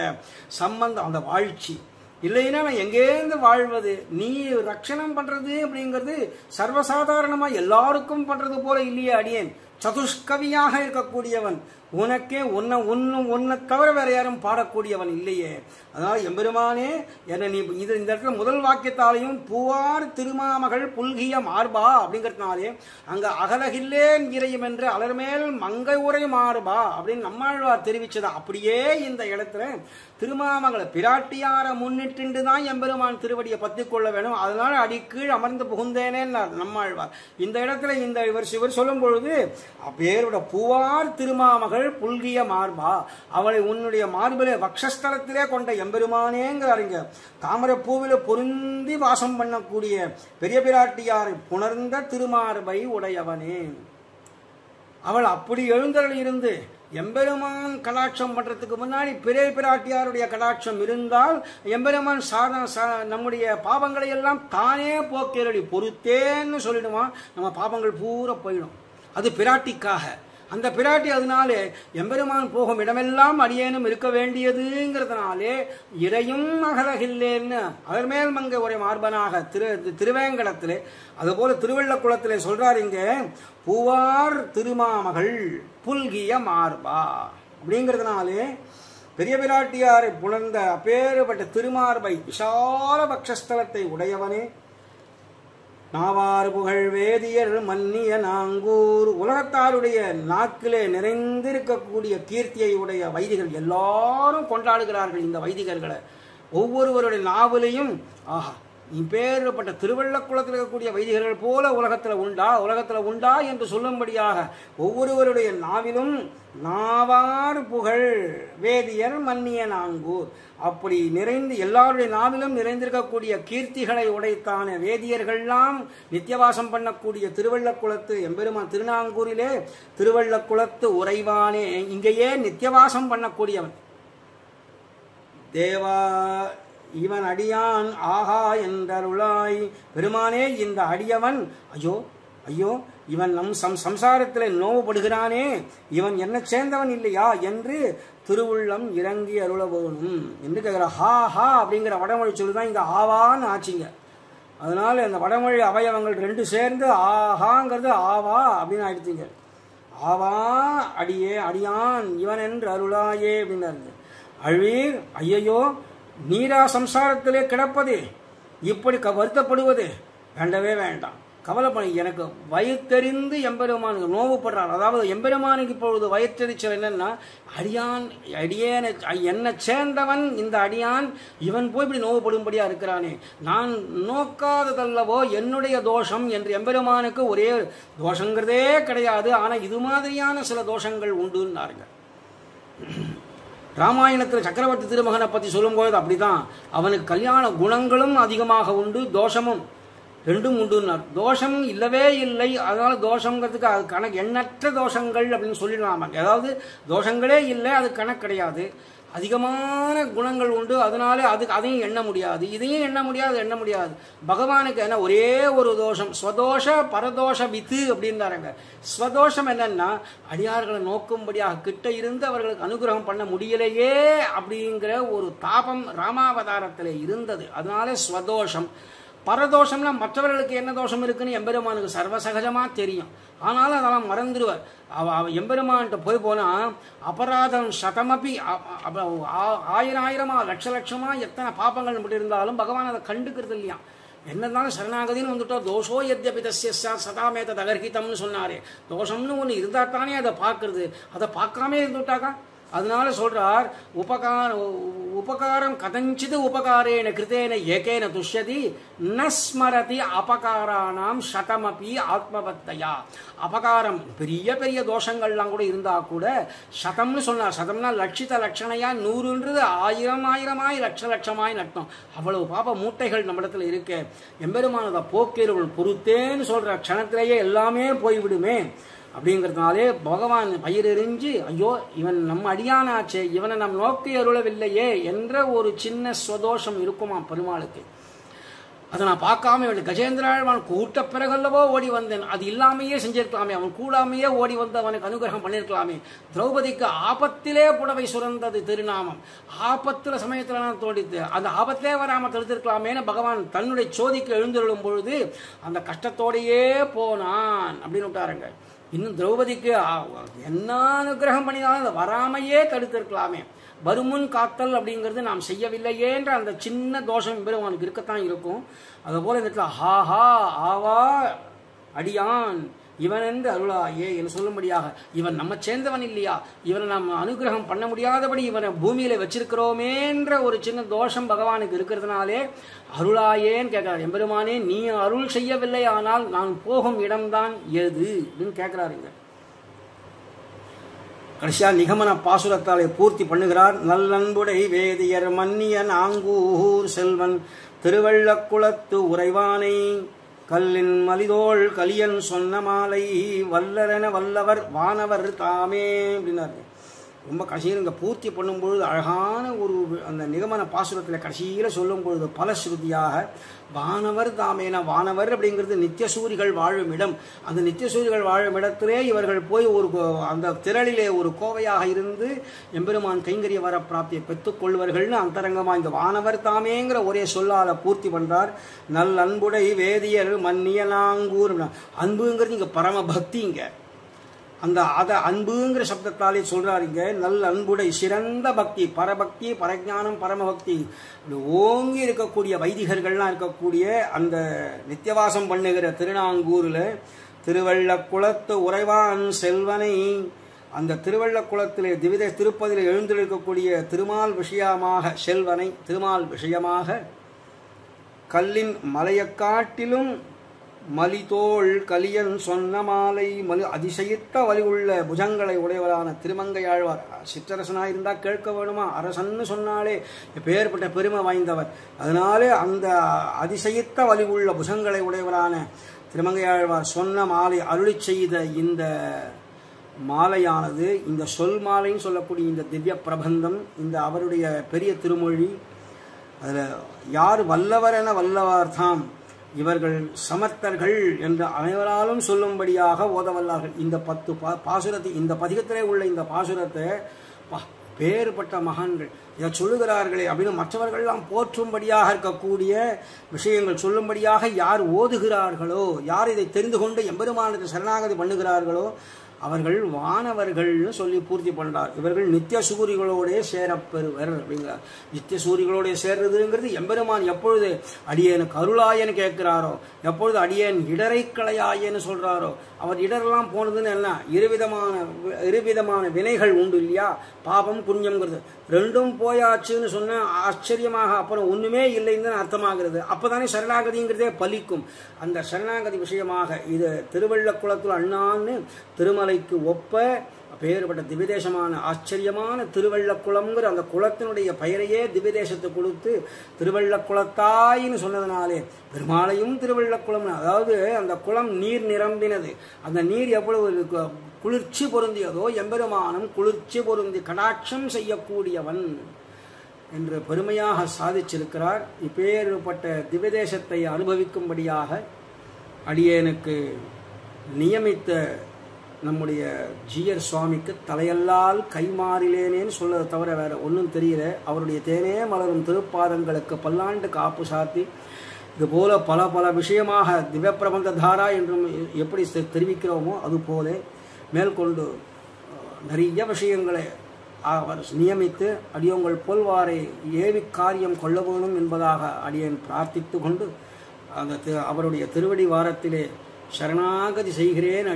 B: சம்பந்தம், அந்த வாழ்ச்சி. இல்லைன்னா நான் எங்கேருந்து வாழ்வது? நீ ரட்சணம் பண்றது அப்படிங்கிறது சர்வசாதாரணமா எல்லாருக்கும் பண்றது போல இல்லையே அடியேன். சதுஷ்கவியாக இருக்கக்கூடியவன், உனக்கே உன்னை தவிர வேற யாரும் பாடக்கூடியவன் இல்லையே. அதாவது எம்பெருமானே என்ன நீ இந்த இடத்துல முதல் வாக்கியத்தாலையும் பூவார் திருமாமகள் புல்கிய மார்பா அப்படிங்கிறதுனாலே அங்க அகலகில்லேன் இறையும் என்று அலர்மேல் மங்கை உரை மார்பா அப்படின்னு நம்மாழ்வார் தெரிவிச்சது. அப்படியே இந்த இடத்துல திருமாமகளை பிராட்டியார முன்னிட்டு தான் எம்பெருமான் திருவடியை பத்தி கொள்ள வேணும். அதனால அடிக்கீழ் அமர்ந்து புகுந்தேனே நம்மாழ்வார். இந்த இடத்துல இந்த இவர் சொல்லும் பொழுது அப்பேரோட பூவார் திருமாமகள் புல்கிய மார்பா, அவளை உன்னுடைய மார்பிலே வக்ஷஸ்தலத்திலே கொண்ட எம்பெருமானேங்கிறாருங்க. தாமரை பூவில பொருந்தி வாசம் பண்ணக்கூடிய பெரிய பிராட்டியாரை புணர்ந்த திருமார்பை உடையவனே. அவள் அப்படி எழுந்தருள் இருந்து எம்பெருமான் கடாட்சம் பண்றதுக்கு முன்னாடி பெரிய பிராட்டியாருடைய கடாட்சம் இருந்தால் எம்பெருமான் நம்முடைய பாவங்களை எல்லாம் தானே போக்கிறடி பொறுத்தேன்னு சொல்லிடுவான். நம்ம பாவங்கள் பூரா போயிடும். அது பிராட்டிக்காக. அந்த பிராட்டி அதனாலே எம்பெருமான் போகும் இடமெல்லாம் அடியேனும் இருக்க வேண்டியதுங்கிறதுனாலே இறையும் அகலகில்லேன்னு அதர்மேல் மங்கை உரை மார்பனாக திருவேங்கடத்திலே அதுபோல திருவள்ளக்குளத்திலே சொல்றாரு இங்க பூவார் திருமாமகள் புல்கிய மார்பா அப்படிங்கிறதுனாலே பெரிய பிராட்டியாரை புணர்ந்த அப்பேறுபட்ட திருமார்பை விஷால பக்ஷஸ்தலத்தை உடையவனே. நாவாறு புகழ் வேதியர் மன்னிய நாங்கூர், உலகத்தாருடைய நாக்கிலே நிறைந்திருக்கக்கூடிய கீர்த்தியை உடைய வைதிகர் எல்லாரும் கொண்டாடுகிறார்கள். இந்த வைதிகர்களை ஒவ்வொருவருடைய நாவலையும் ஆஹா இப்பேற்பட்ட திருவள்ளக்குளத்தில் இருக்கக்கூடிய வைதிகர்கள் போல உலகத்துல உண்டா என்று சொல்லும்படியாக ஒவ்வொருவருடைய நாவிலும் நாவார் புகழ் வேதியர் மன்னிய நாங்கூர், அப்படி நிறைந்து எல்லாருடைய நாவிலும் நிறைந்திருக்கக்கூடிய கீர்த்திகளை உடைத்தான வேதியர்கள்லாம் நித்தியவாசம் பண்ணக்கூடிய திருவள்ளக்குளத்து எம்பெருமான் திருநாங்கூரிலே திருவள்ளக்குளத்து உறைவானே, இங்கேயே நித்தியவாசம் பண்ணக்கூடியவன் தேவா இவன் அடியான் ஆஹா என்றருளாய். பெருமானே இந்த அடியவன் ஐயோ இவன் நம் சம்சாரத்தில் நோவுபடுகிறானே, இவன் என்ன சேர்ந்தவன் இல்லையா என்று திருவுள்ளம் இறங்கி அருள வேணும் என்று கேட்கிற. ஹா ஹா அப்படிங்கிற வடமொழி சொல்லுதான் இங்க ஆவான்னு ஆச்சுங்க. அதனால இந்த வடமொழி அவயவங்கள் ரெண்டு சேர்ந்து ஆஹாங்கிறது ஆவா அப்படின்னு ஆயிடுச்சுங்க. ஆவா அடியான் இவன் என்று அருளாயே அப்படின்னாரு. அழ்வீர் ஐயையோ நீரா சம்சாரத்திலே கிடப்பது, இப்படி வருத்தப்படுவது வேண்டவே வேண்டாம். கவலைப்பட எனக்கு வயிற்றெறிந்து எம்பெருமானுக்கு நோவுப்படுறான். அதாவது எம்பெருமானுக்கு இப்பொழுது வயிற்றெரிச்சல் என்னன்னா அடியேன என்னை சேர்ந்தவன் இந்த அடியான் இவன் போய் இப்படி நோவுப்படும்படியா இருக்கிறானே, நான் நோக்காததல்லவோ என்னுடைய தோஷம் என்று எம்பெருமானுக்கு ஒரே தோஷங்கிறதே கிடையாது. ஆனா இது மாதிரியான சில தோஷங்கள் உண்டுன்னாருங்க. ராமாயணத்தில் சக்கரவர்த்தி திருமகனை பற்றி சொல்லும்போது அப்படிதான், அவனுக்கு கல்யாண குணங்களும் அதிகமாக உண்டு, தோஷமும் ரெண்டும் உண்டுன்னார். தோஷம் இல்லவே இல்லை, அதனால தோஷங்கிறதுக்கு அது கணக்கு எண்ணற்ற தோஷங்கள் அப்படின்னு சொல்லிடலாம். அதாவது தோஷங்களே இல்லை, அது கணக்கு கிடையாது. அதிகமான குணங்கள் உண்டு, அதனால அதையும் எண்ண முடியாது, இதையும் எண்ண முடியாது. பகவானுக்கு என்ன ஒரே ஒரு தோஷம், ஸ்வதோஷ பரதோஷ வித்து அப்படின்னாருங்க. ஸ்வதோஷம் என்னன்னா அடியார்களை நோக்கும்படியாக கிட்ட இருந்து அவர்களுக்கு அனுகிரகம் பண்ண முடியலையே அப்படிங்கிற ஒரு தாபம் ராமாவதாரத்தில் இருந்தது, அதனால ஸ்வதோஷம். பரதோஷம்னா மற்றவர்களுக்கு என்ன தோஷம் இருக்குன்னு எம்பெருமானுக்கு சர்வசகஜமா தெரியும், ஆனாலும் அதெல்லாம் மறந்துடுவார். எம்பெருமான்கிட்ட போய் போனா அபராதம் சதமப்பி ஆயிரமா லட்சமா எத்தனை பாப்பங்கள் மட்டும் இருந்தாலும் பகவான் அதை கண்டுக்கிறது இல்லையா. என்னன்னாலும் சரணாகதின்னு வந்துட்டோ தோஷோ எத்யபி தஸ்ய சதாமேத தகர்கிதம்னு சொன்னாரே, தோஷம்னு ஒன்று இருந்தா தானே அதை பார்க்கறது, அதை பார்க்காமே இருந்துட்டாக்கா. அதனால சொல்றார் உபகாரம் கதஞ்சிது உபகாரேன கிருத்தேன ஏகேன துஷ்யதி நஸ்மரதி அபகாரானாம் சதமபி ஆத்மபத்தையா. அபகாரம் பெரிய பெரிய தோஷங்கள்லாம் கூட இருந்தா கூட சதம்னு சொன்னார். சதம்னா லட்சித லட்சணையா, 100ன்றது ஆயிரமாய் லட்சமாய் நட்டம். அவ்வளவு பாப்ப மூட்டைகள் நம்மிடத்துல இருக்கு. எம்பெருமானதை போக்கிறவள் பொறுத்தேன்னு சொல்ற க்ஷணத்திலேயே எல்லாமே போய்விடுமே. அப்படிங்கிறதுனாலே பகவான் பயிரெறிஞ்சு ஐயோ இவன் நம்ம அடியானாச்சே, இவனை நம் நோக்கி அருளவில்லையே என்ற ஒரு சின்ன ஸ்வதோஷம் இருக்குமா பெருமாளுக்கு. அதை நான் பார்க்காம இவன் கஜேந்திராழ்வான் கூட்ட பிறகல்லவோ ஓடி வந்தேன், அது இல்லாமையே செஞ்சிருக்கலாமே, அவன் கூடாமையே ஓடி வந்து அவனுக்கு அனுகிரகம் பண்ணியிருக்கலாமே. திரௌபதிக்கு ஆபத்திலே புடவை சுரந்தது திருநாமம், ஆபத்துல சமயத்துல நான் தோடித்து அந்த ஆபத்திலே வராம தடுத்திருக்கலாமேன்னு பகவான் தன்னுடைய சோதிக்கு எழுந்தருளும் பொழுது அந்த கஷ்டத்தோடையே போனான் அப்படின்னு விட்டாருங்க. இன்னும் திரௌபதிக்கு என்ன அனுகிரகம் பண்ணினாலும் அதை வராமையே தடுத்திருக்கலாமே. வருமுன் காத்தல் அப்படிங்கிறது நாம் செய்யவில்லையேன்ற அந்த சின்ன தோஷம் பெருமானுக்கு இருக்கத்தான் இருக்கும். அதுபோல இந்த இடத்துல ஹாஹா ஆவா அடியான் இவன் என்று அருளாயே என்று சொல்லும்படியாக, இவன் நம்ம சேர்ந்தவன் இல்லையா, இவனை நம்ம அனுகிரகம் பண்ண முடியாதபடி இவனை பூமியில வச்சிருக்கிறோமேன்ற ஒரு சின்ன தோஷம் பகவானுக்கு இருக்கிறதுனாலே அருளாயேன்னு கேட்கிறார். எம்பெருமானே நீ அருள் செய்யவில்லை, ஆனால் நான் போகும் இடம்தான் எது அப்படின்னு கேட்கிறாருங்க. கடைசியா நிகமன பாசுரத்தாலே பூர்த்தி பண்ணுகிறார். நல்லன்புடை வேதியர் மன்னிய நாங்கூர் செல்வன் திருவள்ளக்குளத்து உறைவானை கல்லின் மலிதோள் கலியன் சொன்ன மாலை வல்லரென வல்லவர் வானவர் தாமே அப்படின்னாரு. ரொம்ப கடைசியில் இங்கே பூர்த்தி பண்ணும்பொழுது அழகான ஒரு அந்த நிகமன பாசுரத்தில் கடைசியில் சொல்லும் பொழுது பலஸ்ருதியாக வானவர் தாமேனா, வானவர் அப்படிங்கிறது நித்தியசூரிகள் வாழும் இடம். அந்த நித்தியசூரிகள் வாழும் இடத்திலே இவர்கள் போய் ஒரு அந்த திரளிலே ஒரு கோவையாக இருந்து எம்பெருமான் கைங்கரிய வர பிராப்தியை பெற்றுக்கொள்வர்கள்னு அந்தரங்கமாக இந்த வானவர் தாமேங்கிற ஒரே சொல்லால பூர்த்தி பண்றார். நல் அன்புடை வேதியர் மன்னியலாங்கூர், அன்புங்கிறது இங்க பரம பக்திங்க. அந்த அன்புங்கிற சப்தத்தாலே சொல்றாருங்க. நல்ல அன்புடை சிறந்த பக்தி, பரபக்தி, பரஜானம், பரமபக்தி ஓங்கி இருக்கக்கூடிய வைதிகர்கள்லாம் இருக்கக்கூடிய அந்த நித்தியவாசம் பண்ணுகிற திருநாங்கூர்ல திருவள்ளக்குளத்து உறைவான் செல்வனை, அந்த திருவள்ளக்குளத்திலே திவித திருப்பதியில் எழுந்திருக்கக்கூடிய திருமால் விஷயமாக செல்வனை, திருமால் விஷயமாக கல்லின் மலையக்காட்டிலும் மலிதோள் கலியன் சொன்ன மாலை அதிசயித்த வலி உள்ள புஜங்களை உடையவரான திருமங்கையாழ்வார். சிற்றரசனாயிருந்தா கேட்க வேணுமா, அரசன்னு சொன்னாலே பேர்பட்ட பெருமை வாய்ந்தவர். அதனாலே அந்த அதிசயித்த வலி உள்ள புஜங்களை உடையவரான திருமங்கையாழ்வார் சொன்ன மாலை அருளி செய்த இந்த மாலையானது, இந்த சொல் மாலைன்னு சொல்லக்கூடிய இந்த திவ்ய பிரபந்தம், இந்த அவருடைய பெரிய திருமொழி, அதில் யார் வல்லவர் என வல்லவார்தாம், இவர்கள் சமர்த்தர்கள் என்று அனைவராலும் சொல்லும்படியாக ஓதவல்லார்கள். இந்த 10 பாசுரத்தை, இந்த பதிகத்திலே உள்ள இந்த பாசுரத்தை பேறுபட்ட மகான்கள் இதை சொல்லுகிறார்களே அப்படின்னு மற்றவர்கள்லாம் போற்றும்படியாக இருக்கக்கூடிய விஷயங்கள் சொல்லும்படியாக யார் ஓதுகிறார்களோ, யார் இதை தெரிந்து கொண்டு எம்பெருமானுக்கு சரணாகதி பண்ணுகிறார்களோ அவர்கள் வானவர்கள்னு சொல்லி பூர்த்தி பண்றார். இவர்கள் நித்திய சூரிகளோடே சேரப்பெறுவர் அப்படிங்கிறார். நித்திய சூரிகளோட சேர்றதுங்கிறது எம்பெருமான் எப்பொழுது அடியேனுக்கு அருளாயன்னு கேட்கிறாரோ, எப்பொழுது அடியேன் இடரை களையாயன்னு சொல்றாரோ, அவர் இடரெல்லாம் போனதுன்னு என்ன, இருவிதமான வினைகள் உண்டு இல்லையா, பாபம் புண்ணியம்ங்கிறது ரெண்டும் போயாச்சுன்னு சொன்ன ஆச்சரியமாக அப்புறம் ஒண்ணுமே இல்லைன்னு அர்த்தமாகிறது. அப்பதானே சரணாகதிங்கிறதே பலிக்கும். அந்த சரணாகதி விஷயமாக இது திருவள்ளக்குளத்தில் அண்ணான்னு திருமலைக்கு ஒப்ப பெயர்பட்ட திவ்யதேசமான ஆச்சரியமான திருவள்ளக்குளம்ங்கிற அந்த குளத்தினுடைய பெயரையே திவ்யதேசத்தை கொடுத்து திருவள்ளக்குளத்தாயின்னு சொன்னதுனாலே பெருமாளையும் திருவள்ளக்குளம், அதாவது அந்த குளம் நீர் நிரம்பினது, அந்த நீர் எவ்வளவு குளிர்ச்சி பொருந்தியதோ எம்பெருமானும் குளிர்ச்சி பொருந்தி கடாட்சம் செய்யக்கூடியவன் என்று பெருமையாக சாதிச்சிருக்கிறார். இப்பேற்பட்ட திவ்யதேசத்தை அனுபவிக்கும்படியாக அடியேனுக்கு நியமித்த நம்முடைய ஜீயர் சுவாமிக்கு தலையல்லால் கைமாறிலேனேன்னு சொல்லதை தவிர வேற ஒன்றும் தெரியல. அவருடைய தேனே மலரும் திருப்பாதங்களுக்கு பல்லாண்டு காப்பு சாத்தி இதுபோல பல பல விஷயமாக திவ்ய பிரபந்த தாரா என்றும் எப்படி தெரிவிக்கிறோமோ அதுபோல மேற்கொண்டு நிறைய விஷயங்களை அவர் நியமித்து அடியோங்கள் போல்வாரை ஏவி காரியம் கொள்ள வேணும் என்பதாக அடியேன் பிரார்த்தித்து கொண்டு அந்த அவருடைய திருவடி வாரத்திலே சரணாகதி செய்கிறேன்,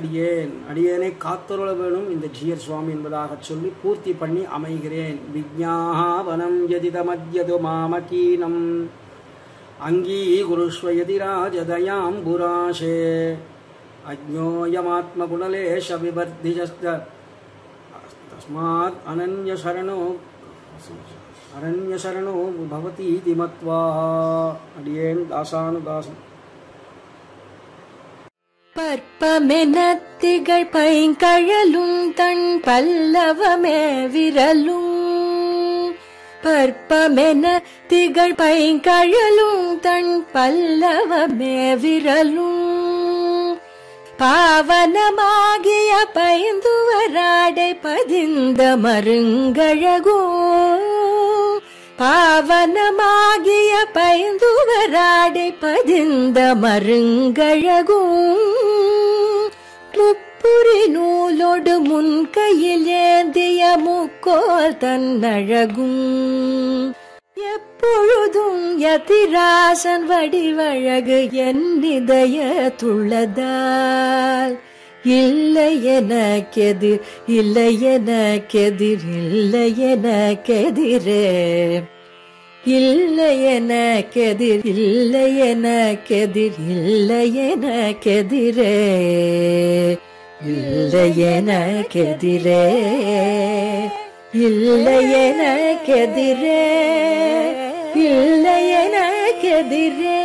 B: அடியேனை காத்தருள வேணும் இந்த ஜீயர் சுவாமி என்பதாக சொல்லி பூர்த்தி பண்ணி அமைகிறேன். விஜ்ஞாபனம் யதிதமத்யது மாமகீனம் அங்கீகுருஷ்வயதிராஜதயாம் புராஷே அஜ்ஞோயமாத்மகுணலேஷ விவர்த்திஜஸ்த தஸ்மாத் அரண்யசரணோ பவதீதி மத்வா. அடியேன் தாசானுதாசன்.
A: பற்பமெனத்திகள் பைங்கழலும் தன் பல்லவமே விரலும் பற்பமென திகழ் பைங்கழலும் தன் பல்லவமே விரலும் பாவனமாகிய பைந்துவராடை பதிந்த மருங்கழகும் பாவனமாகிய பைந்துவராடை பதிந்த மருங்கழகும் முப்புரி நூலோடு முன் கையில் ஏந்திய முக்கோல் தன்னழகும் எப்பொழுதும் யதிராசன் வடிவழகு என் இதயத்துள்ளதால் இல்லை எனக்கெதிர் இல்லை எனக்கெதிர் இல்லை எனக்கெதிரே இல்லை எனக்கெதிர் இல்லை எனக்கெதிர் இல்லை எனக்கெதிரே இல்லை எனக்கெதிரே இல்லை எனக்கெதிரே இல்லை எனக்கெதிரே